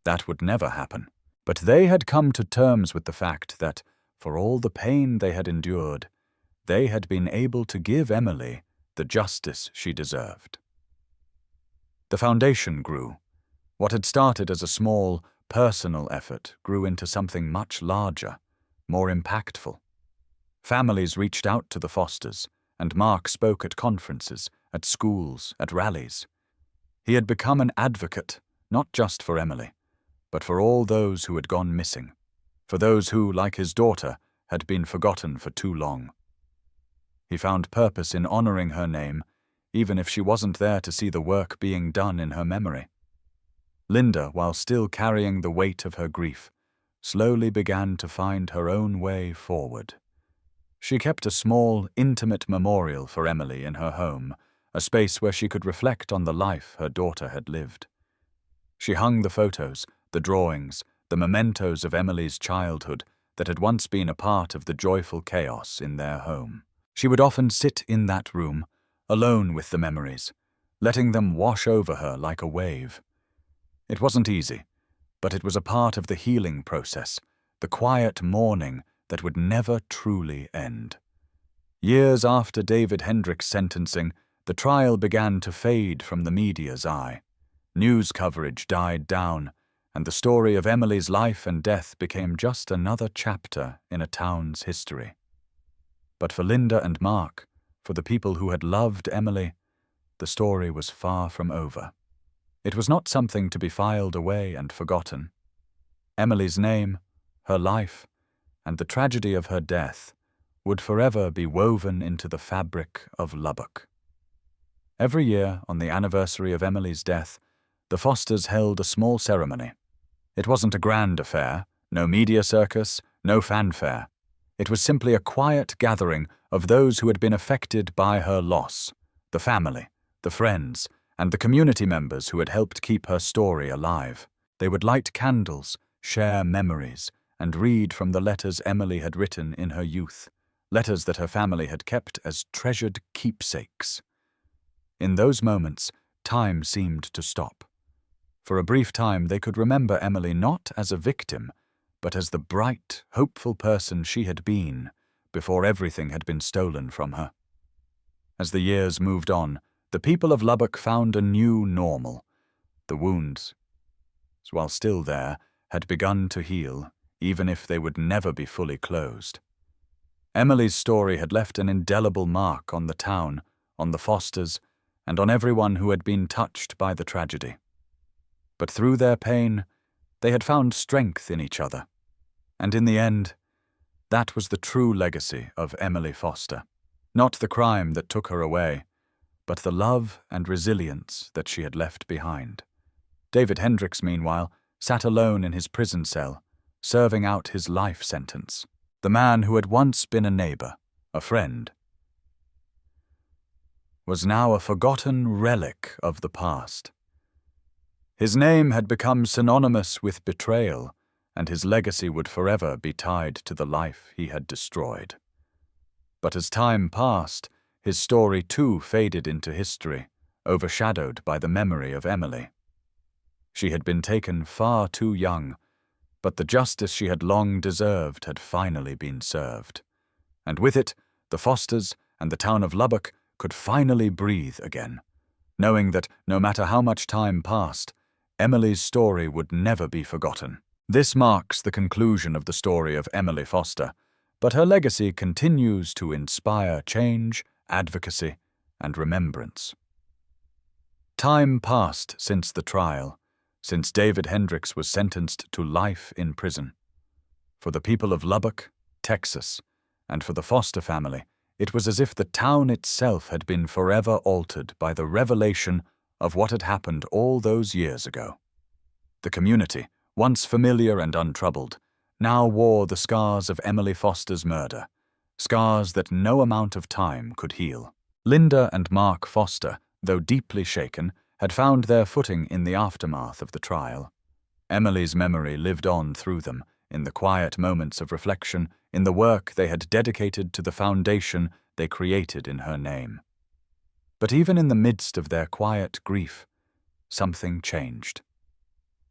That would never happen. But they had come to terms with the fact that, for all the pain they had endured, they had been able to give Emily the justice she deserved. The foundation grew. What had started as a small, personal effort grew into something much larger, more impactful. Families reached out to the Fosters, and Mark spoke at conferences, at schools, at rallies. He had become an advocate, not just for Emily, but for all those who had gone missing, for those who, like his daughter, had been forgotten for too long. He found purpose in honoring her name, even if she wasn't there to see the work being done in her memory. Linda, while still carrying the weight of her grief, slowly began to find her own way forward. She kept a small, intimate memorial for Emily in her home, a space where she could reflect on the life her daughter had lived. She hung the photos, the drawings, the mementos of Emily's childhood that had once been a part of the joyful chaos in their home. She would often sit in that room, alone with the memories, letting them wash over her like a wave. It wasn't easy, but it was a part of the healing process, the quiet mourning that would never truly end. Years after David Hendrick's sentencing, the trial began to fade from the media's eye. News coverage died down, and the story of Emily's life and death became just another chapter in a town's history. But for Linda and Mark, for the people who had loved Emily, the story was far from over. It was not something to be filed away and forgotten. Emily's name, her life, and the tragedy of her death would forever be woven into the fabric of Lubbock. Every year, on the anniversary of Emily's death, the Fosters held a small ceremony. It wasn't a grand affair, no media circus, no fanfare. It was simply a quiet gathering of those who had been affected by her loss, the family, the friends, and the community members who had helped keep her story alive. They would light candles, share memories, and read from the letters Emily had written in her youth, letters that her family had kept as treasured keepsakes. In those moments, time seemed to stop. For a brief time, they could remember Emily not as a victim, but as the bright, hopeful person she had been before everything had been stolen from her. As the years moved on, the people of Lubbock found a new normal. The wounds, while still there, had begun to heal, even if they would never be fully closed. Emily's story had left an indelible mark on the town, on the Fosters, and on everyone who had been touched by the tragedy. But through their pain, they had found strength in each other. And in the end, that was the true legacy of Emily Foster. Not the crime that took her away, but the love and resilience that she had left behind. David Hendricks, meanwhile, sat alone in his prison cell, serving out his life sentence. The man who had once been a neighbor, a friend, was now a forgotten relic of the past. His name had become synonymous with betrayal, and his legacy would forever be tied to the life he had destroyed. But as time passed, his story too faded into history, overshadowed by the memory of Emily. She had been taken far too young, but the justice she had long deserved had finally been served. And with it, the Fosters and the town of Lubbock could finally breathe again, knowing that no matter how much time passed, Emily's story would never be forgotten. This marks the conclusion of the story of Emily Foster, but her legacy continues to inspire change, advocacy, and remembrance. Time passed since the trial, since David Hendricks was sentenced to life in prison. For the people of Lubbock, Texas, and for the Foster family, it was as if the town itself had been forever altered by the revelation of what had happened all those years ago. The community, once familiar and untroubled, now wore the scars of Emily Foster's murder, scars that no amount of time could heal. Linda and Mark Foster, though deeply shaken, had found their footing in the aftermath of the trial. Emily's memory lived on through them, in the quiet moments of reflection, in the work they had dedicated to the foundation they created in her name. But even in the midst of their quiet grief, something changed.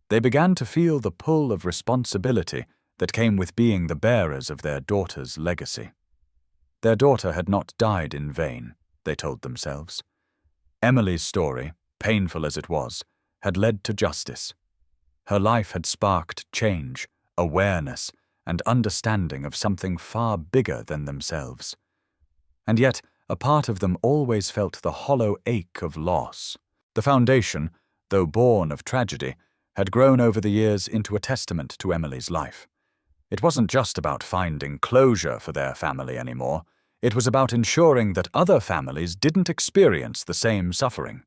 They began to feel the pull of responsibility that came with being the bearers of their daughter's legacy. Their daughter had not died in vain, they told themselves. Emily's story, painful as it was, had led to justice. Her life had sparked change, awareness, and understanding of something far bigger than themselves. And yet, a part of them always felt the hollow ache of loss. The foundation, though born of tragedy, had grown over the years into a testament to Emily's life. It wasn't just about finding closure for their family anymore. It was about ensuring that other families didn't experience the same suffering.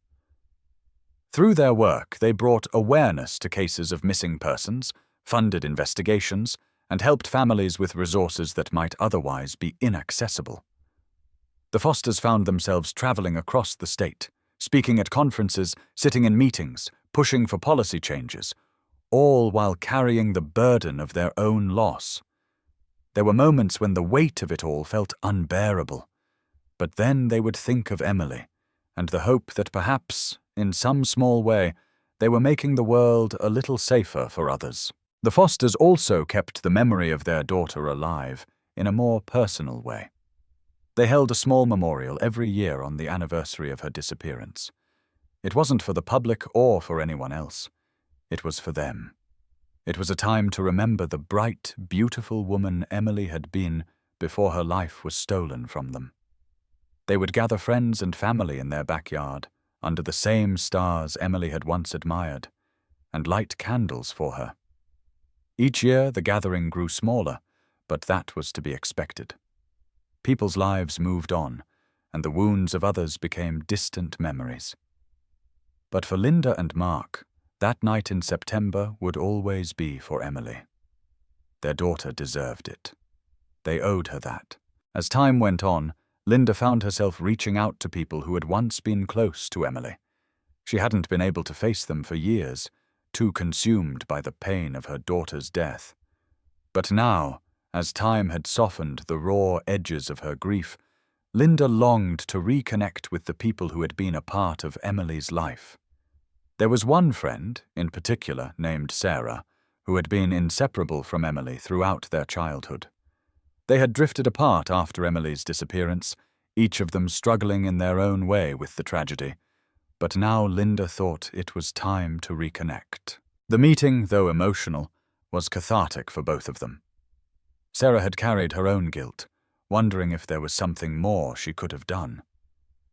Through their work, they brought awareness to cases of missing persons, funded investigations, and helped families with resources that might otherwise be inaccessible. The Fosters found themselves traveling across the state, speaking at conferences, sitting in meetings, pushing for policy changes, all while carrying the burden of their own loss. There were moments when the weight of it all felt unbearable, but then they would think of Emily, and the hope that perhaps, in some small way, they were making the world a little safer for others. The Fosters also kept the memory of their daughter alive in a more personal way. They held a small memorial every year on the anniversary of her disappearance. It wasn't for the public or for anyone else. It was for them. It was a time to remember the bright, beautiful woman Emily had been before her life was stolen from them. They would gather friends and family in their backyard, under the same stars Emily had once admired, and light candles for her. Each year the gathering grew smaller, but that was to be expected. People's lives moved on, and the wounds of others became distant memories. But for Linda and Mark, that night in September would always be for Emily. Their daughter deserved it. They owed her that. As time went on, Linda found herself reaching out to people who had once been close to Emily. She hadn't been able to face them for years, too consumed by the pain of her daughter's death. But now, as time had softened the raw edges of her grief, Linda longed to reconnect with the people who had been a part of Emily's life. There was one friend, in particular, named Sarah, who had been inseparable from Emily throughout their childhood. They had drifted apart after Emily's disappearance, each of them struggling in their own way with the tragedy, but now Linda thought it was time to reconnect. The meeting, though emotional, was cathartic for both of them. Sarah had carried her own guilt, wondering if there was something more she could have done.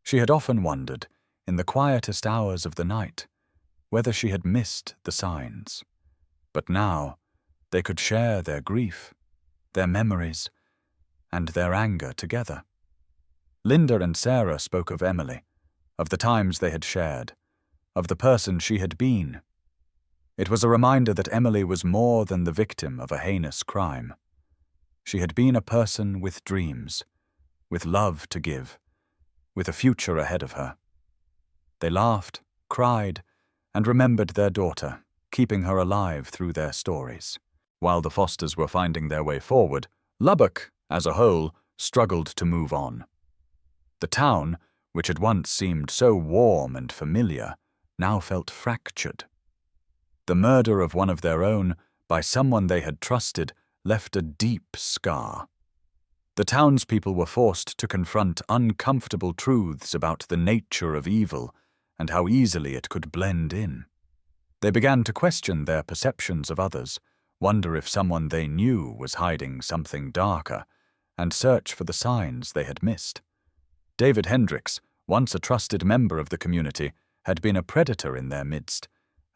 She had often wondered, in the quietest hours of the night, whether she had missed the signs. But now they could share their grief, their memories, and their anger together. Linda and Sarah spoke of Emily, of the times they had shared, of the person she had been. It was a reminder that Emily was more than the victim of a heinous crime. She had been a person with dreams, with love to give, with a future ahead of her. They laughed, cried, and remembered their daughter, keeping her alive through their stories. While the Fosters were finding their way forward, Lubbock, as a whole, struggled to move on. The town, which had once seemed so warm and familiar, now felt fractured. The murder of one of their own, by someone they had trusted, left a deep scar. The townspeople were forced to confront uncomfortable truths about the nature of evil and how easily it could blend in. They began to question their perceptions of others, wonder if someone they knew was hiding something darker, and search for the signs they had missed. David Hendricks, once a trusted member of the community, had been a predator in their midst,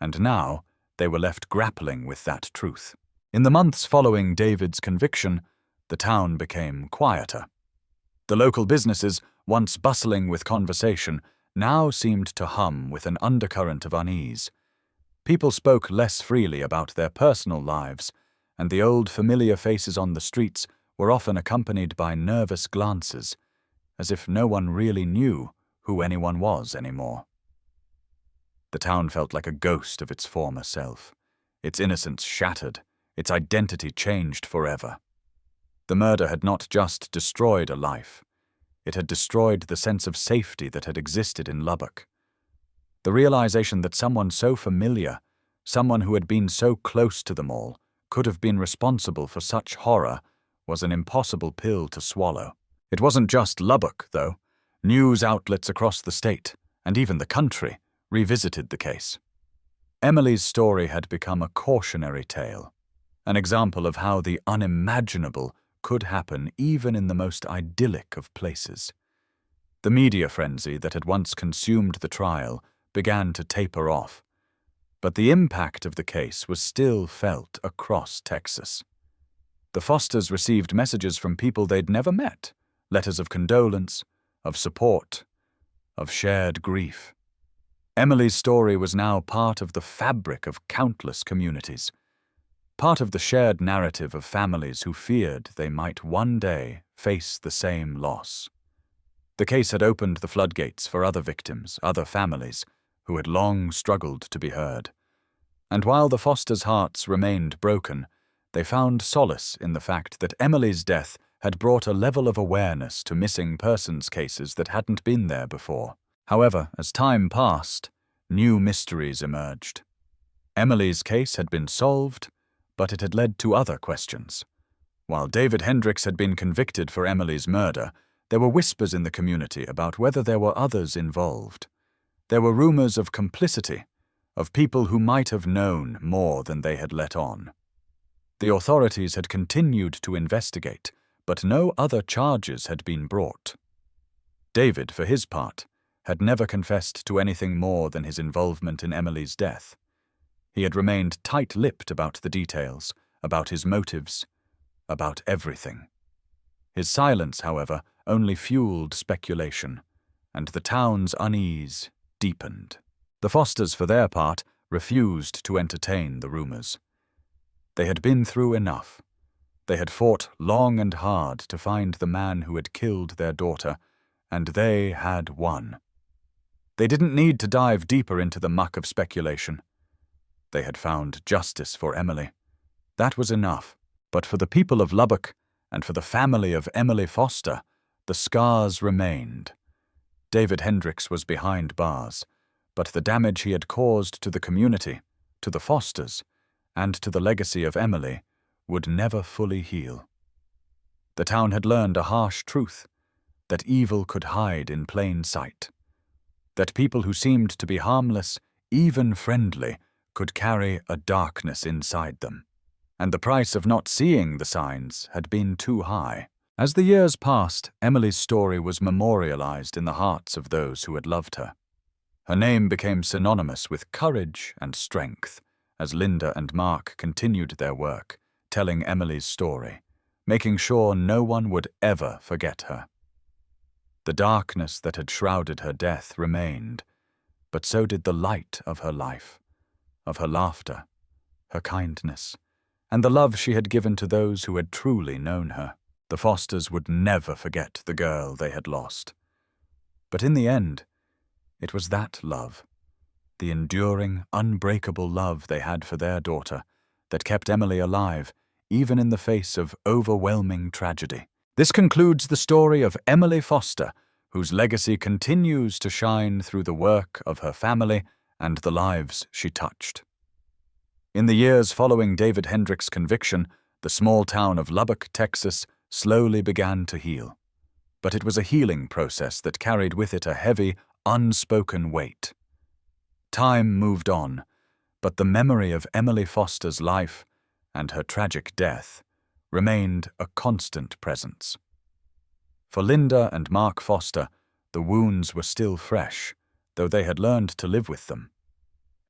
and now they were left grappling with that truth. In the months following David's conviction, the town became quieter. The local businesses, once bustling with conversation, now seemed to hum with an undercurrent of unease. People spoke less freely about their personal lives, and the old familiar faces on the streets were often accompanied by nervous glances, as if no one really knew who anyone was anymore. The town felt like a ghost of its former self, its innocence shattered, its identity changed forever. The murder had not just destroyed a life, it had destroyed the sense of safety that had existed in Lubbock. The realization that someone so familiar, someone who had been so close to them all, could have been responsible for such horror was an impossible pill to swallow. It wasn't just Lubbock, though. News outlets across the state, and even the country, revisited the case. Emily's story had become a cautionary tale, an example of how the unimaginable could happen even in the most idyllic of places. The media frenzy that had once consumed the trial began to taper off, but the impact of the case was still felt across Texas. The Fosters received messages from people they'd never met, letters of condolence, of support, of shared grief. Emily's story was now part of the fabric of countless communities, part of the shared narrative of families who feared they might one day face the same loss. The case had opened the floodgates for other victims, other families, who had long struggled to be heard. And while the Fosters' hearts remained broken, they found solace in the fact that Emily's death had brought a level of awareness to missing persons cases that hadn't been there before. However, as time passed, new mysteries emerged. Emily's case had been solved, but it had led to other questions. While David Hendricks had been convicted for Emily's murder, there were whispers in the community about whether there were others involved. There were rumors of complicity, of people who might have known more than they had let on. The authorities had continued to investigate, but no other charges had been brought. David, for his part, had never confessed to anything more than his involvement in Emily's death. He had remained tight-lipped about the details, about his motives, about everything. His silence, however, only fueled speculation, and the town's unease deepened. The Fosters, for their part, refused to entertain the rumors. They had been through enough. They had fought long and hard to find the man who had killed their daughter, and they had won. They didn't need to dive deeper into the muck of speculation. They had found justice for Emily. That was enough. But for the people of Lubbock, and for the family of Emily Foster, the scars remained. David Hendricks was behind bars, but the damage he had caused to the community, to the Fosters, and to the legacy of Emily would never fully heal. The town had learned a harsh truth, that evil could hide in plain sight, that people who seemed to be harmless, even friendly, could carry a darkness inside them. And the price of not seeing the signs had been too high. As the years passed, Emily's story was memorialized in the hearts of those who had loved her. Her name became synonymous with courage and strength as Linda and Mark continued their work, telling Emily's story, making sure no one would ever forget her. The darkness that had shrouded her death remained, but so did the light of her life, of her laughter, her kindness, and the love she had given to those who had truly known her. The Fosters would never forget the girl they had lost. But in the end, it was that love, the enduring, unbreakable love they had for their daughter, that kept Emily alive, even in the face of overwhelming tragedy. This concludes the story of Emily Foster, whose legacy continues to shine through the work of her family and the lives she touched. In the years following David Hendricks' conviction, the small town of Lubbock, Texas, slowly began to heal. But it was a healing process that carried with it a heavy, unspoken weight. Time moved on, but the memory of Emily Foster's life and her tragic death remained a constant presence. For Linda and Mark Foster, the wounds were still fresh, though they had learned to live with them.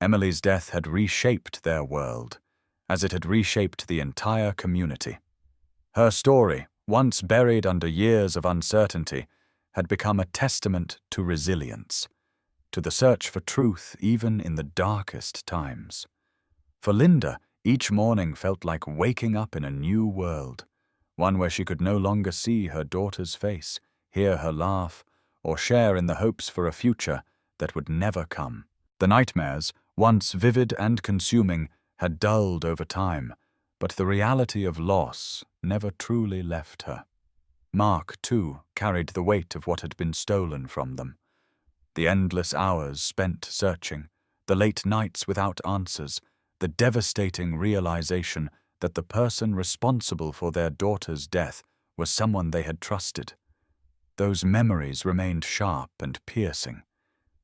Emily's death had reshaped their world, as it had reshaped the entire community. Her story, once buried under years of uncertainty, had become a testament to resilience, to the search for truth even in the darkest times. For Linda, each morning felt like waking up in a new world, one where she could no longer see her daughter's face, hear her laugh, or share in the hopes for a future that would never come. The nightmares, once vivid and consuming, had dulled over time, but the reality of loss never truly left her. Mark, too, carried the weight of what had been stolen from them. The endless hours spent searching, the late nights without answers, the devastating realization that the person responsible for their daughter's death was someone they had trusted. Those memories remained sharp and piercing.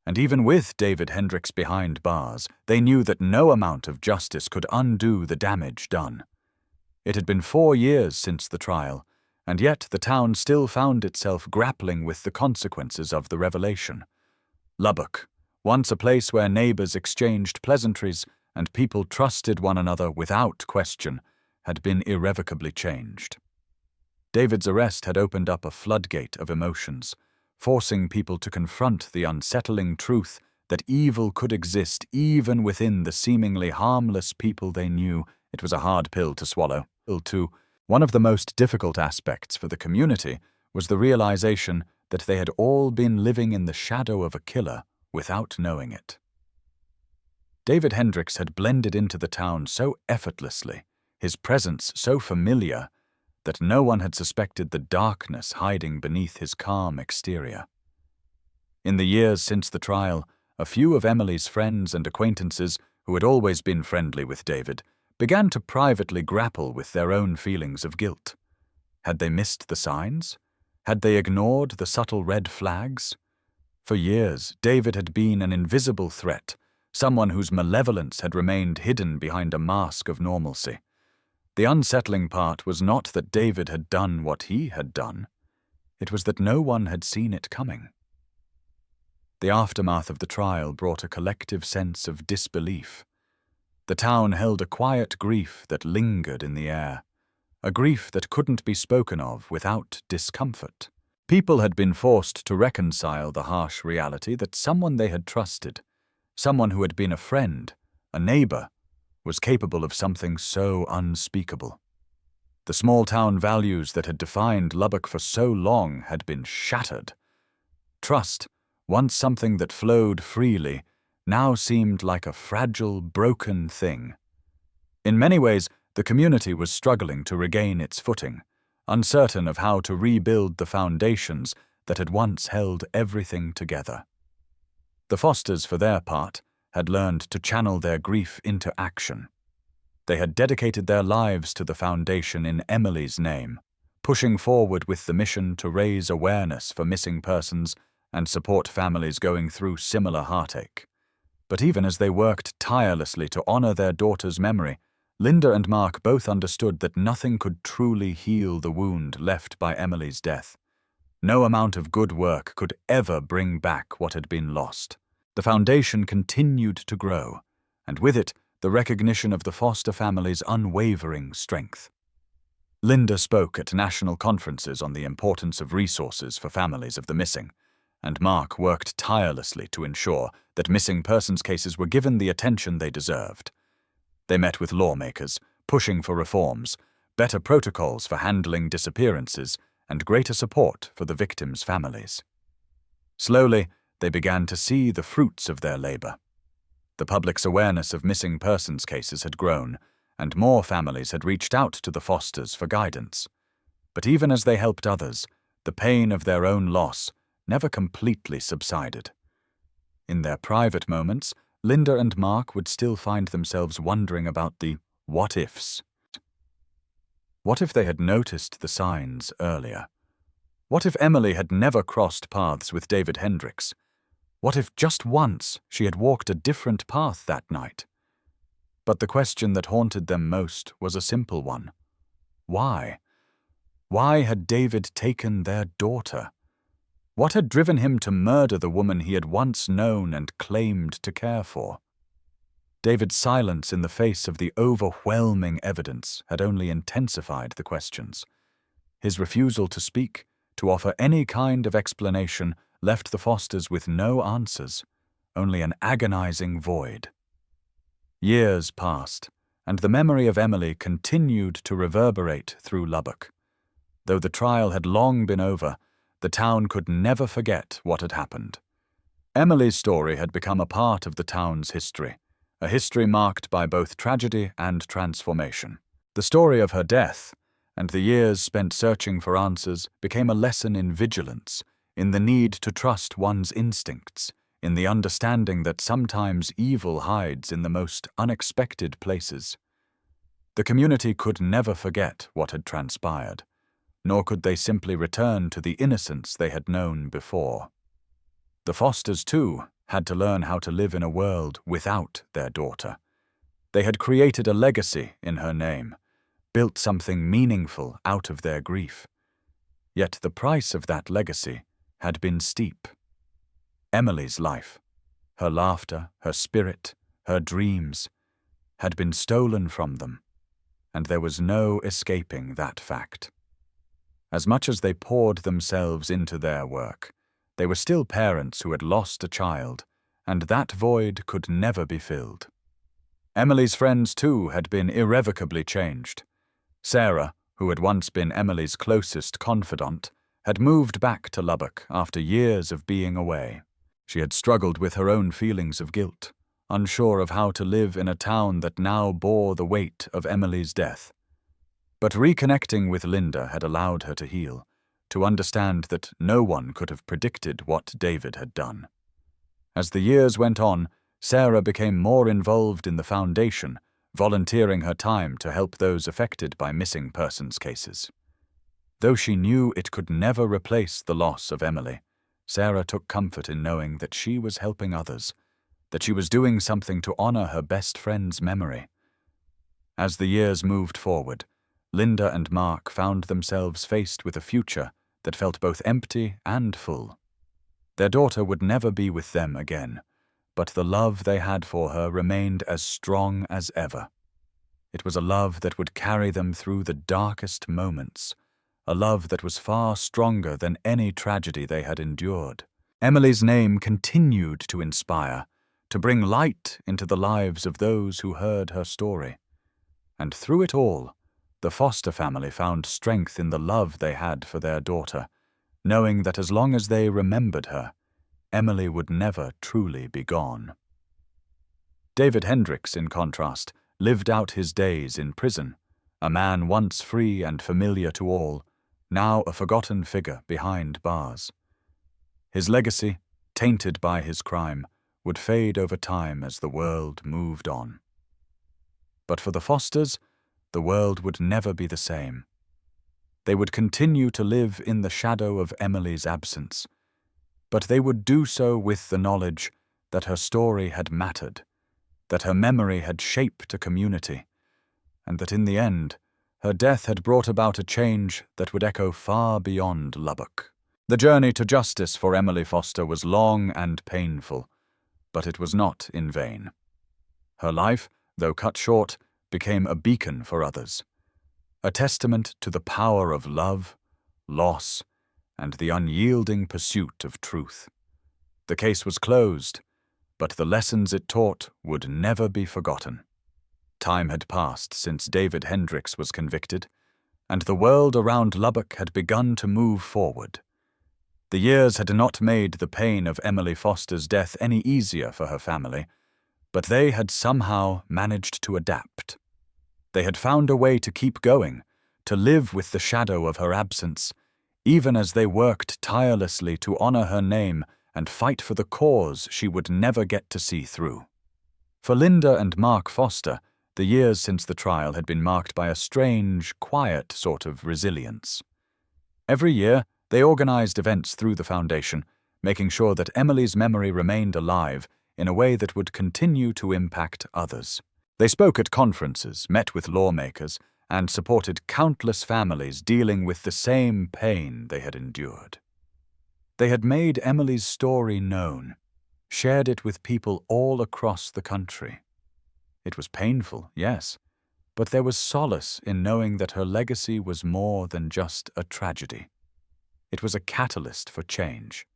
And even with David Hendricks behind bars, they knew that no amount of justice could undo the damage done. It had been 4 years since the trial, and yet the town still found itself grappling with the consequences of the revelation. Lubbock, once a place where neighbors exchanged pleasantries and people trusted one another without question, had been irrevocably changed. David's arrest had opened up a floodgate of emotions, forcing people to confront the unsettling truth that evil could exist even within the seemingly harmless people they knew. It was a hard pill to swallow. One of the most difficult aspects for the community was the realization that they had all been living in the shadow of a killer without knowing it. David Hendricks had blended into the town so effortlessly, his presence so familiar, that no one had suspected the darkness hiding beneath his calm exterior. In the years since the trial, a few of Emily's friends and acquaintances, who had always been friendly with David, began to privately grapple with their own feelings of guilt. Had they missed the signs? Had they ignored the subtle red flags? For years, David had been an invisible threat, someone whose malevolence had remained hidden behind a mask of normalcy. The unsettling part was not that David had done what he had done. It was that no one had seen it coming. The aftermath of the trial brought a collective sense of disbelief. The town held a quiet grief that lingered in the air, a grief that couldn't be spoken of without discomfort. People had been forced to reconcile the harsh reality that someone they had trusted, someone who had been a friend, a neighbor, was capable of something so unspeakable. The small-town values that had defined Lubbock for so long had been shattered. Trust, once something that flowed freely, now seemed like a fragile, broken thing. In many ways, the community was struggling to regain its footing, uncertain of how to rebuild the foundations that had once held everything together. The Fosters, for their part, had learned to channel their grief into action. They had dedicated their lives to the foundation in Emily's name, pushing forward with the mission to raise awareness for missing persons and support families going through similar heartache. But even as they worked tirelessly to honor their daughter's memory, Linda and Mark both understood that nothing could truly heal the wound left by Emily's death. No amount of good work could ever bring back what had been lost. The foundation continued to grow, and with it, the recognition of the Foster family's unwavering strength. Linda spoke at national conferences on the importance of resources for families of the missing, and Mark worked tirelessly to ensure that missing persons cases were given the attention they deserved. They met with lawmakers, pushing for reforms, better protocols for handling disappearances, and greater support for the victims' families. Slowly, they began to see the fruits of their labor. The public's awareness of missing persons cases had grown, and more families had reached out to the Fosters for guidance. But even as they helped others, the pain of their own loss never completely subsided. In their private moments, Linda and Mark would still find themselves wondering about the what-ifs. What if they had noticed the signs earlier? What if Emily had never crossed paths with David Hendricks? What if just once she had walked a different path that night? But the question that haunted them most was a simple one. Why? Why had David taken their daughter? What had driven him to murder the woman he had once known and claimed to care for? David's silence in the face of the overwhelming evidence had only intensified the questions. His refusal to speak, to offer any kind of explanation, left the Fosters with no answers, only an agonizing void. Years passed, and the memory of Emily continued to reverberate through Lubbock. Though the trial had long been over, the town could never forget what had happened. Emily's story had become a part of the town's history, a history marked by both tragedy and transformation. The story of her death, and the years spent searching for answers, became a lesson in vigilance, in the need to trust one's instincts, in the understanding that sometimes evil hides in the most unexpected places. The community could never forget what had transpired, nor could they simply return to the innocence they had known before. The Fosters, too, had to learn how to live in a world without their daughter. They had created a legacy in her name, built something meaningful out of their grief. Yet the price of that legacy had been steep. Emily's life, her laughter, her spirit, her dreams, had been stolen from them, and there was no escaping that fact. As much as they poured themselves into their work, they were still parents who had lost a child, and that void could never be filled. Emily's friends, too, had been irrevocably changed. Sarah, who had once been Emily's closest confidant, had moved back to Lubbock after years of being away. She had struggled with her own feelings of guilt, unsure of how to live in a town that now bore the weight of Emily's death. But reconnecting with Linda had allowed her to heal, to understand that no one could have predicted what David had done. As the years went on, Sarah became more involved in the foundation, volunteering her time to help those affected by missing persons cases. Though she knew it could never replace the loss of Emily, Sarah took comfort in knowing that she was helping others, that she was doing something to honor her best friend's memory. As the years moved forward, Linda and Mark found themselves faced with a future that felt both empty and full. Their daughter would never be with them again, but the love they had for her remained as strong as ever. It was a love that would carry them through the darkest moments, a love that was far stronger than any tragedy they had endured. Emily's name continued to inspire, to bring light into the lives of those who heard her story. And through it all, the Foster family found strength in the love they had for their daughter, knowing that as long as they remembered her, Emily would never truly be gone. David Hendricks, in contrast, lived out his days in prison, a man once free and familiar to all, now a forgotten figure behind bars. His legacy, tainted by his crime, would fade over time as the world moved on. But for the Fosters, the world would never be the same. They would continue to live in the shadow of Emily's absence, but they would do so with the knowledge that her story had mattered, that her memory had shaped a community, and that in the end, her death had brought about a change that would echo far beyond Lubbock. The journey to justice for Emily Foster was long and painful, but it was not in vain. Her life, though cut short, became a beacon for others, a testament to the power of love, loss, and the unyielding pursuit of truth. The case was closed, but the lessons it taught would never be forgotten. Time had passed since David Hendricks was convicted, and the world around Lubbock had begun to move forward. The years had not made the pain of Emily Foster's death any easier for her family, but they had somehow managed to adapt. They had found a way to keep going, to live with the shadow of her absence, even as they worked tirelessly to honor her name and fight for the cause she would never get to see through. For Linda and Mark Foster, the years since the trial had been marked by a strange, quiet sort of resilience. Every year, they organized events through the foundation, making sure that Emily's memory remained alive in a way that would continue to impact others. They spoke at conferences, met with lawmakers, and supported countless families dealing with the same pain they had endured. They had made Emily's story known, shared it with people all across the country. It was painful, yes, but there was solace in knowing that her legacy was more than just a tragedy. It was a catalyst for change.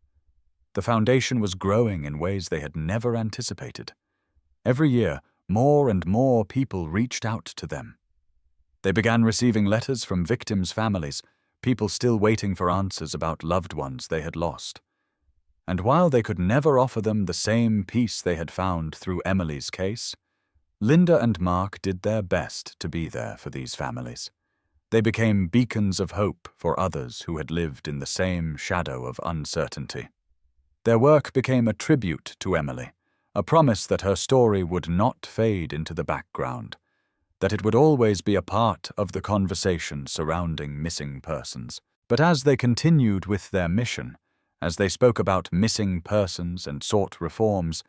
The foundation was growing in ways they had never anticipated. Every year, more and more people reached out to them. They began receiving letters from victims' families, people still waiting for answers about loved ones they had lost. And while they could never offer them the same peace they had found through Emily's case, Linda and Mark did their best to be there for these families. They became beacons of hope for others who had lived in the same shadow of uncertainty. Their work became a tribute to Emily, a promise that her story would not fade into the background, that it would always be a part of the conversation surrounding missing persons. But as they continued with their mission, as they spoke about missing persons and sought reforms,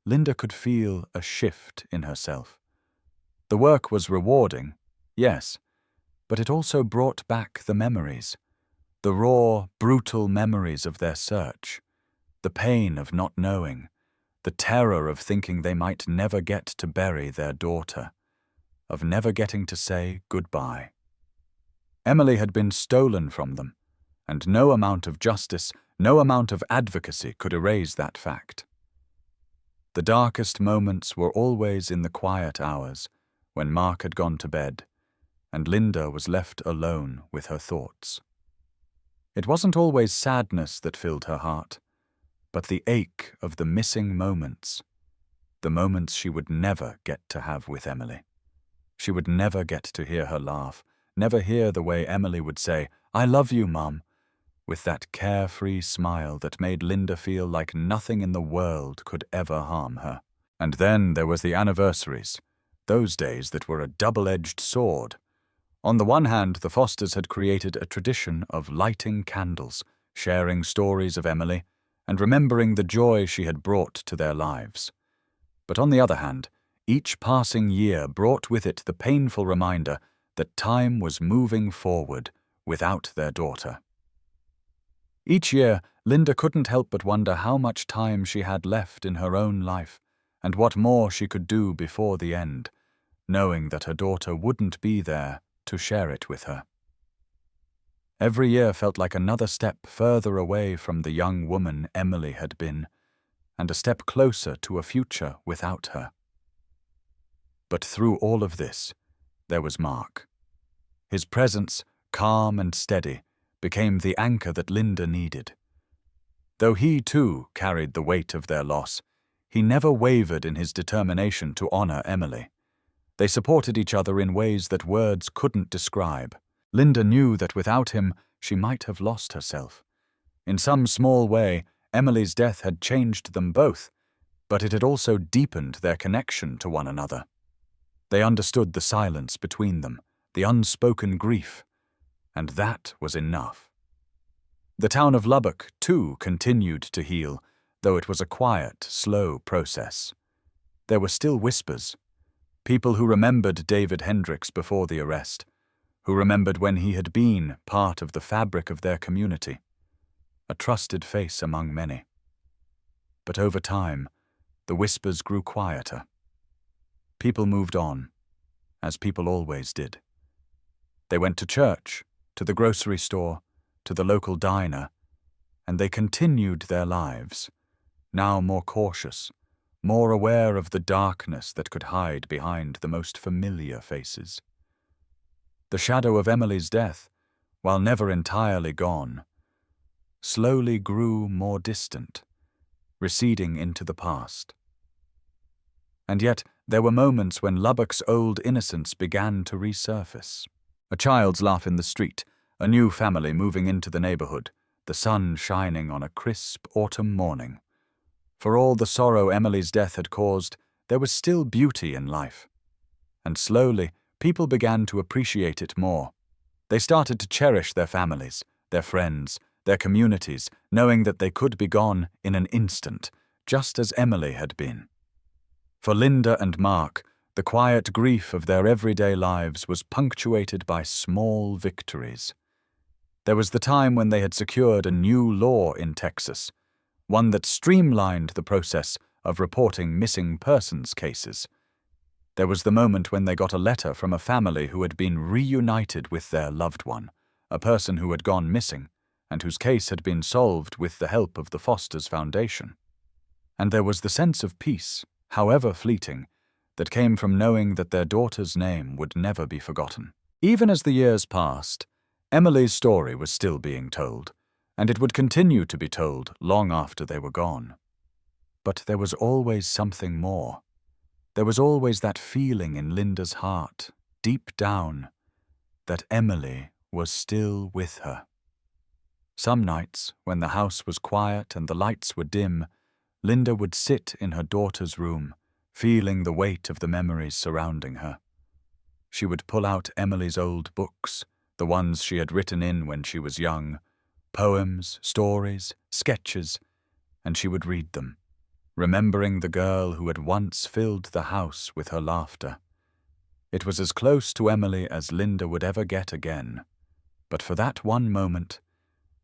Linda could feel a shift in herself. The work was rewarding, yes, but it also brought back the memories, the raw, brutal memories of their search, the pain of not knowing, the terror of thinking they might never get to bury their daughter, of never getting to say goodbye. Emily had been stolen from them, and no amount of justice, no amount of advocacy could erase that fact. The darkest moments were always in the quiet hours, when Mark had gone to bed, and Linda was left alone with her thoughts. It wasn't always sadness that filled her heart, but the ache of the missing moments, the moments she would never get to have with Emily. She would never get to hear her laugh, never hear the way Emily would say, "I love you, Mum," with that carefree smile that made Linda feel like nothing in the world could ever harm her. And then there was the anniversaries, those days that were a double-edged sword. On the one hand, the Fosters had created a tradition of lighting candles, sharing stories of Emily, and remembering the joy she had brought to their lives. But on the other hand, each passing year brought with it the painful reminder that time was moving forward without their daughter. Each year, Linda couldn't help but wonder how much time she had left in her own life, and what more she could do before the end, knowing that her daughter wouldn't be there to share it with her. Every year felt like another step further away from the young woman Emily had been, and a step closer to a future without her. But through all of this, there was Mark. His presence, calm and steady, became the anchor that Linda needed. Though he, too, carried the weight of their loss, he never wavered in his determination to honor Emily. They supported each other in ways that words couldn't describe. Linda knew that without him, she might have lost herself. In some small way, Emily's death had changed them both, but it had also deepened their connection to one another. They understood the silence between them, the unspoken grief, and that was enough. The town of Lubbock, too, continued to heal, though it was a quiet, slow process. There were still whispers. People who remembered David Hendricks before the arrest, who remembered when he had been part of the fabric of their community, a trusted face among many. But over time, the whispers grew quieter. People moved on, as people always did. They went to church, to the grocery store, to the local diner, and they continued their lives, now more cautious, more aware of the darkness that could hide behind the most familiar faces. The shadow of Emily's death, while never entirely gone, slowly grew more distant, receding into the past. And yet, there were moments when Lubbock's old innocence began to resurface. A child's laugh in the street, a new family moving into the neighborhood, the sun shining on a crisp autumn morning. For all the sorrow Emily's death had caused, there was still beauty in life. And slowly, people began to appreciate it more. They started to cherish their families, their friends, their communities, knowing that they could be gone in an instant, just as Emily had been. For Linda and Mark, the quiet grief of their everyday lives was punctuated by small victories. There was the time when they had secured a new law in Texas, one that streamlined the process of reporting missing persons cases. There was the moment when they got a letter from a family who had been reunited with their loved one, a person who had gone missing, and whose case had been solved with the help of the Fosters Foundation. And there was the sense of peace, however fleeting, that came from knowing that their daughter's name would never be forgotten. Even as the years passed, Emily's story was still being told, and it would continue to be told long after they were gone. But there was always something more. There was always that feeling in Linda's heart, deep down, that Emily was still with her. Some nights, when the house was quiet and the lights were dim, Linda would sit in her daughter's room, feeling the weight of the memories surrounding her. She would pull out Emily's old books, the ones she had written in when she was young, poems, stories, sketches, and she would read them, remembering the girl who had once filled the house with her laughter. It was as close to Emily as Linda would ever get again, but for that one moment,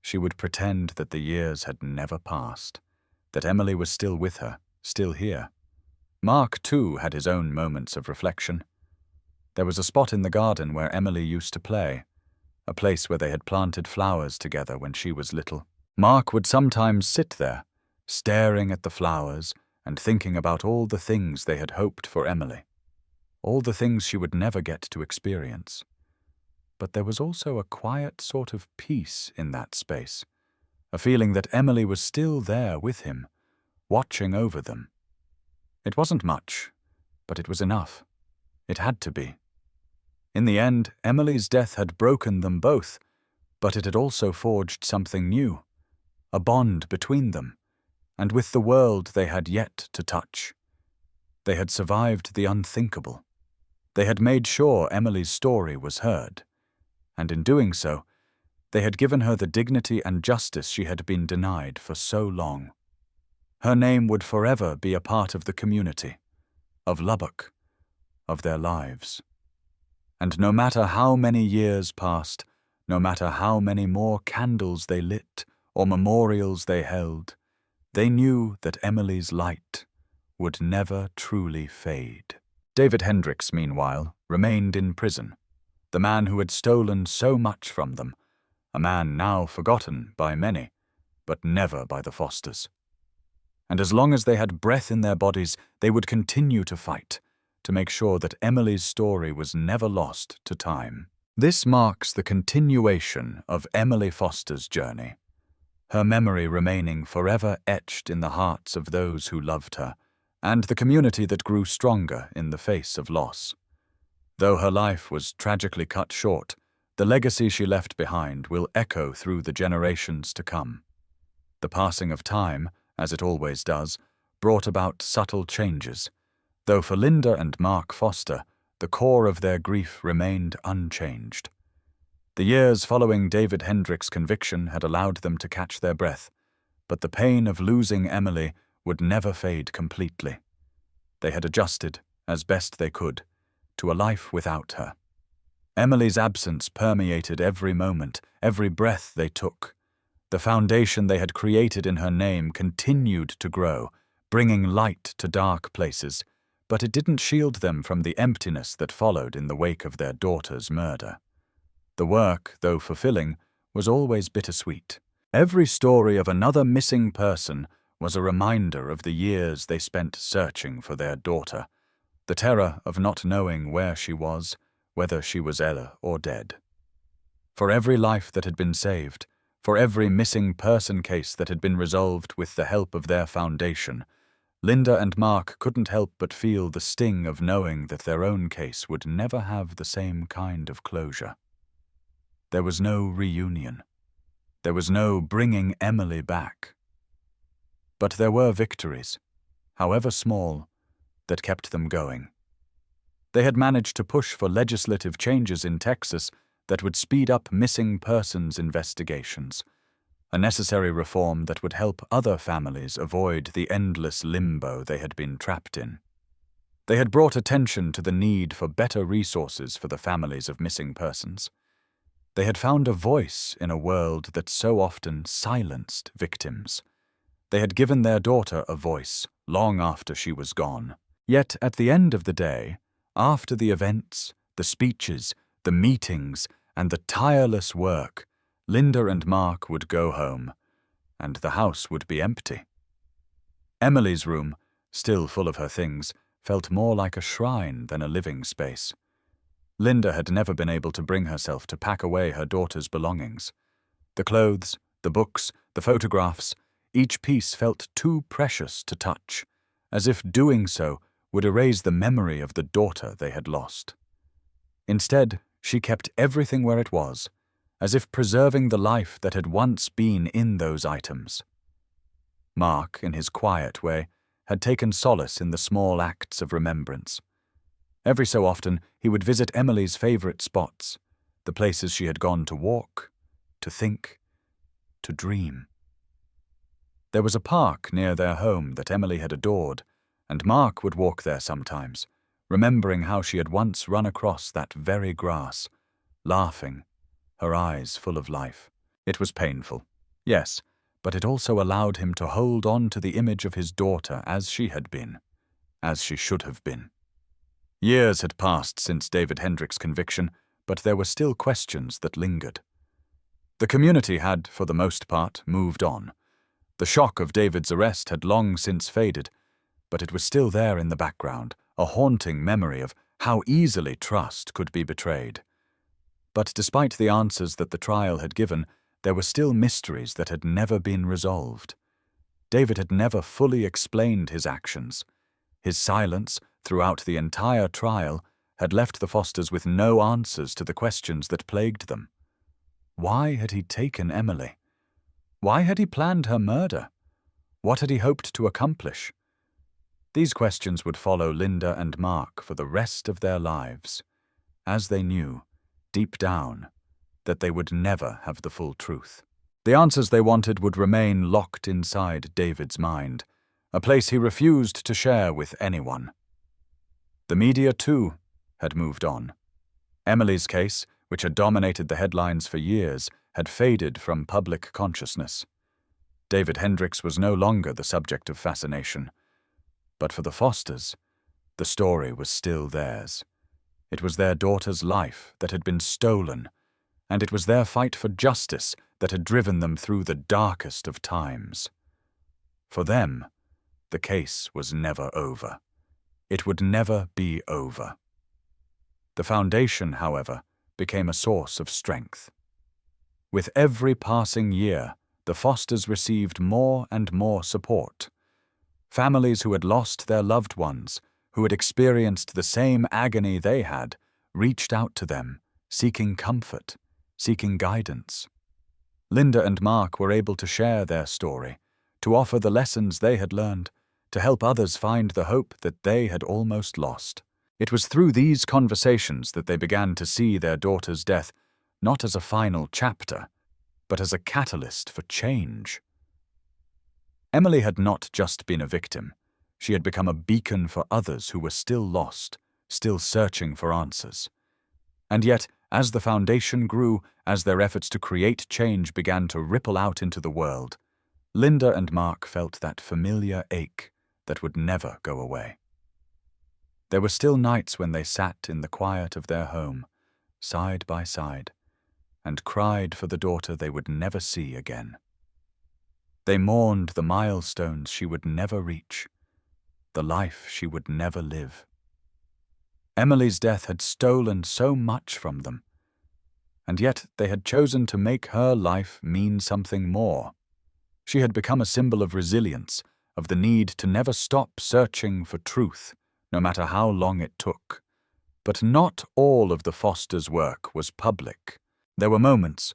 she would pretend that the years had never passed, that Emily was still with her, still here. Mark, too, had his own moments of reflection. There was a spot in the garden where Emily used to play, a place where they had planted flowers together when she was little. Mark would sometimes sit there, staring at the flowers and thinking about all the things they had hoped for Emily, all the things she would never get to experience. But there was also a quiet sort of peace in that space, a feeling that Emily was still there with him, watching over them. It wasn't much, but it was enough. It had to be. In the end, Emily's death had broken them both, but it had also forged something new, a bond between them, and with the world they had yet to touch. They had survived the unthinkable. They had made sure Emily's story was heard, and in doing so, they had given her the dignity and justice she had been denied for so long. Her name would forever be a part of the community, of Lubbock, of their lives. And no matter how many years passed, no matter how many more candles they lit or memorials they held, they knew that Emily's light would never truly fade. David Hendricks, meanwhile, remained in prison, the man who had stolen so much from them, a man now forgotten by many, but never by the Fosters. And as long as they had breath in their bodies, they would continue to fight, to make sure that Emily's story was never lost to time. This marks the continuation of Emily Foster's journey, her memory remaining forever etched in the hearts of those who loved her, and the community that grew stronger in the face of loss. Though her life was tragically cut short, the legacy she left behind will echo through the generations to come. The passing of time, as it always does, brought about subtle changes, though for Linda and Mark Foster, the core of their grief remained unchanged. The years following David Hendricks' conviction had allowed them to catch their breath, but the pain of losing Emily would never fade completely. They had adjusted, as best they could, to a life without her. Emily's absence permeated every moment, every breath they took. The foundation they had created in her name continued to grow, bringing light to dark places, but it didn't shield them from the emptiness that followed in the wake of their daughter's murder. The work, though fulfilling, was always bittersweet. Every story of another missing person was a reminder of the years they spent searching for their daughter, the terror of not knowing where she was, whether she was ill or dead. For every life that had been saved, for every missing person case that had been resolved with the help of their foundation, Linda and Mark couldn't help but feel the sting of knowing that their own case would never have the same kind of closure. There was no reunion. There was no bringing Emily back. But there were victories, however small, that kept them going. They had managed to push for legislative changes in Texas that would speed up missing persons investigations, a necessary reform that would help other families avoid the endless limbo they had been trapped in. They had brought attention to the need for better resources for the families of missing persons. They had found a voice in a world that so often silenced victims. They had given their daughter a voice long after she was gone. Yet at the end of the day, after the events, the speeches, the meetings, and the tireless work, Linda and Mark would go home, and the house would be empty. Emily's room, still full of her things, felt more like a shrine than a living space. Linda had never been able to bring herself to pack away her daughter's belongings. The clothes, the books, the photographs, each piece felt too precious to touch, as if doing so would erase the memory of the daughter they had lost. Instead, she kept everything where it was, as if preserving the life that had once been in those items. Mark, in his quiet way, had taken solace in the small acts of remembrance. Every so often, he would visit Emily's favorite spots, the places she had gone to walk, to think, to dream. There was a park near their home that Emily had adored, and Mark would walk there sometimes, remembering how she had once run across that very grass, laughing, her eyes full of life. It was painful, yes, but it also allowed him to hold on to the image of his daughter as she had been, as she should have been. Years had passed since David Hendrick's conviction, but there were still questions that lingered. The community had, for the most part, moved on. The shock of David's arrest had long since faded, but it was still there in the background, a haunting memory of how easily trust could be betrayed. But despite the answers that the trial had given, there were still mysteries that had never been resolved. David had never fully explained his actions. His silence, throughout the entire trial, had left the Fosters with no answers to the questions that plagued them. Why had he taken Emily? Why had he planned her murder? What had he hoped to accomplish? These questions would follow Linda and Mark for the rest of their lives, as they knew, deep down, that they would never have the full truth. The answers they wanted would remain locked inside David's mind, a place he refused to share with anyone. The media, too, had moved on. Emily's case, which had dominated the headlines for years, had faded from public consciousness. David Hendricks was no longer the subject of fascination. But for the Fosters, the story was still theirs. It was their daughter's life that had been stolen, and it was their fight for justice that had driven them through the darkest of times. For them, the case was never over. It would never be over. The foundation, however, became a source of strength. With every passing year, the Fosters received more and more support. Families who had lost their loved ones, who had experienced the same agony they had, reached out to them, seeking comfort, seeking guidance. Linda and Mark were able to share their story, to offer the lessons they had learned, to help others find the hope that they had almost lost. It was through these conversations that they began to see their daughter's death not as a final chapter, but as a catalyst for change. Emily had not just been a victim. She had become a beacon for others who were still lost, still searching for answers. And yet, as the foundation grew, as their efforts to create change began to ripple out into the world, Linda and Mark felt that familiar ache that would never go away. There were still nights when they sat in the quiet of their home, side by side, and cried for the daughter they would never see again. They mourned the milestones she would never reach, the life she would never live. Emily's death had stolen so much from them, and yet they had chosen to make her life mean something more. She had become a symbol of resilience, of the need to never stop searching for truth, no matter how long it took. But not all of the Fosters' work was public. There were moments,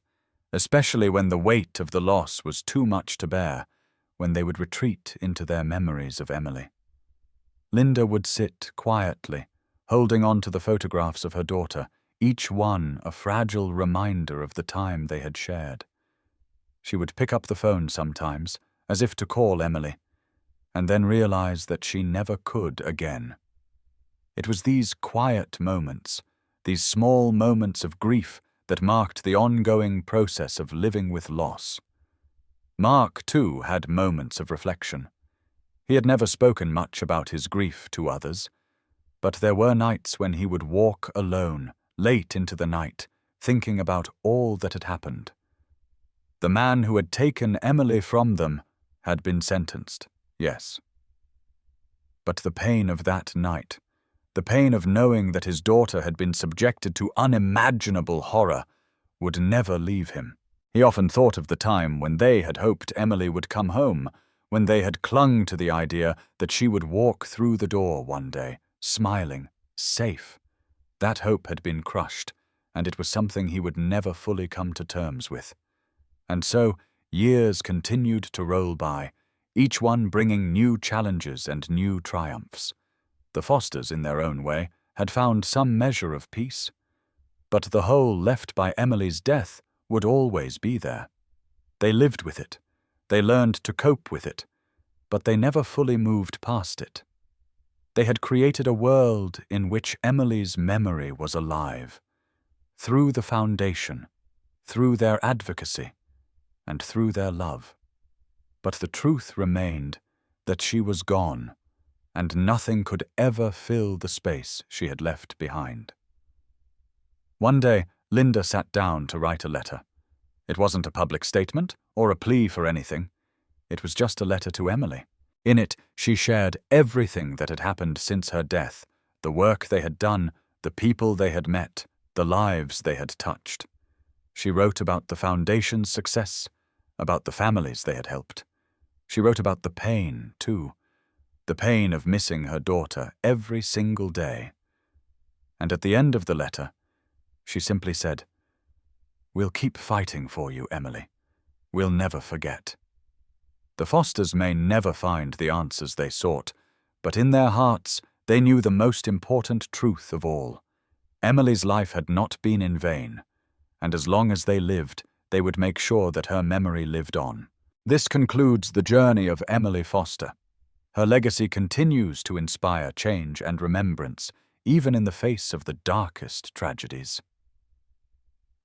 especially when the weight of the loss was too much to bear, when they would retreat into their memories of Emily. Linda would sit quietly, holding on to the photographs of her daughter, each one a fragile reminder of the time they had shared. She would pick up the phone sometimes, as if to call Emily, and then realize that she never could again. It was these quiet moments, these small moments of grief, that marked the ongoing process of living with loss. Mark, too, had moments of reflection. He had never spoken much about his grief to others, but there were nights when he would walk alone, late into the night, thinking about all that had happened. The man who had taken Emily from them had been sentenced, yes. But the pain of that night, the pain of knowing that his daughter had been subjected to unimaginable horror, would never leave him. He often thought of the time when they had hoped Emily would come home, when they had clung to the idea that she would walk through the door one day, smiling, safe. That hope had been crushed, and it was something he would never fully come to terms with. And so, years continued to roll by, each one bringing new challenges and new triumphs. The Fosters, in their own way, had found some measure of peace. But the hole left by Emily's death would always be there. They lived with it. They learned to cope with it. But they never fully moved past it. They had created a world in which Emily's memory was alive, through the foundation, through their advocacy, and through their love. But the truth remained that she was gone, and nothing could ever fill the space she had left behind. One day, Linda sat down to write a letter. It wasn't a public statement or a plea for anything. It was just a letter to Emily. In it, she shared everything that had happened since her death, the work they had done, the people they had met, the lives they had touched. She wrote about the Foundation's success, about the families they had helped. She wrote about the pain, too, the pain of missing her daughter every single day. And at the end of the letter, she simply said, "We'll keep fighting for you, Emily. We'll never forget." The Fosters may never find the answers they sought, but in their hearts they knew the most important truth of all. Emily's life had not been in vain, and as long as they lived, they would make sure that her memory lived on. This concludes the journey of Emily Foster. Her legacy continues to inspire change and remembrance, even in the face of the darkest tragedies.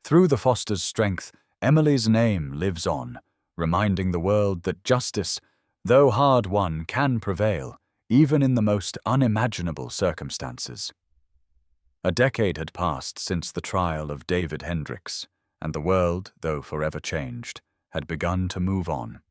Through the Fosters' strength, Emily's name lives on, reminding the world that justice, though hard-won, can prevail, even in the most unimaginable circumstances. A decade had passed since the trial of David Hendricks, and the world, though forever changed, had begun to move on.